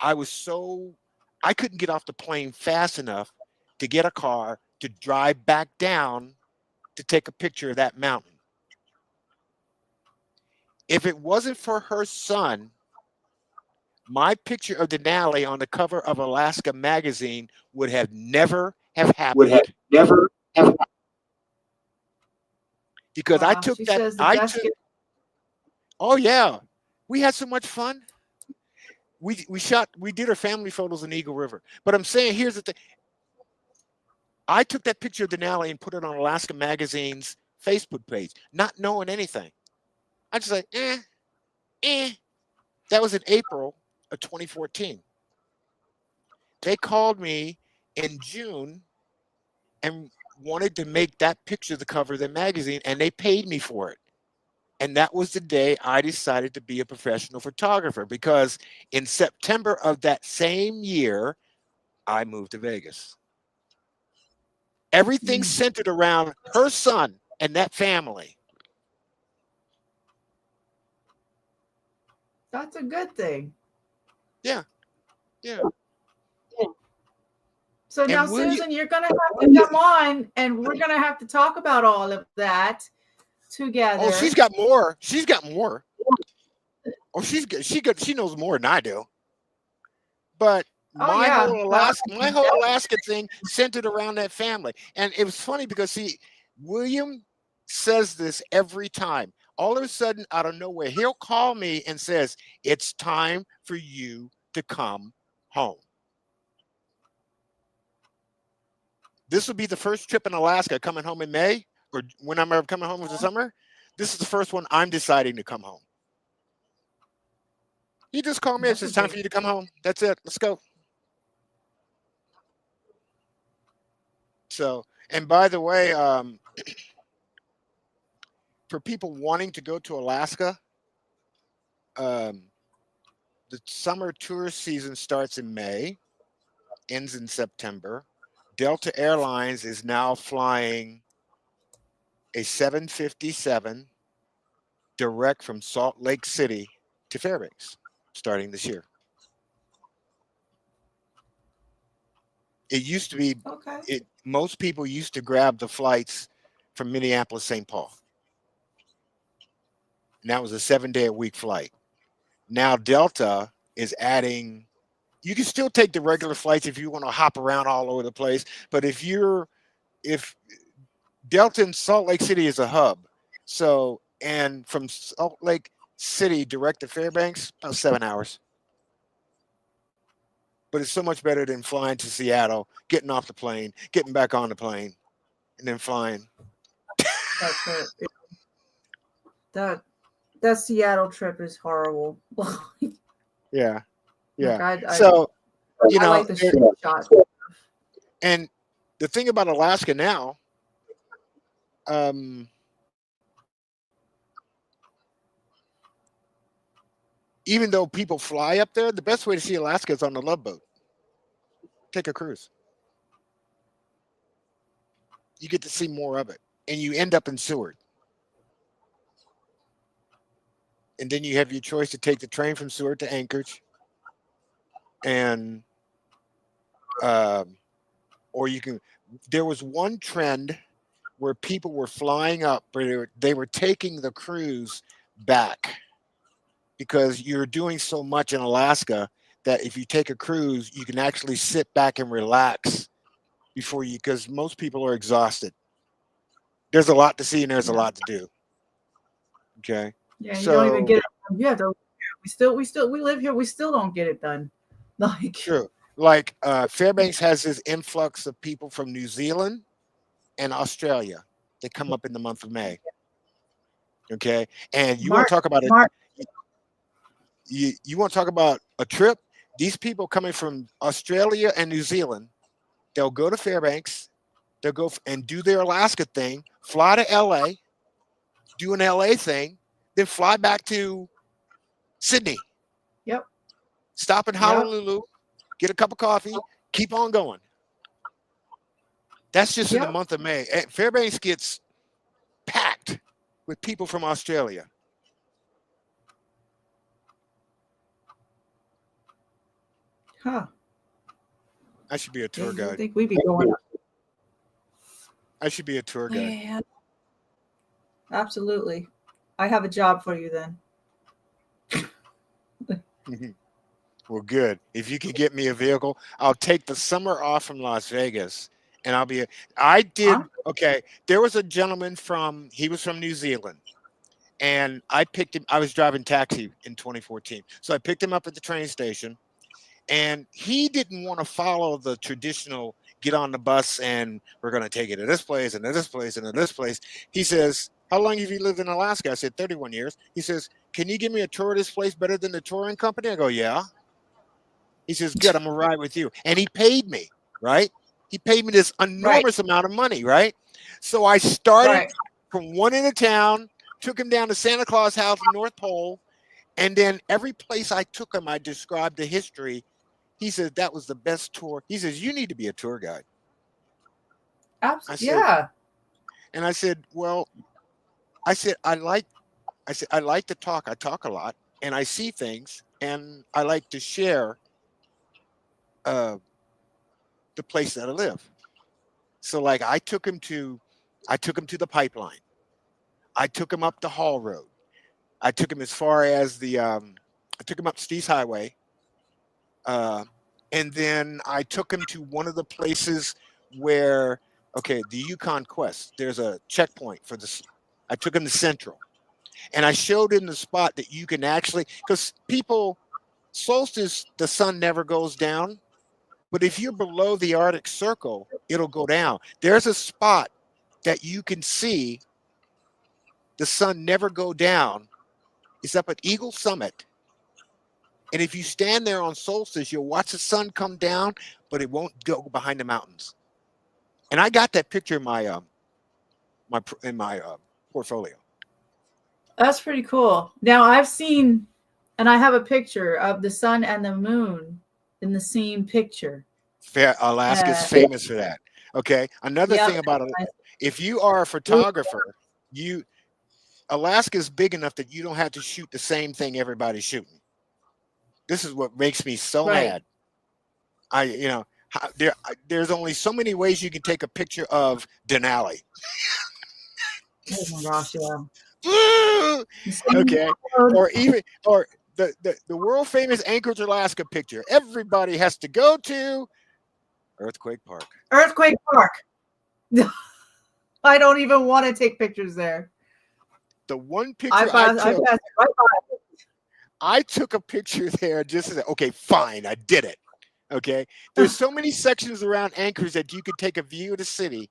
[SPEAKER 2] I couldn't get off the plane fast enough to get a car to drive back down to take a picture of that mountain. If it wasn't for her son, my picture of Denali on the cover of Alaska magazine would have never have happened. Because I took that. Oh yeah, we had so much fun. We did our family photos in Eagle River. But I'm saying, here's the thing. I took that picture of Denali and put it on Alaska Magazine's Facebook page, not knowing anything. I just like, That was in April of 2014. They called me in June and wanted to make that picture the cover of the magazine, and they paid me for it. And that was the day I decided to be a professional photographer, because in September of that same year, I moved to Vegas. Everything centered around her son and that family.
[SPEAKER 1] That's a good thing.
[SPEAKER 2] Yeah.
[SPEAKER 1] So now, Susan, you're going to have to come on, and we're going to have to talk about all of that together.
[SPEAKER 2] Oh, she's got more. Oh, she knows more than I do. But my whole Alaska thing centered around that family. And it was funny because William says this every time. All of a sudden, out of nowhere, he'll call me and says, it's time for you to come home. This will be the first trip in Alaska coming home in May, or when I'm ever coming home for the summer. This is the first one I'm deciding to come home. You just call me. It's
[SPEAKER 1] That's a
[SPEAKER 2] just time
[SPEAKER 1] big.
[SPEAKER 2] for you to come home. That's it. Let's go. So, and by the way, for people wanting to go to Alaska, um, the summer tourist season starts in May, ends in September. Delta Airlines is now flying a 757 direct from Salt Lake City to Fairbanks starting this year. It used to be,
[SPEAKER 1] Okay.
[SPEAKER 2] most people used to grab the flights from Minneapolis, St. Paul. And that was a 7-day-a-week flight. Now Delta is adding, you can still take the regular flights if you want to hop around all over the place. But if Delta in Salt Lake City is a hub, so, and from Salt Lake City direct to Fairbanks, about 7 hours. But it's so much better than flying to Seattle, getting off the plane, getting back on the plane, and then flying.
[SPEAKER 1] That's right. That Seattle trip is horrible.
[SPEAKER 2] Yeah, yeah.
[SPEAKER 1] Like
[SPEAKER 2] So, you
[SPEAKER 1] I
[SPEAKER 2] know,
[SPEAKER 1] like the straight shot.
[SPEAKER 2] and the thing about Alaska now, um, even though people fly up there, the best way to see Alaska is on the Love Boat. Take a cruise. You get to see more of it, and you end up in Seward. And then you have your choice to take the train from Seward to Anchorage, and or you can. There was one trend where people were flying up, but they were taking the cruise back because you're doing so much in Alaska that if you take a cruise, you can actually sit back and relax before you, because most people are exhausted. There's a lot to see and there's a
[SPEAKER 1] Yeah.
[SPEAKER 2] lot to do. Okay.
[SPEAKER 1] Yeah, you don't even
[SPEAKER 2] So
[SPEAKER 1] get it. You have to. We live here. We still don't get it done. Like,
[SPEAKER 2] true. Like Fairbanks has this influx of people from New Zealand and Australia that come up in the month of May. Okay. And you want
[SPEAKER 1] Mark,
[SPEAKER 2] to talk about it.
[SPEAKER 1] Mark,
[SPEAKER 2] You want to talk about a trip? These people coming from Australia and New Zealand, they'll go to Fairbanks, they'll go and do their Alaska thing, fly to LA, do an LA thing, then fly back to Sydney,
[SPEAKER 1] Yep,
[SPEAKER 2] stop in
[SPEAKER 1] yep,
[SPEAKER 2] Honolulu, get a cup of coffee, keep on going. That's just in the
[SPEAKER 1] yep.
[SPEAKER 2] month of May. Fairbanks gets packed with people from Australia.
[SPEAKER 1] Huh.
[SPEAKER 2] I should be a
[SPEAKER 1] Yeah,
[SPEAKER 2] tour
[SPEAKER 1] you
[SPEAKER 2] guide.
[SPEAKER 1] think we'd be going?
[SPEAKER 2] I should be a tour guide.
[SPEAKER 1] Man, absolutely. I have a job for you then.
[SPEAKER 2] Well, good. If you can get me a vehicle, I'll take the summer off from Las Vegas, and I'll be. I did
[SPEAKER 1] Huh?
[SPEAKER 2] okay. There was a gentleman he was from New Zealand, and I picked him. I was driving taxi in 2014, so I picked him up at the train station, and he didn't want to follow the traditional get on the bus and we're going to take it to this place and to this place and to this place. He says, "How long have you lived in Alaska?" I said, 31 years. He says, "Can you give me a tour of this place better than the touring company?" I go, "Yeah." He says, "Good, I'm gonna ride with you." And he paid me, right? He paid me this
[SPEAKER 1] Right,
[SPEAKER 2] enormous amount of money, right? So I started
[SPEAKER 1] right.
[SPEAKER 2] from one end of town, took him down to Santa Claus House in North Pole, and then every place I took him, I described the history. He said that was the best tour. He says, "You need to be a tour guide." I
[SPEAKER 1] Absolutely.
[SPEAKER 2] said,
[SPEAKER 1] Yeah.
[SPEAKER 2] and I said, "Well," I said, "I like to talk. I talk a lot, and I see things, and I like to share uh, the place that I live." So, like, I took him to the pipeline. I took him up the Hall Road. I took him as far as I took him up Steve's Highway, uh, and then I took him to one of the places where, okay, the Yukon Quest. There's a checkpoint for this. I took him to Central, and I showed him the spot that you can actually, because people, solstice, the sun never goes down, But if you're below the Arctic Circle, it'll go down. There's a spot that you can see the sun never go down. It's up at Eagle Summit. And if you stand there on solstice, you'll watch the sun come down, but it won't go behind the mountains. And I got that picture in my portfolio.
[SPEAKER 1] That's pretty cool. Now I've seen, and I have a picture of the sun and the moon in the same picture.
[SPEAKER 2] Alaska's famous for that. Okay. Another
[SPEAKER 1] Yep.
[SPEAKER 2] thing about it, if you are a photographer, Alaska's big enough that you don't have to shoot the same thing everybody's shooting. This is what makes me so mad. There's only so many ways you can take a picture of Denali.
[SPEAKER 1] Oh my gosh, yeah.
[SPEAKER 2] Okay. Or the world famous Anchorage, Alaska picture. Everybody has to go to Earthquake Park.
[SPEAKER 1] Earthquake Park. I don't even want to take pictures there.
[SPEAKER 2] The one picture I took,
[SPEAKER 1] right by.
[SPEAKER 2] I took a picture there just to say, okay, fine, I did it. Okay. There's so many sections around Anchorage that you could take a view of the city.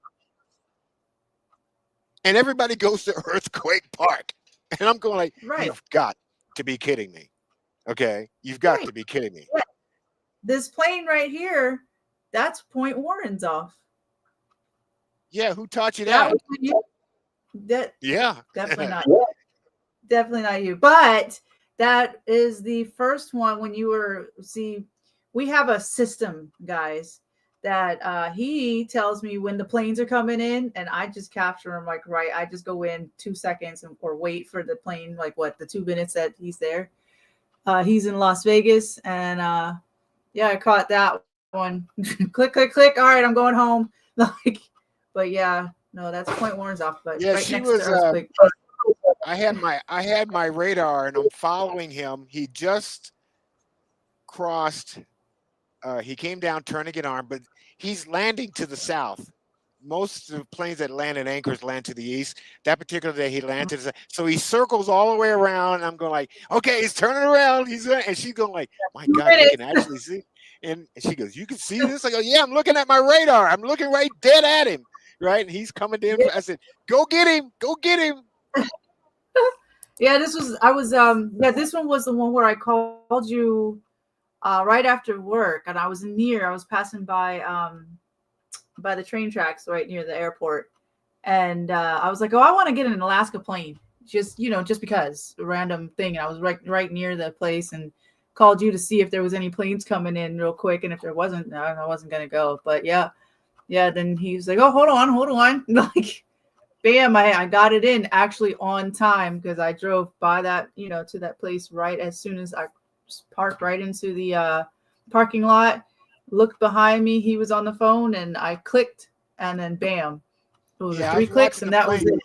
[SPEAKER 2] And everybody goes to Earthquake Park. And I'm going like, you've got to be kidding me. Okay. You've got to be kidding me.
[SPEAKER 1] Yeah. This plane right here, that's Point Warren's off.
[SPEAKER 2] Yeah. Who taught you that?
[SPEAKER 1] Yeah. Definitely not. Definitely not you. But that is the first one when you were, we have a system, guys, that he tells me when the planes are coming in, and I just capture them I just go in 2 seconds or wait for the plane, the 2 minutes that he's there. He's in Las Vegas, and I caught that one. Click, click, click. All right, I'm going home. But yeah, no, that's Point Warren's off. But
[SPEAKER 2] yeah,
[SPEAKER 1] right next to Earthquake.
[SPEAKER 2] I had my radar, and I'm following him. He just crossed. He came down Turnagain Arm, but he's landing to the south. Most of the planes that land in Anchorage land to the east. That particular day, he landed to the south. So he circles all the way around. And I'm going like, okay, he's turning around. And she's going like, my God, you can actually see. And she goes, you can see this? I go, yeah, I'm looking at my radar. I'm looking right dead at him. Right. And he's coming in. I said, go get him. Go get him.
[SPEAKER 1] Yeah, this one was the one where I called you right after work, and I was passing by the train tracks right near the airport, and I was like, oh, I want to get in an Alaska plane, just because, a random thing. And I was right near the place and called you to see if there was any planes coming in real quick, and if there wasn't, no, I wasn't gonna go. But yeah, then he was like, oh, hold on. Like, bam, I got it in actually on time, because I drove by that, to that place right as soon as I parked right into the parking lot, looked behind me, he was on the phone, and I clicked, and then bam, it was 3 clicks, and that was it.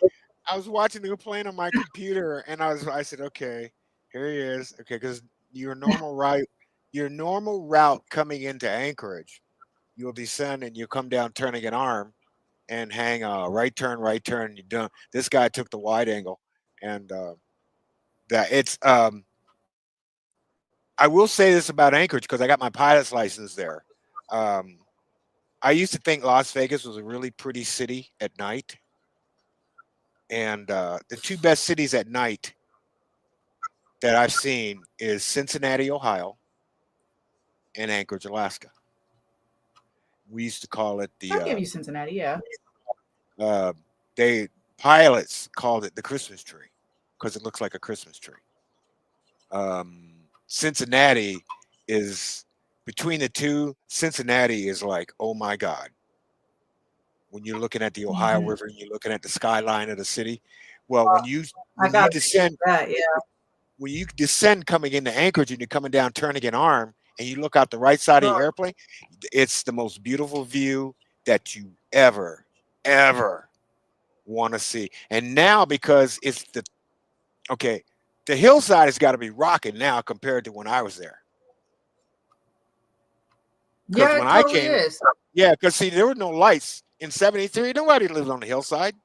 [SPEAKER 2] I was watching the plane on my computer, and I said, okay, here he is. Okay, because your normal route coming into Anchorage, you'll descend and you come down Turnagain Arm and hang a right turn, and you're done. This guy took the wide angle, and that it's I will say this about Anchorage, because I got my pilot's license there. I used to think Las Vegas was a really pretty city at night. And the 2 best cities at night that I've seen is Cincinnati, Ohio, and Anchorage, Alaska. We used to call it
[SPEAKER 1] I'll give you Cincinnati, yeah.
[SPEAKER 2] Pilots called it the Christmas tree, because it looks like a Christmas tree. Cincinnati is, between the two, Cincinnati is like, oh my God. When you're looking at the Ohio River and you're looking at the skyline of the city. Well, when you descend, when you descend coming into Anchorage and you're coming down Turnagain Arm and you look out the right side of the airplane, it's the most beautiful view that you ever want to see. And now, because it's the hillside has got to be rocking now compared to when I was there.
[SPEAKER 1] Yeah, when I came,
[SPEAKER 2] because see, there were no lights in '73. Nobody lived on the hillside.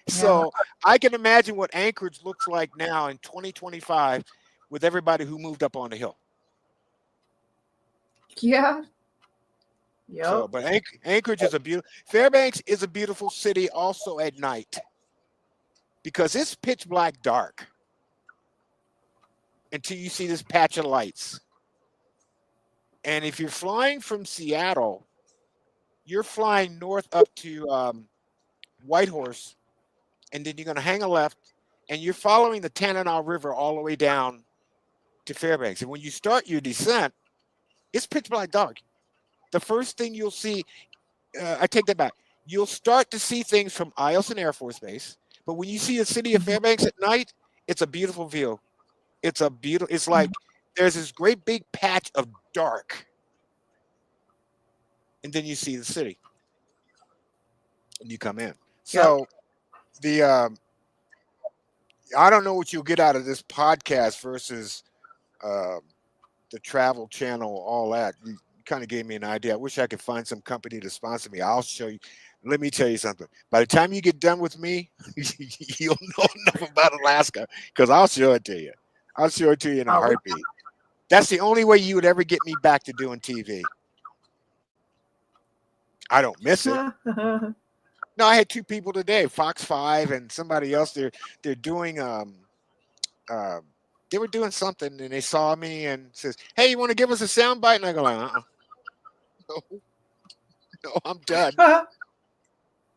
[SPEAKER 2] So I can imagine what Anchorage looks like now in 2025 with everybody who moved up on the hill.
[SPEAKER 1] Yeah.
[SPEAKER 2] So,
[SPEAKER 1] Yep.
[SPEAKER 2] but Anchorage is a beautiful. Fairbanks is a beautiful city also at night because it's pitch black dark until you see this patch of lights. And if you're flying from Seattle, you're flying north up to Whitehorse, and then you're going to hang a left, and you're following the Tanana River all the way down to Fairbanks. And when you start your descent, it's pitch black dark. The first thing you'll see, I take that back. You'll start to see things from Eielson Air Force Base, but when you see the city of Fairbanks at night, it's a beautiful view. It's like there's this great big patch of dark, and then you see the city, and you come in.
[SPEAKER 1] Yep.
[SPEAKER 2] So the I don't know what you'll get out of this podcast versus uh, the Travel Channel, all that. You kind of gave me an idea. I wish I could find some company to sponsor me. I'll show you. Let me tell you something. By the time you get done with me, you'll know enough about Alaska because I'll show it to you. I'll show it to you in a heartbeat. That's the only way you would ever get me back to doing TV. I don't miss it. No, I had two people today, Fox 5 and somebody else. They're doing they were doing something and they saw me and says, "Hey, you want to give us a sound bite?" And I go like, no, no, I'm done.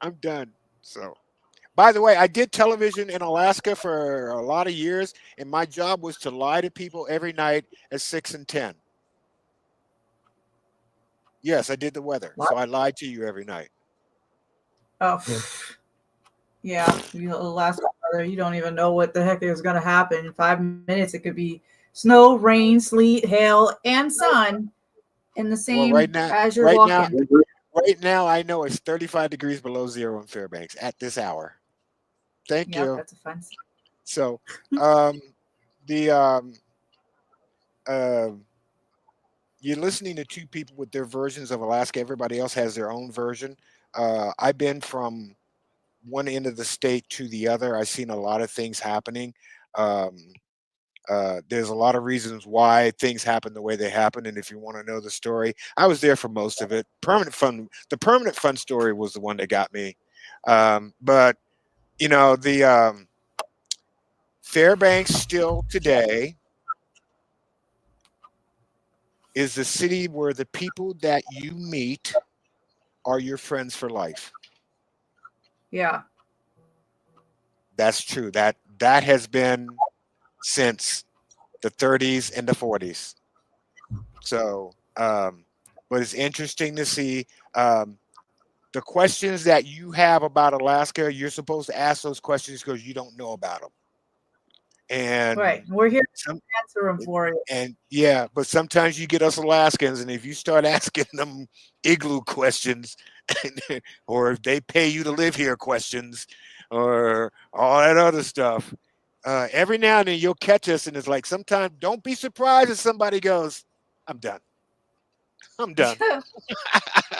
[SPEAKER 2] I'm done. So, by the way, I did television in Alaska for a lot of years, and my job was to lie to people every night at 6 and 10. Yes, I did the weather, so I lied to you every night.
[SPEAKER 1] Oh, yeah. Alaska weather, you don't even know what the heck is going to happen. In 5 minutes, it could be snow, rain, sleet, hail, and sun in the same as you're walking.
[SPEAKER 2] Right now, I know it's 35 degrees below zero in Fairbanks at this hour. Thank you.
[SPEAKER 1] That's a fun thing.
[SPEAKER 2] So, you're listening to two people with their versions of Alaska. Everybody else has their own version. I've been from one end of the state to the other. I've seen a lot of things happening. There's a lot of reasons why things happen the way they happen, and if you want to know the story, I was there for most of it. The permanent fun story was the one that got me. But you know, the Fairbanks still today is the city where the people that you meet are your friends for life.
[SPEAKER 1] Yeah.
[SPEAKER 2] That's true. That has been since the 30s and the 40s. So, but it's interesting to see the questions that you have about Alaska. You're supposed to ask those questions because you don't know about them. And
[SPEAKER 1] right, we're here to answer them for you.
[SPEAKER 2] And yeah, but sometimes you get us Alaskans, and if you start asking them igloo questions, or if they pay you to live here questions, or all that other stuff, every now and then you'll catch us, and it's like sometimes don't be surprised if somebody goes, "I'm done. I'm done."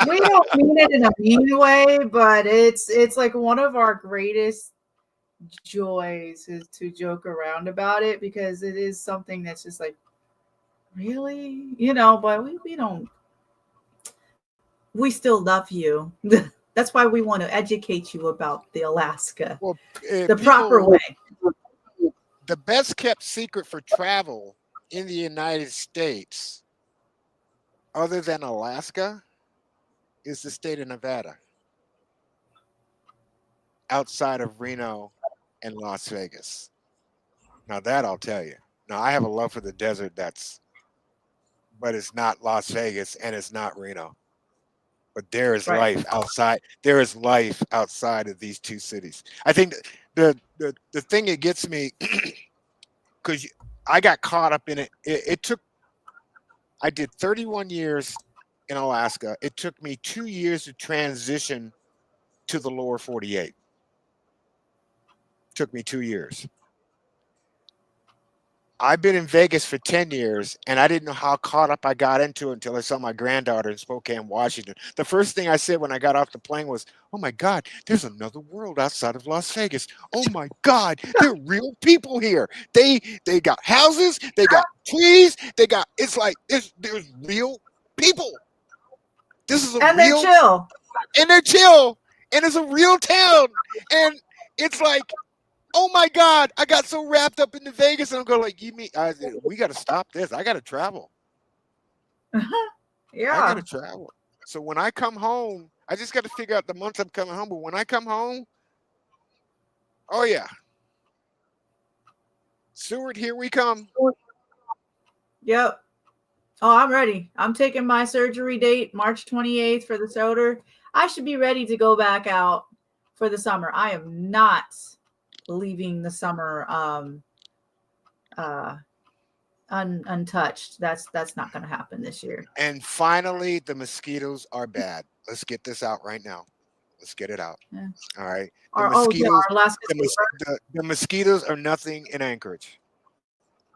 [SPEAKER 1] We don't mean it in a mean way, but it's like one of our greatest joys is to joke around about it because it is something that's just like, really, but we still love you. That's why we want to educate you about the Alaska the proper way.
[SPEAKER 2] The best kept secret for travel in the United States, other than Alaska, is the state of Nevada, outside of Reno and Las Vegas. Now that I'll tell you. Now I have a love for the desert but it's not Las Vegas and it's not Reno. But there is life outside. There is life outside of these two cities. I think the thing that gets me, because I got caught up in it. I did 31 years in Alaska. It took me 2 years to transition to the lower 48. Took me 2 years. I've been in Vegas for 10 years, and I didn't know how caught up I got into it until I saw my granddaughter in Spokane, Washington. The first thing I said when I got off the plane was, "Oh my God, there's another world outside of Las Vegas. Oh my God, there are real people here. They got houses, they got trees, it's like there's real people. This is a
[SPEAKER 1] And
[SPEAKER 2] real,
[SPEAKER 1] they're chill.
[SPEAKER 2] and they're chill, and it's a real town, and it's like, oh my God, I got so wrapped up into Vegas, and I'm going like, you mean we got to stop this? I got to travel. I got
[SPEAKER 1] Yeah.
[SPEAKER 2] to travel. So when I come home, I just got to figure out the months I'm coming home. But when I come home, oh yeah, Seward, here we come.
[SPEAKER 1] Yep. Oh, I'm ready. I'm taking my surgery date, March 28th for the shoulder. I should be ready to go back out for the summer. I am not leaving the summer untouched. That's not going to happen this year.
[SPEAKER 2] And finally, the mosquitoes are bad. Let's get this out right now. Let's get it out.
[SPEAKER 1] Yeah.
[SPEAKER 2] All right. The
[SPEAKER 1] Our
[SPEAKER 2] mosquitoes,
[SPEAKER 1] Alaska
[SPEAKER 2] the mosquitoes are nothing in Anchorage.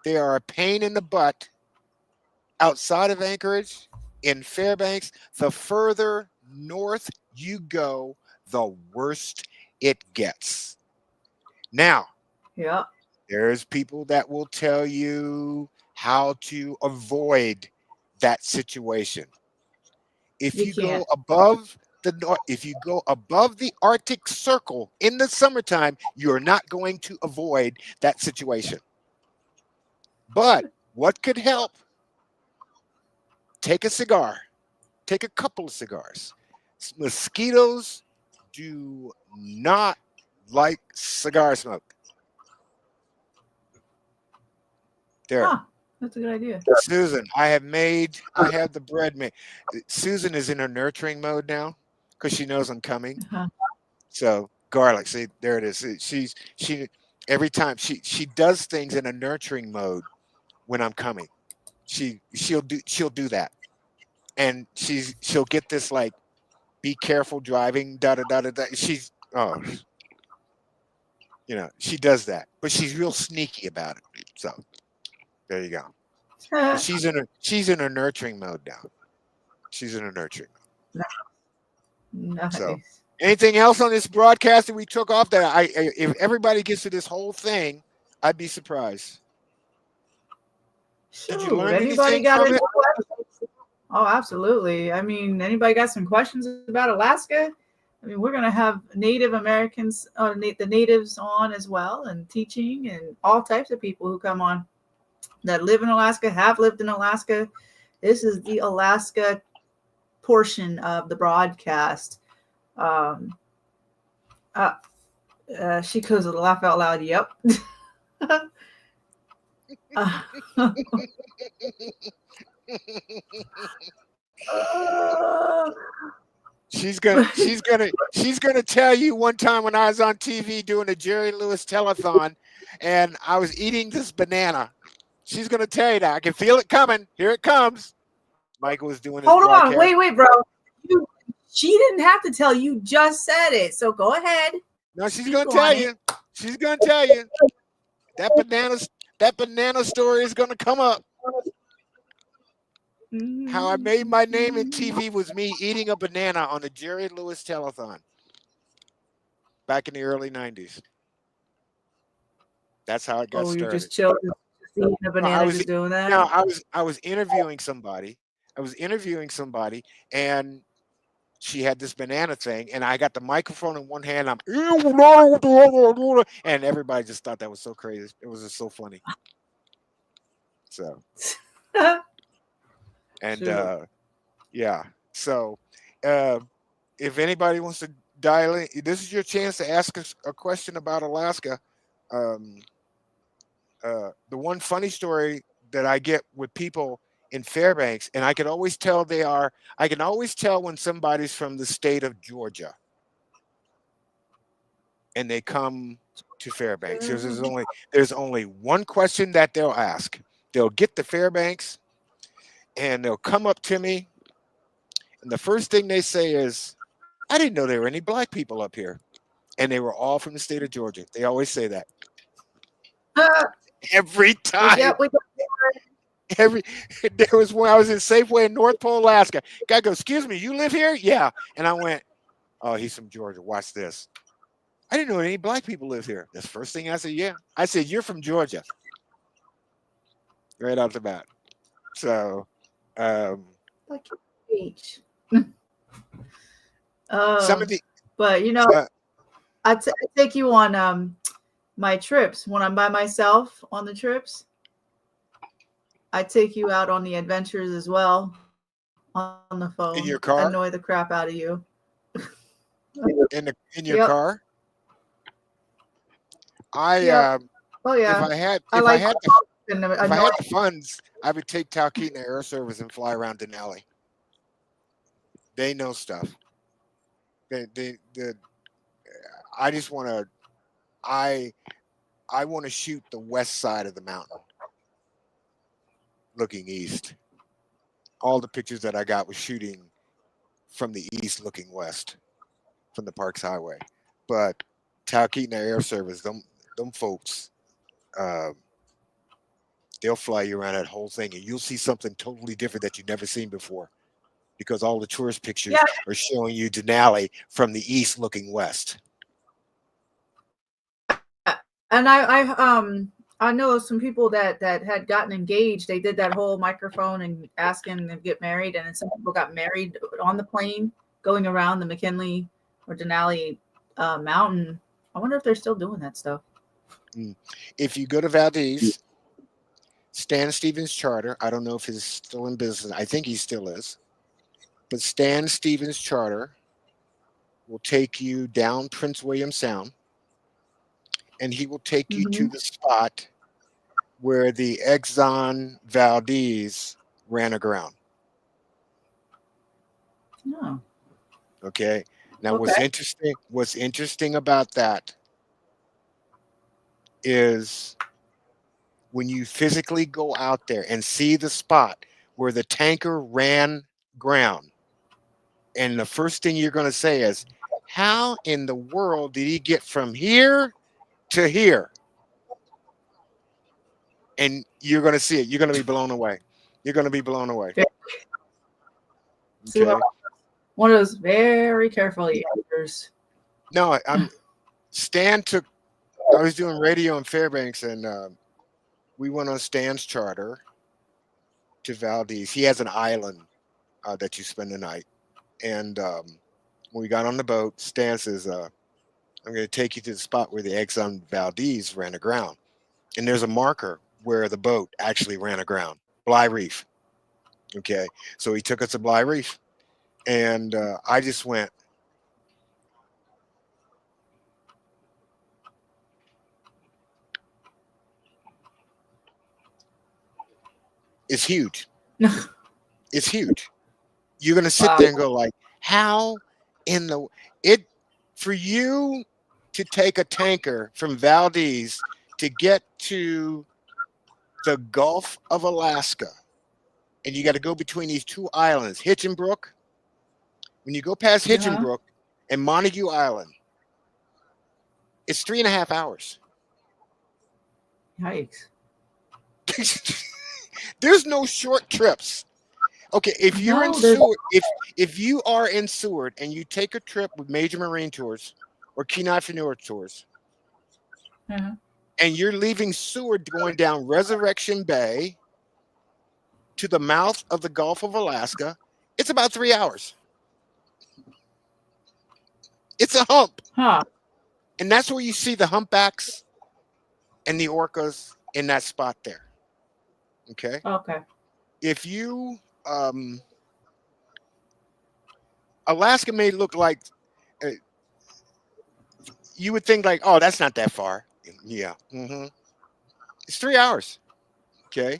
[SPEAKER 2] They are a pain in the butt outside of Anchorage, in Fairbanks. The further north you go, the worse it gets. Now,
[SPEAKER 1] Yeah.
[SPEAKER 2] there's people that will tell you how to avoid that situation. If
[SPEAKER 1] You
[SPEAKER 2] you
[SPEAKER 1] can't.
[SPEAKER 2] go above if you go above the Arctic Circle in the summertime, you're not going to avoid that situation. But what could help? Take a cigar. Take a couple of cigars. Mosquitoes do not like cigar smoke. There.
[SPEAKER 1] Huh. That's a good idea.
[SPEAKER 2] Susan, I have the bread made. Susan is in her nurturing mode now because she knows I'm coming.
[SPEAKER 1] Uh-huh.
[SPEAKER 2] So garlic, see, there it is. She every time she does things in a nurturing mode when I'm coming. She'll do that. And she'll get this like, be careful driving, da da da da da. She's she does that. But she's real sneaky about it. So there you go. But she's in her nurturing mode now. She's in her nurturing mode.
[SPEAKER 1] Nice.
[SPEAKER 2] So anything else on this broadcast that we took off that if everybody gets to this whole thing, I'd be surprised.
[SPEAKER 1] Shoot,
[SPEAKER 2] Did you learn
[SPEAKER 1] anybody
[SPEAKER 2] anything
[SPEAKER 1] got
[SPEAKER 2] from
[SPEAKER 1] any
[SPEAKER 2] it?
[SPEAKER 1] questions? Oh, absolutely. I mean, anybody got some questions about Alaska? I mean, we're going to have Native Americans, the natives on as well, and teaching, and all types of people who come on that live in Alaska, have lived in Alaska. This is the Alaska portion of the broadcast. She goes to laugh out loud. Yep.
[SPEAKER 2] She's gonna tell you one time when I was on TV doing a Jerry Lewis telethon, and I was eating this banana. She's gonna tell you that. I can feel it coming. Here it comes. Michael was doing his
[SPEAKER 1] Hold
[SPEAKER 2] broadcast.
[SPEAKER 1] on, wait, bro. She didn't have to tell you. Just said it. So go ahead.
[SPEAKER 2] No, she's gonna tell you. She's gonna tell you that banana story is gonna come up. How I made my name in TV was me eating a banana on the Jerry Lewis telethon back in the early 90s. That's how it got started.
[SPEAKER 1] You just chilled, just eating a banana, just doing that?
[SPEAKER 2] No, I was interviewing somebody. And she had this banana thing, and I got the microphone in one hand. And everybody just thought that was so crazy. It was just so funny. So. And yeah, so if anybody wants to dial in, this is your chance to ask us a question about Alaska. The one funny story that I get with people in Fairbanks, and I can always tell when somebody's from the state of Georgia and they come to Fairbanks. There's only one question that they'll ask. They'll get to Fairbanks and they'll come up to me, and the first thing they say is, I didn't know there were any black people up here. And they were all from the state of Georgia. They always say that. Every time. There was when I was in Safeway in North Pole, Alaska. Guy goes, excuse me, you live here? Yeah. And I went, oh, he's from Georgia. Watch this. I didn't know any black people live here. That's the first thing I said, yeah. I said, you're from Georgia. Right out the bat. So,
[SPEAKER 1] Like beach.
[SPEAKER 2] Some of the
[SPEAKER 1] But
[SPEAKER 2] uh,
[SPEAKER 1] I take you on my trips when I'm by myself on the trips. I take you out on the adventures as well on the phone.
[SPEAKER 2] in your
[SPEAKER 1] Annoy the
[SPEAKER 2] car,
[SPEAKER 1] crap out of you.
[SPEAKER 2] in your
[SPEAKER 1] Yep.
[SPEAKER 2] car. I
[SPEAKER 1] Yep. Oh
[SPEAKER 2] if
[SPEAKER 1] yeah.
[SPEAKER 2] I had
[SPEAKER 1] I
[SPEAKER 2] if I
[SPEAKER 1] like
[SPEAKER 2] had the
[SPEAKER 1] and
[SPEAKER 2] if I had
[SPEAKER 1] annoy.
[SPEAKER 2] the funds, I would take Talkeetna Air Service and fly around Denali. They know stuff. The I just want to I I want to shoot the west side of the mountain, looking east. All the pictures that I got was shooting from the east, looking west from the Parks Highway. But Talkeetna Air Service, them folks, uh, they'll fly you around that whole thing, and you'll see something totally different that you've never seen before because all the tourist pictures
[SPEAKER 1] Yeah.
[SPEAKER 2] are showing you Denali from the east, looking west.
[SPEAKER 1] And I know some people that had gotten engaged. They did that whole microphone and asking to get married, and then some people got married on the plane going around the McKinley or Denali mountain. I wonder if they're still doing that stuff.
[SPEAKER 2] Mm. If you go to Valdez, Stan Stevens Charter, I don't know if he's still in business. I think he still is. But Stan Stevens Charter will take you down Prince William Sound, and he will take you to
[SPEAKER 1] Mm-hmm.
[SPEAKER 2] the spot where the Exxon Valdez ran aground.
[SPEAKER 1] Oh,
[SPEAKER 2] Okay. Now,
[SPEAKER 1] okay.
[SPEAKER 2] what's interesting about that is when you physically go out there and see the spot where the tanker ran ground, and the first thing you're going to say is, "How in the world did he get from here to here?" And you're going to see it. You're going to be blown away. You're going to be blown away.
[SPEAKER 1] See,
[SPEAKER 2] Okay.
[SPEAKER 1] one of those very careful answers.
[SPEAKER 2] No, I'm Stan took. I was doing radio in Fairbanks, and we went on Stan's charter to Valdez. He has an island that you spend the night. And when we got on the boat, Stan says, "I'm going to take you to the spot where the Exxon Valdez ran aground." And there's a marker where the boat actually ran aground, Bly Reef. Okay, so he took us to Bly Reef, and I just went, "It's huge. It's huge." You're going to sit
[SPEAKER 1] Wow.
[SPEAKER 2] there and go like, "How in the it for you to take a tanker from Valdez to get to the Gulf of Alaska, and you got to go between these two islands, Hitchinbrook. When you go past
[SPEAKER 1] Uh-huh.
[SPEAKER 2] Hitchinbrook and Montague Island, it's 3.5 hours."
[SPEAKER 1] Yikes.
[SPEAKER 2] There's no short trips. Okay, if you're in
[SPEAKER 1] No, there's.
[SPEAKER 2] Seward, if you are in Seward and you take a trip with Major Marine Tours or Kenai Fenua Tours,
[SPEAKER 1] Uh-huh.
[SPEAKER 2] and you're leaving Seward going down Resurrection Bay to the mouth of the Gulf of Alaska, it's about 3 hours. It's a hump.
[SPEAKER 1] Huh.
[SPEAKER 2] And that's where you see the humpbacks and the orcas in that spot there. Okay.
[SPEAKER 1] Okay.
[SPEAKER 2] If you, Alaska may look like, uh, you would think like, oh, that's not that far. Yeah. It's 3 hours. Okay.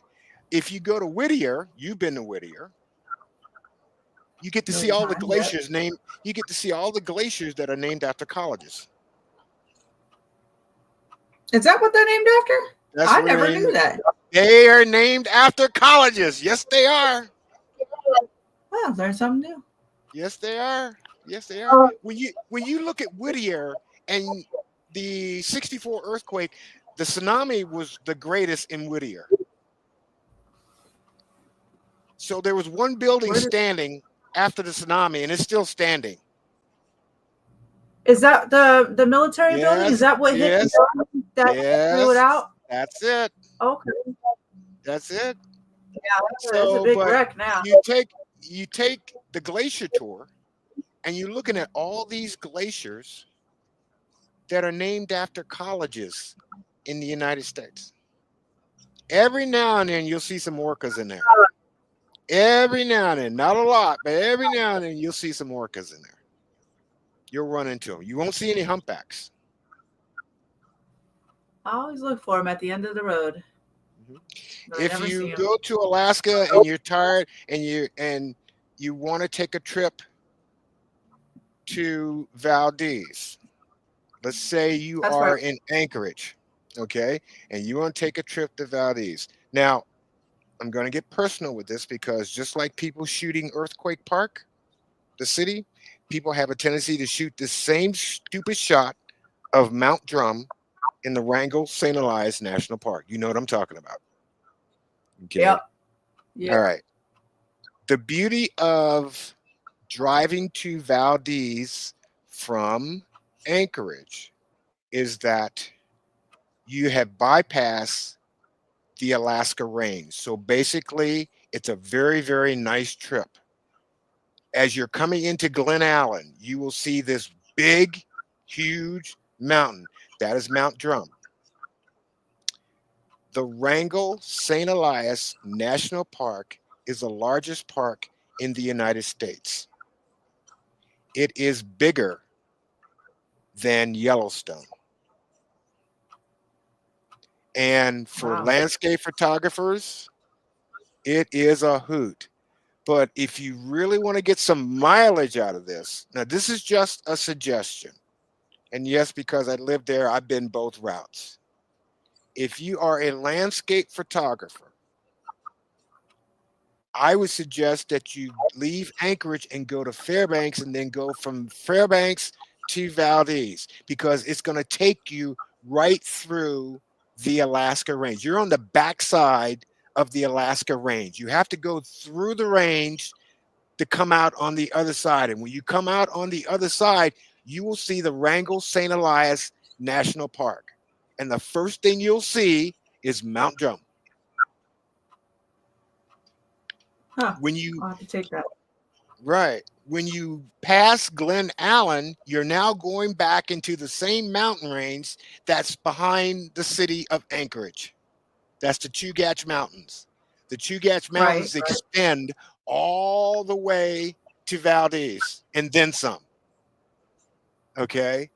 [SPEAKER 2] If you go to Whittier, you've been to Whittier, you get to see
[SPEAKER 1] Million
[SPEAKER 2] all the
[SPEAKER 1] times, yeah.
[SPEAKER 2] glaciers named, you get to see all the glaciers that are named after colleges.
[SPEAKER 1] Is that what they're named after?
[SPEAKER 2] That's
[SPEAKER 1] I
[SPEAKER 2] what they're
[SPEAKER 1] never
[SPEAKER 2] named.
[SPEAKER 1] knew that.
[SPEAKER 2] They are named after colleges. Yes, they are.
[SPEAKER 1] Well, there's something new.
[SPEAKER 2] Yes, they are. Yes, they are. When you look at Whittier and the '64 earthquake, the tsunami was the greatest in Whittier. So there was one building
[SPEAKER 1] Where did,
[SPEAKER 2] standing after the tsunami, and it's still standing.
[SPEAKER 1] is that the military building? Is
[SPEAKER 2] Yes,
[SPEAKER 1] that what hit
[SPEAKER 2] yes,
[SPEAKER 1] that threw it
[SPEAKER 2] yes.
[SPEAKER 1] out?
[SPEAKER 2] That's it.
[SPEAKER 1] Okay.
[SPEAKER 2] That's it.
[SPEAKER 1] Yeah, it's a
[SPEAKER 2] So,
[SPEAKER 1] big
[SPEAKER 2] but
[SPEAKER 1] wreck now.
[SPEAKER 2] you take you take the glacier tour and you're looking at all these glaciers that are named after colleges in the United States. Every now and then you'll see some orcas in there. Every now and then, not a lot, but every now and then you'll see some orcas in there. You'll run into them. You won't see any humpbacks.
[SPEAKER 1] I always look for them at the end of the road,
[SPEAKER 2] Mhm.
[SPEAKER 1] but I
[SPEAKER 2] If
[SPEAKER 1] never see
[SPEAKER 2] you
[SPEAKER 1] them.
[SPEAKER 2] go to Alaska and you're tired and you want to take a trip to Valdez, let's say you
[SPEAKER 1] That's
[SPEAKER 2] are
[SPEAKER 1] right.
[SPEAKER 2] in Anchorage, okay, and you want to take a trip to Valdez. Now, I'm going to get personal with this because just like people shooting Earthquake Park, the city, people have a tendency to shoot the same stupid shot of Mount Drum in the Wrangell St. Elias National Park. You know what I'm talking about. Okay.
[SPEAKER 1] Yep. Yeah.
[SPEAKER 2] All right. The beauty of driving to Valdez from Anchorage is that you have bypassed the Alaska range. So basically, it's a very, very nice trip. As you're coming into Glen Allen, you will see this big, huge mountain. That is Mount Drum. The Wrangell St. Elias National Park is the largest park in the United States. It is bigger than Yellowstone. And for
[SPEAKER 1] Wow.
[SPEAKER 2] landscape photographers, it is a hoot. But if you really want to get some mileage out of this, now this is just a suggestion. And yes, because I live there, I've been both routes. If you are a landscape photographer, I would suggest that you leave Anchorage and go to Fairbanks and then go from Fairbanks to Valdez because it's going to take you right through the Alaska range. You're on the backside of the Alaska range. You have to go through the range to come out on the other side. And when you come out on the other side, you will see the Wrangell St. Elias National Park. And the first thing you'll see is Mount Drum.
[SPEAKER 1] Huh.
[SPEAKER 2] When you
[SPEAKER 1] I'll have to take that.
[SPEAKER 2] Right. When you pass Glen Allen, you're now going back into the same mountain range that's behind the city of Anchorage. That's the Chugach Mountains. The Chugach
[SPEAKER 1] Right.
[SPEAKER 2] Mountains extend all the way to Valdez and then some. Okay.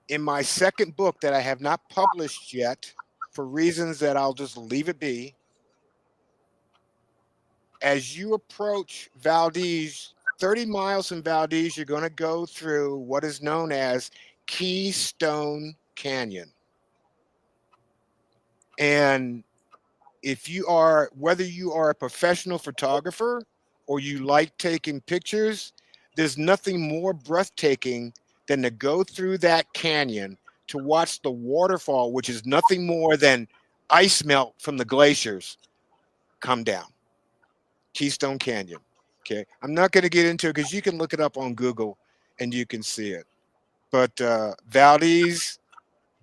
[SPEAKER 2] In my second book that I have not published yet, for reasons that I'll just leave it be, as you approach Valdez, 30 miles from Valdez, you're going to go through what is known as Keystone Canyon. And if you are, whether you are a professional photographer or you like taking pictures, there's nothing more breathtaking than to go through that canyon to watch the waterfall, which is nothing more than ice melt from the glaciers, come down. Keystone Canyon. Okay. I'm not going to get into it because you can look it up on Google and you can see it. But Valdez,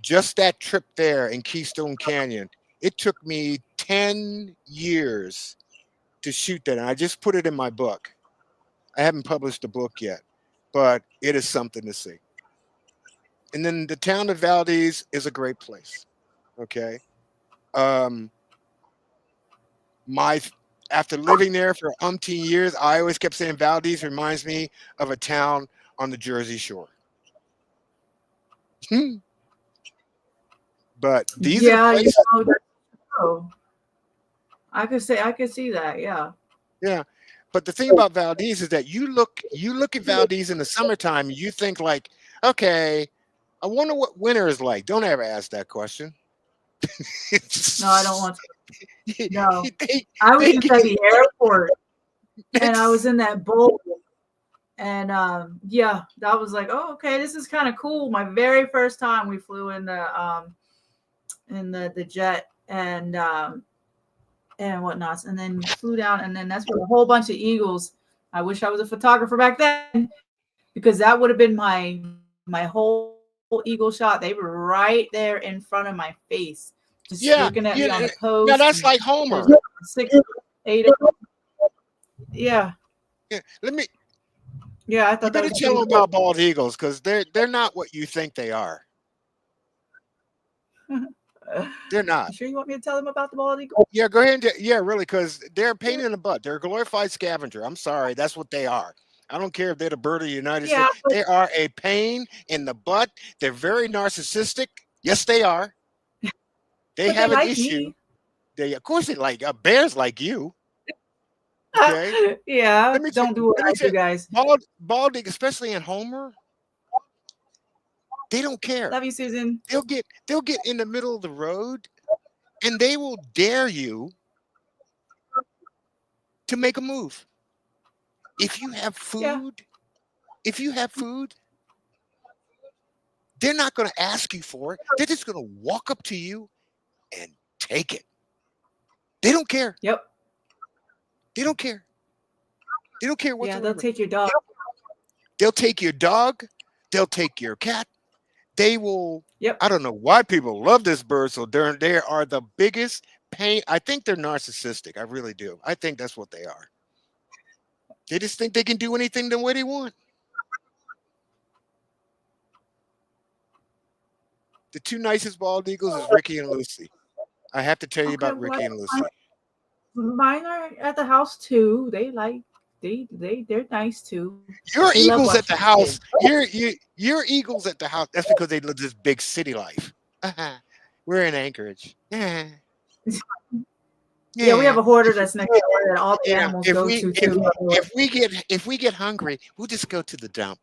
[SPEAKER 2] just that trip there in Keystone Canyon, it took me 10 years to shoot that. And I just put it in my book. I haven't published the book yet, but it is something to see. And then the town of Valdez is a great place. Okay. Um, my After living there for umpteen years, I always kept saying Valdez reminds me of a town on the Jersey Shore. But these are the
[SPEAKER 1] Yeah,
[SPEAKER 2] places.
[SPEAKER 1] that's true. I could see that. Yeah.
[SPEAKER 2] Yeah. But the thing about Valdez is that you look at Valdez in the summertime and you think like, okay, I wonder what winter is like. Don't ever ask that question.
[SPEAKER 1] No, I don't want to. No.
[SPEAKER 2] they,
[SPEAKER 1] I was
[SPEAKER 2] they
[SPEAKER 1] just at
[SPEAKER 2] get,
[SPEAKER 1] the airport and I was
[SPEAKER 2] it's,
[SPEAKER 1] in that bowl. And yeah, that was like, oh, okay, this is kind of cool. My very first time we flew in the jet and whatnot, and then flew down, and then that's with a whole bunch of eagles. I wish I was a photographer back then because that would have been my whole eagle shot. They were right there in front of my face, just
[SPEAKER 2] yeah,
[SPEAKER 1] looking at me
[SPEAKER 2] you
[SPEAKER 1] on
[SPEAKER 2] know,
[SPEAKER 1] the
[SPEAKER 2] now
[SPEAKER 1] coast.
[SPEAKER 2] that's
[SPEAKER 1] And
[SPEAKER 2] like
[SPEAKER 1] there's
[SPEAKER 2] Homer.
[SPEAKER 1] six. ate it. Yeah,
[SPEAKER 2] Yeah, let me.
[SPEAKER 1] yeah. I
[SPEAKER 2] You
[SPEAKER 1] thought that
[SPEAKER 2] better
[SPEAKER 1] was
[SPEAKER 2] tell
[SPEAKER 1] pretty
[SPEAKER 2] them about bald eagles because they're not what you think they are.
[SPEAKER 1] cool.
[SPEAKER 2] They're not.
[SPEAKER 1] You sure you want me to tell them about the bald eagle?
[SPEAKER 2] Yeah, go ahead. Yeah, really, because they're a pain in the butt. They're a glorified scavenger. I'm sorry, that's what they are. I don't care if they're the bird of the United
[SPEAKER 1] Yeah,
[SPEAKER 2] States.
[SPEAKER 1] but
[SPEAKER 2] They are a pain in the butt. They're very narcissistic. Yes, they are. They
[SPEAKER 1] they
[SPEAKER 2] have an
[SPEAKER 1] like
[SPEAKER 2] issue.
[SPEAKER 1] me.
[SPEAKER 2] They, of course, they like bears like you. Okay,
[SPEAKER 1] Yeah,
[SPEAKER 2] let me tell.
[SPEAKER 1] don't do what
[SPEAKER 2] Let me
[SPEAKER 1] I
[SPEAKER 2] tell.
[SPEAKER 1] do, guys.
[SPEAKER 2] Bald, especially in Homer, they don't care.
[SPEAKER 1] Love you, Susan.
[SPEAKER 2] They'll get in the middle of the road and they will dare you to make a move. If you have
[SPEAKER 1] Yeah,
[SPEAKER 2] food, if you have food, they're not going to ask you for it. They're just going to walk up to you and take it. They don't care.
[SPEAKER 1] yep.
[SPEAKER 2] They don't care. They don't care
[SPEAKER 1] Yeah, they'll
[SPEAKER 2] whatsoever.
[SPEAKER 1] take your dog.
[SPEAKER 2] They'll take your dog. They'll take your cat. They will.
[SPEAKER 1] Yep.
[SPEAKER 2] I don't know why people love this bird. So they are the biggest pain. I think they're narcissistic. I really do. I think that's what they are. They just think they can do anything the way they want. The two nicest bald eagles is Ricky and Lucy. I have to tell you
[SPEAKER 1] Okay,
[SPEAKER 2] about
[SPEAKER 1] well,
[SPEAKER 2] Ricky and Lucy.
[SPEAKER 1] mine are at the house too. They like they're nice too.
[SPEAKER 2] Your
[SPEAKER 1] They love
[SPEAKER 2] eagles at the
[SPEAKER 1] watching the
[SPEAKER 2] house.
[SPEAKER 1] kids.
[SPEAKER 2] Your eagles at the house. That's because they live this big city life. We're in Anchorage. Yeah,
[SPEAKER 1] Yeah, we have
[SPEAKER 2] yeah.
[SPEAKER 1] a hoarder
[SPEAKER 2] If,
[SPEAKER 1] that's next door that all the
[SPEAKER 2] yeah,
[SPEAKER 1] animals go to too.
[SPEAKER 2] if we get hungry, we'll just go to the dump.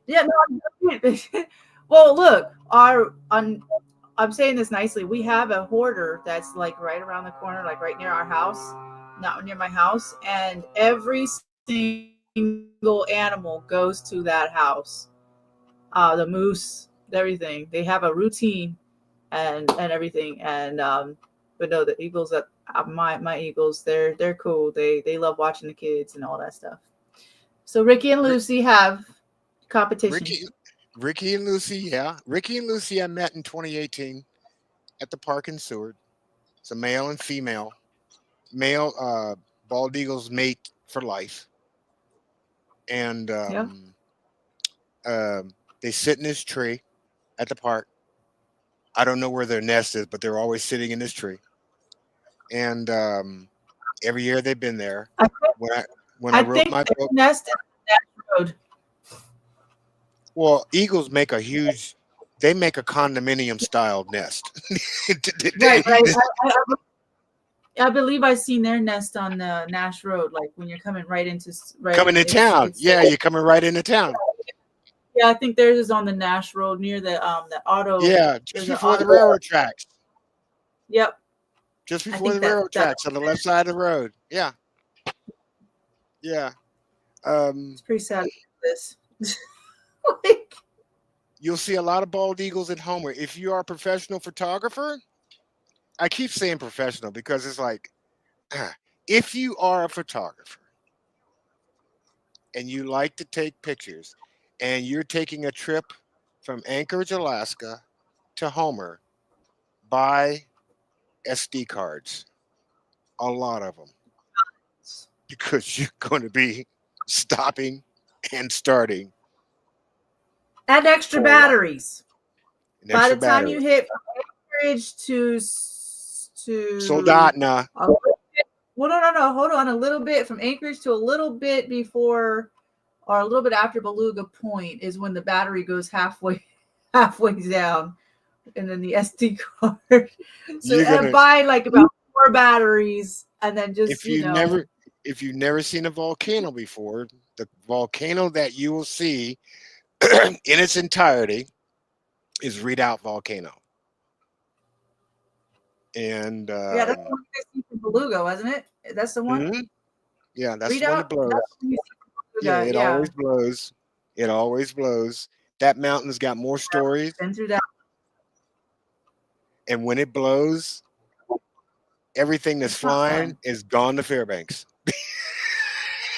[SPEAKER 1] Yeah, no, well, look, I'm saying this nicely. We have a hoarder that's like right around the corner, like right near our house, not near my house, and every single animal goes to that house. The moose, everything. They have a routine and everything. And but no, the eagles that my eagles, they're cool. They love watching the kids and all that stuff. So Ricky and
[SPEAKER 2] Ri-
[SPEAKER 1] Lucy have competition.
[SPEAKER 2] Ricky, Ricky and Lucy, yeah. Ricky and Lucy, I met in 2018 at the park in Seward. It's a male and female. Male bald eagles mate for life, and
[SPEAKER 1] Yeah.
[SPEAKER 2] they sit in this tree at the park. I don't know where their nest is, but they're always sitting in this tree. And every year they've been there.
[SPEAKER 1] I,
[SPEAKER 2] When I when I
[SPEAKER 1] I
[SPEAKER 2] wrote
[SPEAKER 1] think
[SPEAKER 2] my
[SPEAKER 1] their
[SPEAKER 2] book,
[SPEAKER 1] nest is that road.
[SPEAKER 2] well, eagles make a huge. They make a condominium style nest.
[SPEAKER 1] Right,
[SPEAKER 2] They-
[SPEAKER 1] right. I believe I seen their nest on the Nash Road, like when you're coming right into right
[SPEAKER 2] coming
[SPEAKER 1] in.
[SPEAKER 2] to town,
[SPEAKER 1] It's
[SPEAKER 2] yeah, you're coming right into town.
[SPEAKER 1] yeah. I think theirs is on the Nash Road near the auto.
[SPEAKER 2] Yeah, just
[SPEAKER 1] There's an
[SPEAKER 2] before the
[SPEAKER 1] auto.
[SPEAKER 2] railroad tracks.
[SPEAKER 1] Yep.
[SPEAKER 2] Just
[SPEAKER 1] I
[SPEAKER 2] before
[SPEAKER 1] think
[SPEAKER 2] the railroad
[SPEAKER 1] that
[SPEAKER 2] tracks on the left side of the road. Yeah, yeah. Um,
[SPEAKER 1] it's pretty sad. This. Like,
[SPEAKER 2] you'll see a lot of bald eagles in Homer. If you are a professional photographer, I keep saying professional because it's like, if you are a photographer and you like to take pictures and you're taking a trip from Anchorage, Alaska to Homer, buy SD cards, a lot of them, because you're going to be stopping and starting
[SPEAKER 1] add extra
[SPEAKER 2] for a while.
[SPEAKER 1] batteries.
[SPEAKER 2] An
[SPEAKER 1] By
[SPEAKER 2] extra
[SPEAKER 1] the time you
[SPEAKER 2] battery.
[SPEAKER 1] hit Anchorage to
[SPEAKER 2] Soldotna.
[SPEAKER 1] well, no, hold on a little bit from Anchorage to a little bit before or a little bit after Beluga Point is when the battery goes halfway down, and then the SD card. So
[SPEAKER 2] You're gonna
[SPEAKER 1] buy like about 4 batteries, and then just
[SPEAKER 2] if you've never seen a volcano before, the volcano that you will see in its entirety is Redoubt Volcano. And
[SPEAKER 1] yeah, that's the one you see from Beluga, wasn't it? That's the one.
[SPEAKER 2] mhm, yeah, that's the one that
[SPEAKER 1] Readout.
[SPEAKER 2] blows.
[SPEAKER 1] That's the one you see from
[SPEAKER 2] Yeah,
[SPEAKER 1] Beluga.
[SPEAKER 2] it
[SPEAKER 1] Yeah,
[SPEAKER 2] always blows. It always blows. That mountain's got more stories,
[SPEAKER 1] been through that.
[SPEAKER 2] and when it blows, everything that's
[SPEAKER 1] It's not
[SPEAKER 2] flying
[SPEAKER 1] fun.
[SPEAKER 2] is gone to Fairbanks.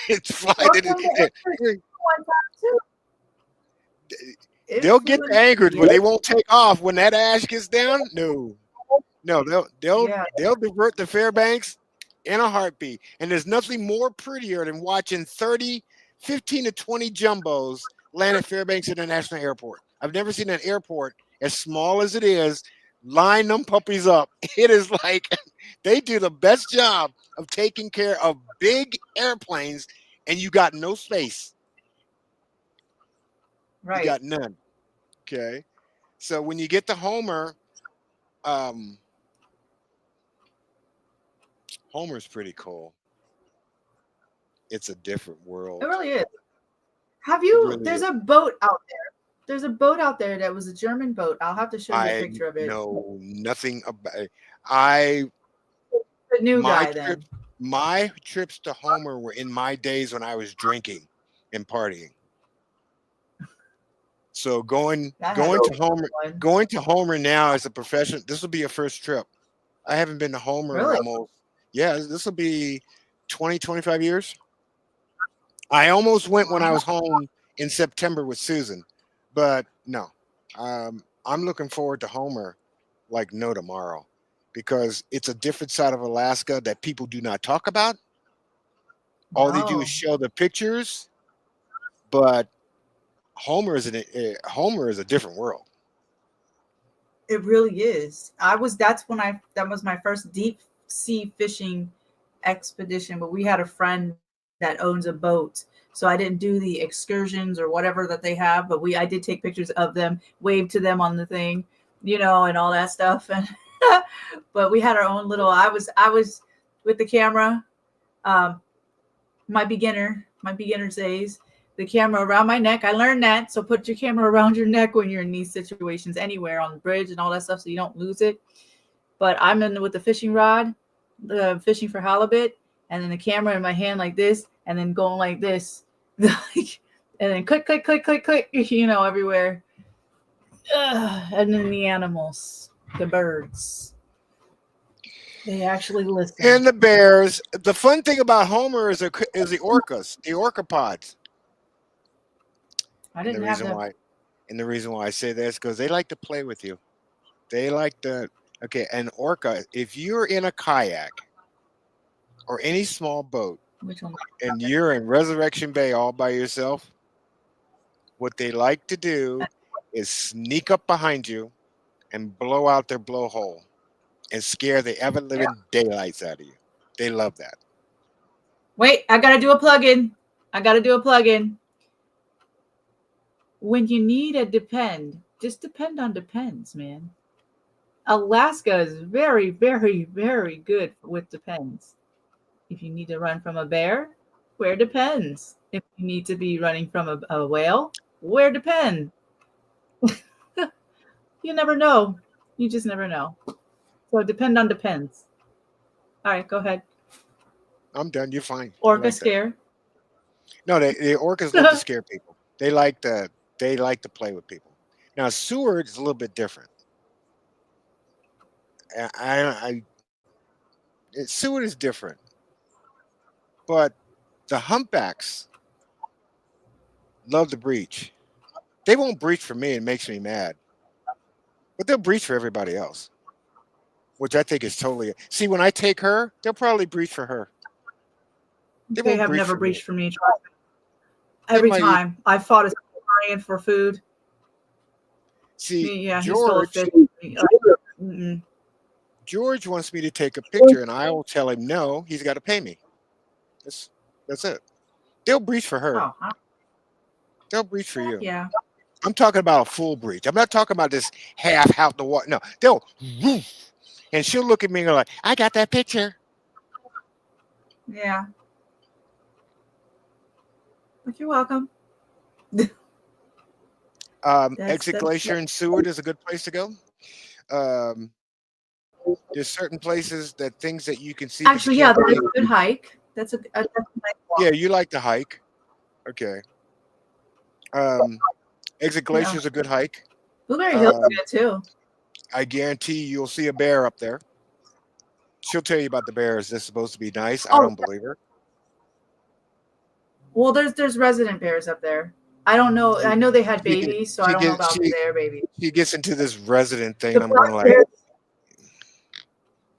[SPEAKER 2] It's
[SPEAKER 1] Well,
[SPEAKER 2] flying.
[SPEAKER 1] from the Anchorage one time too. It
[SPEAKER 2] They'll get
[SPEAKER 1] flew
[SPEAKER 2] to
[SPEAKER 1] in.
[SPEAKER 2] Anchorage,
[SPEAKER 1] Yeah.
[SPEAKER 2] but they won't take off when that ash gets down. No, No,
[SPEAKER 1] Yeah.
[SPEAKER 2] they'll divert the Fairbanks in a heartbeat. And there's nothing more prettier than watching 30, 15 to 20 jumbos land at Fairbanks International Airport. I've never seen an airport as small as it is line them puppies up. It is like they do the best job of taking care of big airplanes, and you got no space. You
[SPEAKER 1] Right.
[SPEAKER 2] got none. Okay. So when you get to Homer, um, Homer's pretty cool. It's a different
[SPEAKER 1] It
[SPEAKER 2] world.
[SPEAKER 1] really is. Have
[SPEAKER 2] It
[SPEAKER 1] you?
[SPEAKER 2] really
[SPEAKER 1] There's
[SPEAKER 2] is.
[SPEAKER 1] a boat out there. There's a boat out there that was a German boat. I'll have to show you a
[SPEAKER 2] I
[SPEAKER 1] picture of it.
[SPEAKER 2] know nothing about it. I
[SPEAKER 1] The new
[SPEAKER 2] my
[SPEAKER 1] guy then.
[SPEAKER 2] trips my trips to Homer were in my days when I was drinking and partying. So
[SPEAKER 1] That had to be one.
[SPEAKER 2] going to Homer now as a profession, this will be a first trip. I haven't been to Homer in
[SPEAKER 1] Really?
[SPEAKER 2] almost, yeah, this will be 20, 25 years. I almost went when I
[SPEAKER 1] Wow.
[SPEAKER 2] was home in September with Susan, but no. I'm looking forward to Homer like no tomorrow because it's a different side of Alaska that people do not talk about. All they do is
[SPEAKER 1] No,
[SPEAKER 2] show the pictures, but Homer is a different world.
[SPEAKER 1] it really is. That was my first deep sea fishing expedition, but we had a friend that owns a boat. So I didn't do the excursions or whatever that they have, but I did take pictures of them, wave to them on the thing, and all that stuff. And but we had our own little I was with the camera, um, my beginner's days, the camera around my neck. I learned that. So put your camera around your neck when you're in these situations anywhere on the bridge and all that stuff so you don't lose it. But I'm in with the fishing rod, fishing for halibut, and then the camera in my hand like this, and then going like this, like, and then click, click, click, click, click, everywhere. And then the animals, the birds, they actually listen.
[SPEAKER 2] And the bears. The fun thing about Homer is the orcas, the orca pods.
[SPEAKER 1] I
[SPEAKER 2] And the
[SPEAKER 1] didn't have
[SPEAKER 2] reason
[SPEAKER 1] them.
[SPEAKER 2] why and the reason why I say this because they like to play with you. They like to okay, an orca, if you're in a kayak or any small boat
[SPEAKER 1] Which one?
[SPEAKER 2] and you're in Resurrection Bay all by yourself, what they like to do is sneak up behind you and blow out their blowhole and scare the ever
[SPEAKER 1] Yeah.
[SPEAKER 2] living daylights out of you. They love that.
[SPEAKER 1] Wait, I gotta do a plug-in. I gotta do a plug-in. When you need a depend, just depend on depends, man. Alaska is very, very, very good with depends. If you need to run from a bear, where depends. If you need to be running from a whale, where depend. You never know. You just never know. So depend on depends. All right, go ahead.
[SPEAKER 2] I'm done. You're fine. I
[SPEAKER 1] Orca
[SPEAKER 2] like that.
[SPEAKER 1] scare.
[SPEAKER 2] No, the orcas love to scare people. They like to play with people. Now Seward is a little bit different. Seward is different, but the humpbacks love to breach. They won't breach for me. It makes me mad, but they'll breach for everybody else, which I think is totally. See, when I take her, they'll probably breach for her. They
[SPEAKER 1] They
[SPEAKER 2] won't
[SPEAKER 1] have
[SPEAKER 2] breach
[SPEAKER 1] never
[SPEAKER 2] for me.
[SPEAKER 1] breached for me.
[SPEAKER 2] They
[SPEAKER 1] Every
[SPEAKER 2] might
[SPEAKER 1] time I fought a lion for food.
[SPEAKER 2] see
[SPEAKER 1] Yeah, he stole a
[SPEAKER 2] George.
[SPEAKER 1] fish. Mm-mm.
[SPEAKER 2] George wants me to take a picture, and I will tell him no. He's got to pay me. That's that's it. They'll breach for her.
[SPEAKER 1] Oh, huh?
[SPEAKER 2] They'll breach for you.
[SPEAKER 1] Yeah,
[SPEAKER 2] I'm talking about a full breach. I'm not talking about this half out the water. No, they'll woof, and she'll look at me and go like, "I got that picture."
[SPEAKER 1] yeah. But you're welcome.
[SPEAKER 2] Exit
[SPEAKER 1] That's
[SPEAKER 2] Glacier in Seward is a good place to go. Um, there's certain places that things that you can see that you
[SPEAKER 1] actually, yeah,
[SPEAKER 2] can't
[SPEAKER 1] that is
[SPEAKER 2] see.
[SPEAKER 1] a good hike. That's a nice
[SPEAKER 2] Yeah,
[SPEAKER 1] walk.
[SPEAKER 2] you like to hike. Okay. Um, Exit
[SPEAKER 1] Yeah,
[SPEAKER 2] Glacier is a good hike.
[SPEAKER 1] Blueberry Hill's
[SPEAKER 2] Um,
[SPEAKER 1] good too.
[SPEAKER 2] I guarantee you'll see a bear up there. She'll tell you about the bears. They're supposed to be nice. I
[SPEAKER 1] Oh,
[SPEAKER 2] don't believe her.
[SPEAKER 1] well, there's resident bears up there. I don't know. I know they had
[SPEAKER 2] She get,
[SPEAKER 1] babies, so I
[SPEAKER 2] she
[SPEAKER 1] don't know
[SPEAKER 2] get
[SPEAKER 1] about their babies.
[SPEAKER 2] she gets into this resident thing,
[SPEAKER 1] The
[SPEAKER 2] and I'm going
[SPEAKER 1] black
[SPEAKER 2] like,
[SPEAKER 1] bears,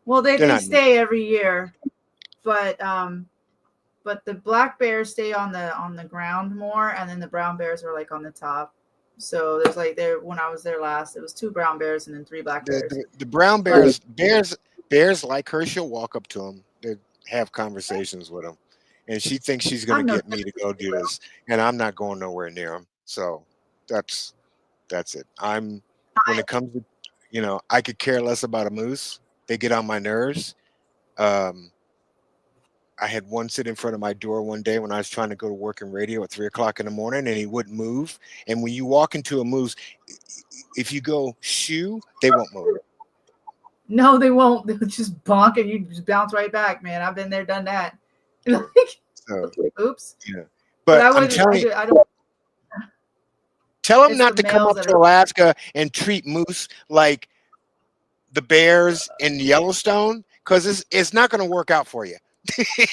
[SPEAKER 1] Well,
[SPEAKER 2] They're
[SPEAKER 1] they
[SPEAKER 2] not.
[SPEAKER 1] stay every year, but the black bears stay on the ground more, and then the brown bears are like on the top. So there's like there when I was there last, it was 2 brown bears and then 3 black bears.
[SPEAKER 2] The brown
[SPEAKER 1] But
[SPEAKER 2] bears like her. She'll walk up to them. They have conversations with them, and she thinks she's going
[SPEAKER 1] I
[SPEAKER 2] to
[SPEAKER 1] know.
[SPEAKER 2] get me to go do this, and I'm not going nowhere near them. So that's it. I'm when it comes to I could care less about a moose. They get on my nerves. Um, I had one sit in front of my door one day when I was trying to go to work in radio at 3 o'clock in the morning, and he wouldn't move. And when you walk into a moose, if you go shoo, they won't move.
[SPEAKER 1] No, they won't. They'll just bonk and you just bounce right back, man. I've been there, done that. Like,
[SPEAKER 2] So
[SPEAKER 1] oops.
[SPEAKER 2] yeah,
[SPEAKER 1] But
[SPEAKER 2] but
[SPEAKER 1] I
[SPEAKER 2] I'm
[SPEAKER 1] would.
[SPEAKER 2] telling you,
[SPEAKER 1] I don't.
[SPEAKER 2] tell them
[SPEAKER 1] It's the
[SPEAKER 2] not to come
[SPEAKER 1] males
[SPEAKER 2] up
[SPEAKER 1] that
[SPEAKER 2] to
[SPEAKER 1] are.
[SPEAKER 2] Alaska and treat moose like the bears in Yellowstone, because it's not going to work out for you.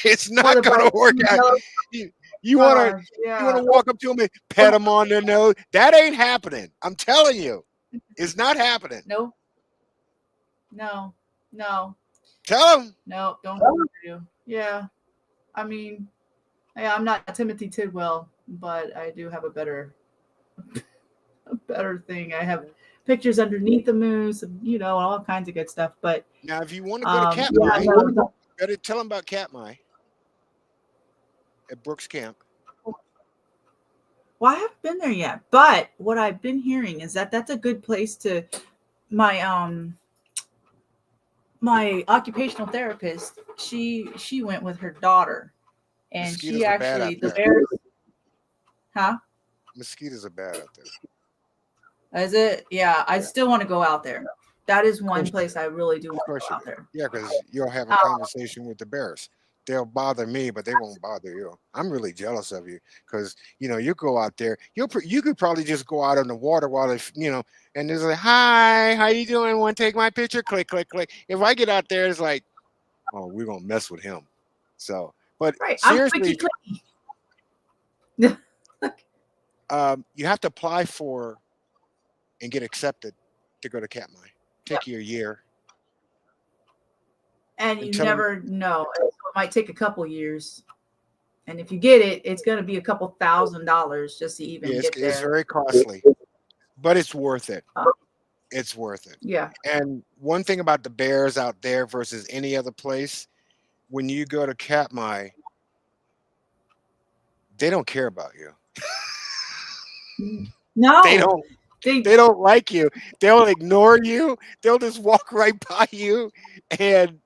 [SPEAKER 2] It's
[SPEAKER 1] Well,
[SPEAKER 2] not going to work out. You, you want to
[SPEAKER 1] gosh,
[SPEAKER 2] you want
[SPEAKER 1] yeah.
[SPEAKER 2] to walk up to them and pet them on their nose. That ain't happening. I'm telling you, it's not happening.
[SPEAKER 1] No, no, no,
[SPEAKER 2] Tell them.
[SPEAKER 1] no. Don't do. Yeah. I mean, yeah, I'm not Timothy Tidwell, but I do have a better thing. I have pictures underneath the moose, all kinds of good stuff. But
[SPEAKER 2] Now, if you want to go to Katmai,
[SPEAKER 1] yeah, no.
[SPEAKER 2] better tell them about Katmai at Brooks Camp.
[SPEAKER 1] Well, I haven't been there yet, but what I've been hearing is that that's a good place to my my occupational therapist. She went with her daughter, and she
[SPEAKER 2] Mosquitoes are bad out
[SPEAKER 1] actually the
[SPEAKER 2] there.
[SPEAKER 1] bears. Huh?
[SPEAKER 2] Mosquitoes are bad out there.
[SPEAKER 1] Is it? Yeah, I still want to go out there. That is one
[SPEAKER 2] course.
[SPEAKER 1] place I really do
[SPEAKER 2] Of
[SPEAKER 1] want to
[SPEAKER 2] course
[SPEAKER 1] go
[SPEAKER 2] you
[SPEAKER 1] out
[SPEAKER 2] do.
[SPEAKER 1] there.
[SPEAKER 2] Yeah, because you'll have a conversation with the bears. They'll bother me, but they won't bother you. I'm really jealous of you because you go out there. You could probably just go out in the water while and there's like, hi, how you doing? Want to take my picture? Click, click, click. If I get out there, it's like, oh, we're gonna mess with him. So, but
[SPEAKER 1] Right, I'm
[SPEAKER 2] seriously,
[SPEAKER 1] clicky.
[SPEAKER 2] you have to apply for and get accepted to go to Katmai. Take you a year.
[SPEAKER 1] And
[SPEAKER 2] And
[SPEAKER 1] you
[SPEAKER 2] tell them,
[SPEAKER 1] never know. So it might take a couple years. And if you get it, it's going to be a couple $1,000s just to even
[SPEAKER 2] yeah,
[SPEAKER 1] get
[SPEAKER 2] it's
[SPEAKER 1] there.
[SPEAKER 2] very costly, but it's worth it. It's worth it.
[SPEAKER 1] Yeah.
[SPEAKER 2] And one thing about the bears out there versus any other place, when you go to Katmai, they don't care about you.
[SPEAKER 1] No.
[SPEAKER 2] They don't like you. They'll ignore you. They'll just walk right by you, and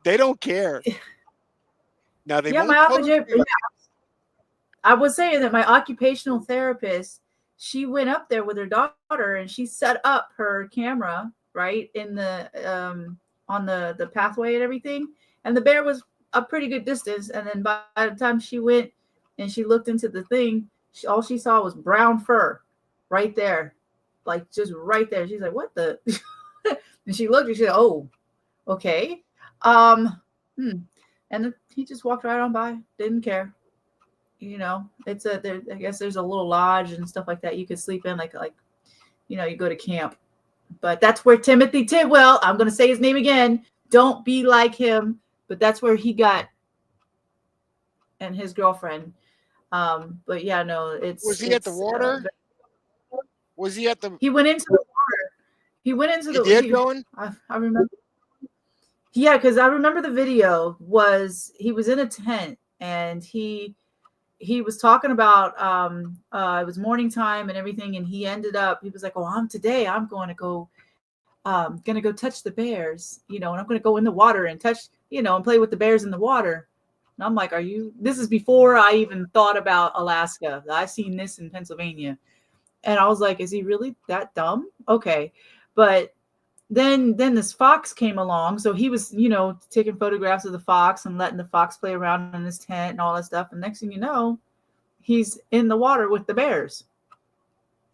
[SPEAKER 2] they don't care. Now they won't post you.
[SPEAKER 1] I was saying that my occupational therapist, she went up there with her daughter and she set up her camera right in the on the pathway and everything, and the bear was a pretty good distance. And then by the time she went and she looked into the thing, all she saw was brown fur right there, like just right there. She's like, "What the?" And she looked and she said, "Oh, okay." And he just walked right on by, didn't care. It's I guess there's a little lodge and stuff like that you could sleep in, like you go to camp. But that's where Timothy Tidwell, I'm going to say his name again, don't be like him, but that's where he got, and his girlfriend. But yeah, no,
[SPEAKER 2] Was he at the water? Was he at the?
[SPEAKER 1] He went into the water. He went into the.
[SPEAKER 2] Did going?
[SPEAKER 1] I remember. Yeah, because I remember the video was he was in a tent and he was talking about it was morning time and everything, and he was like, "Oh, I'm going to go touch the bears, and I'm going to go in the water and touch, and play with the bears in the water." And I'm like, this is before I even thought about Alaska. I've seen this in Pennsylvania. And I was like, is he really that dumb? Okay. But then this fox came along. So he was, taking photographs of the fox and letting the fox play around in his tent and all that stuff. And next thing you know, he's in the water with the bears.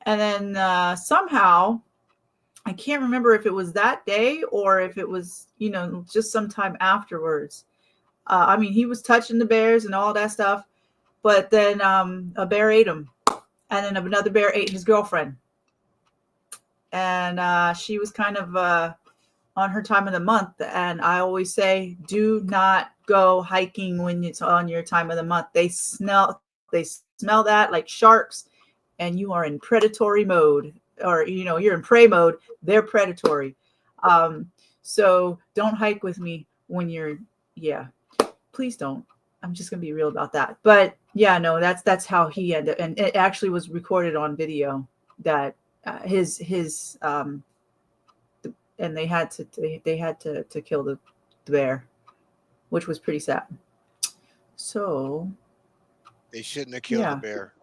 [SPEAKER 1] And then somehow, I can't remember if it was that day or if it was, just sometime afterwards. He was touching the bears and all that stuff. But then a bear ate him. And then another bear ate his girlfriend. And she was kind of on her time of the month, and I always say, do not go hiking when it's on your time of the month. They smell that like sharks, and you are in predatory mode, or you're in prey mode. They're predatory. Um, so don't hike with me when you're, yeah, please don't. I'm just gonna be real about that. But yeah, no, that's how he ended, and it actually was recorded on video that his and they had to kill the bear, which was pretty sad. So
[SPEAKER 2] They shouldn't have killed the
[SPEAKER 1] yeah,
[SPEAKER 2] bear.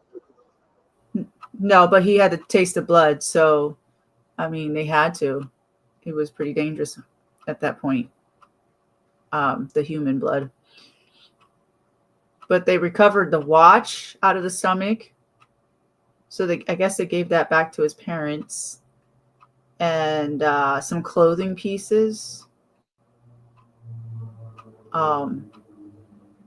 [SPEAKER 1] no, but he had to taste the blood. So I mean, they had to. It was pretty dangerous at that point. The human blood. But they recovered the watch out of the stomach. So I guess they gave that back to his parents, and some clothing pieces. Um,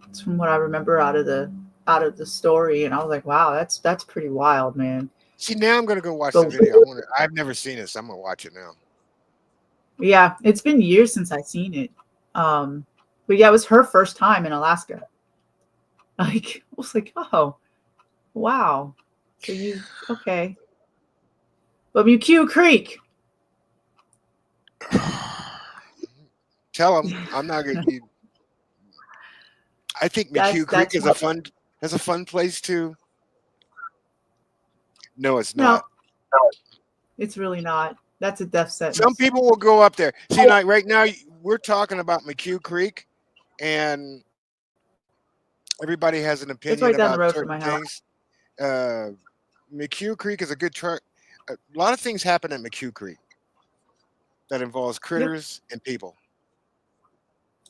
[SPEAKER 1] it's from what I remember out of the story, and I was like, wow, that's pretty wild, man.
[SPEAKER 2] See, now I'm gonna go watch the
[SPEAKER 1] But
[SPEAKER 2] video. I've never seen it, so I'm gonna watch it now.
[SPEAKER 1] yeah, it's been years since I've seen it. But yeah, it was her first time in Alaska. Like, I was like, oh, wow. So you okay? But McHugh Creek.
[SPEAKER 2] Tell them I'm not gonna. I think
[SPEAKER 1] That's
[SPEAKER 2] McHugh Creek
[SPEAKER 1] that's
[SPEAKER 2] is a fun place too. No, it's
[SPEAKER 1] no,
[SPEAKER 2] not.
[SPEAKER 1] it's really not. That's a death
[SPEAKER 2] Some
[SPEAKER 1] sentence.
[SPEAKER 2] people will go up there. See, like right now, we're talking about McHugh Creek, and everybody has an
[SPEAKER 1] It's
[SPEAKER 2] opinion
[SPEAKER 1] right down the
[SPEAKER 2] about
[SPEAKER 1] road from
[SPEAKER 2] certain
[SPEAKER 1] my house.
[SPEAKER 2] things. Uh, McHugh Creek is a good truck. A lot of things happen at McHugh Creek that involves
[SPEAKER 1] Yep,
[SPEAKER 2] critters and people.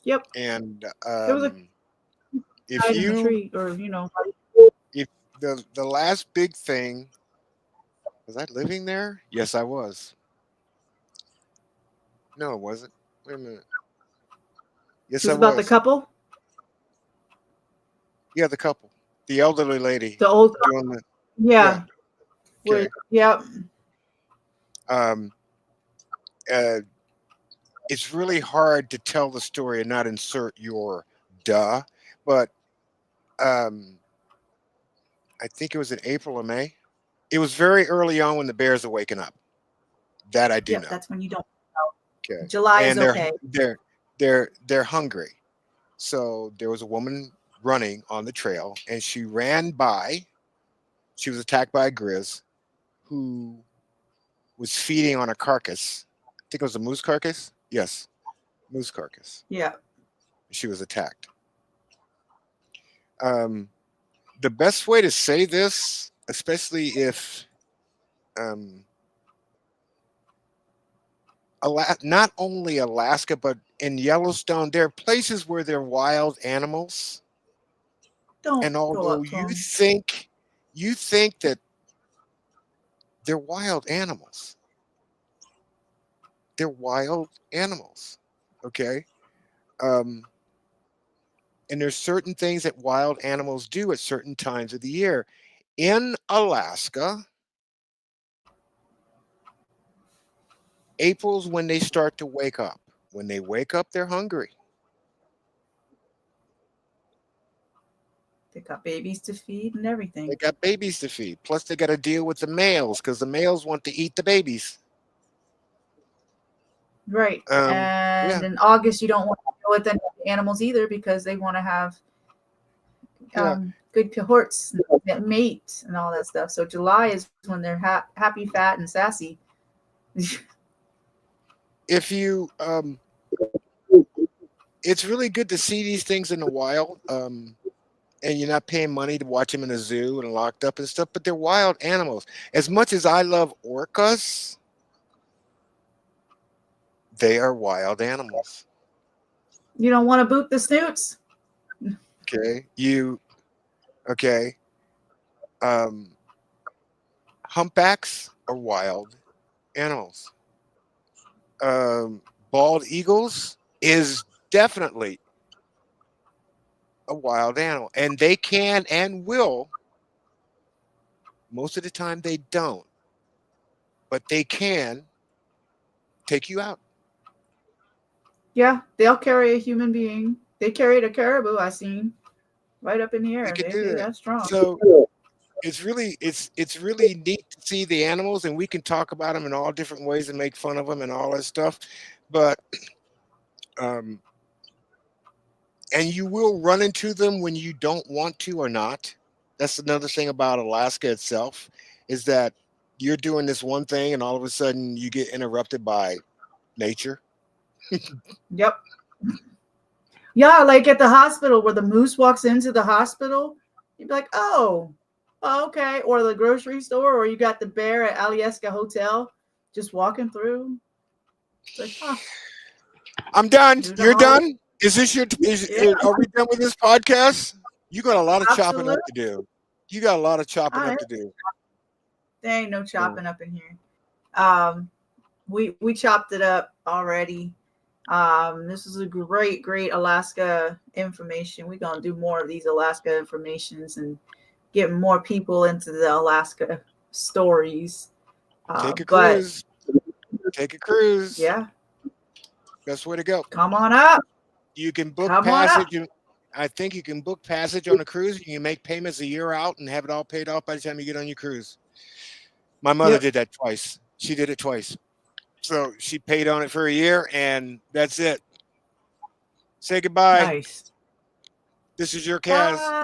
[SPEAKER 1] yep.
[SPEAKER 2] And
[SPEAKER 1] There was a
[SPEAKER 2] if
[SPEAKER 1] guy in the
[SPEAKER 2] you
[SPEAKER 1] tree, or
[SPEAKER 2] if the last big thing was I living there? Yes, I was. No, it wasn't. Wait a minute. Yes, I
[SPEAKER 1] was about the
[SPEAKER 2] was.
[SPEAKER 1] couple,
[SPEAKER 2] Yeah, the couple, the elderly lady
[SPEAKER 1] the old,
[SPEAKER 2] doing the yeah.
[SPEAKER 1] yeah, where,
[SPEAKER 2] Okay.
[SPEAKER 1] yeah,
[SPEAKER 2] Um, uh, it's really hard to tell the story and not insert your duh, but um, I think it was in April or May. It was very early on when the bears are waking up. That I do
[SPEAKER 1] yep.
[SPEAKER 2] know.
[SPEAKER 1] That's when you don't.
[SPEAKER 2] Okay,
[SPEAKER 1] July is
[SPEAKER 2] and
[SPEAKER 1] okay.
[SPEAKER 2] they're hungry. So there was a woman running on the trail, and she ran by. She was attacked by a grizz who was feeding on a carcass. I think it was a moose carcass. Yes, moose carcass.
[SPEAKER 1] Yeah,
[SPEAKER 2] She was attacked. Um, the best way to say this, especially if um, not only Alaska, but in Yellowstone, there are places where there are wild animals.
[SPEAKER 1] don't
[SPEAKER 2] And
[SPEAKER 1] go
[SPEAKER 2] although
[SPEAKER 1] up to them.
[SPEAKER 2] you think that they're wild animals, they're wild animals. Okay. Um, and there's certain things that wild animals do at certain times of the year. In Alaska, April's when they start to wake up. When they wake up, they're hungry.
[SPEAKER 1] They got babies to feed and
[SPEAKER 2] They
[SPEAKER 1] everything.
[SPEAKER 2] got babies to feed. Plus, they got to deal with the males because the males want to eat the babies.
[SPEAKER 1] Right.
[SPEAKER 2] Yeah,
[SPEAKER 1] And in August, you don't want to deal with any animals either, because they want to have
[SPEAKER 2] yeah.
[SPEAKER 1] good cohorts, and mate, and all that stuff. So July is when they're happy, fat, and sassy.
[SPEAKER 2] If you, it's really good to see these things in the wild. And you're not paying money to watch them in a zoo and locked up and stuff, but they're wild animals. As much as I love orcas, they are wild animals.
[SPEAKER 1] You don't want to boot the snoots.
[SPEAKER 2] Okay, okay. Um, Humpbacks are wild animals. Um, Bald eagles is definitely a wild animal, and they can and will. Most of the time, they don't, but they can take you out.
[SPEAKER 1] Yeah, they'll carry a human being. They carried a caribou I seen right up in the
[SPEAKER 2] They
[SPEAKER 1] air.
[SPEAKER 2] could do
[SPEAKER 1] They
[SPEAKER 2] that.
[SPEAKER 1] got strong.
[SPEAKER 2] So it's really neat to see the animals, and we can talk about them in all different ways and make fun of them and all that stuff. But um, and you will run into them when you don't want to or not. That's another thing about Alaska itself, is that you're doing this one thing and all of a sudden you get interrupted by nature.
[SPEAKER 1] Yep. Yeah, like at the hospital where the moose walks into the hospital, you'd be like, oh, okay. Or the grocery store, or you got the bear at Alyeska Hotel just walking through. It's like,
[SPEAKER 2] I'm done.
[SPEAKER 1] new to
[SPEAKER 2] You're
[SPEAKER 1] Hollywood.
[SPEAKER 2] done. Is this your?
[SPEAKER 1] Yeah,
[SPEAKER 2] Are we done with this podcast? You got a lot of chopping
[SPEAKER 1] absolutely.
[SPEAKER 2] up to do. You got a lot of chopping
[SPEAKER 1] I,
[SPEAKER 2] up to do.
[SPEAKER 1] there ain't no
[SPEAKER 2] So,
[SPEAKER 1] chopping up in here. Um, we chopped it up already. This is a great Alaska information. We're gonna do more of these Alaska informations and get more people into the Alaska stories.
[SPEAKER 2] take a
[SPEAKER 1] But
[SPEAKER 2] cruise. Take a cruise.
[SPEAKER 1] yeah,
[SPEAKER 2] Best way to go.
[SPEAKER 1] come on up.
[SPEAKER 2] You can book
[SPEAKER 1] Come on up.
[SPEAKER 2] passage. I think you can book passage on a cruise. You can make payments a year out and have it all paid off by the time you get on your cruise. My mother
[SPEAKER 1] Yep.
[SPEAKER 2] did that twice. She did it twice. So she paid on it for a year, and that's it. Say goodbye.
[SPEAKER 1] Nice.
[SPEAKER 2] This is your Kaz.
[SPEAKER 1] Bye.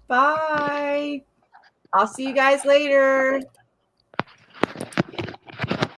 [SPEAKER 1] Bye. I'll see you guys later.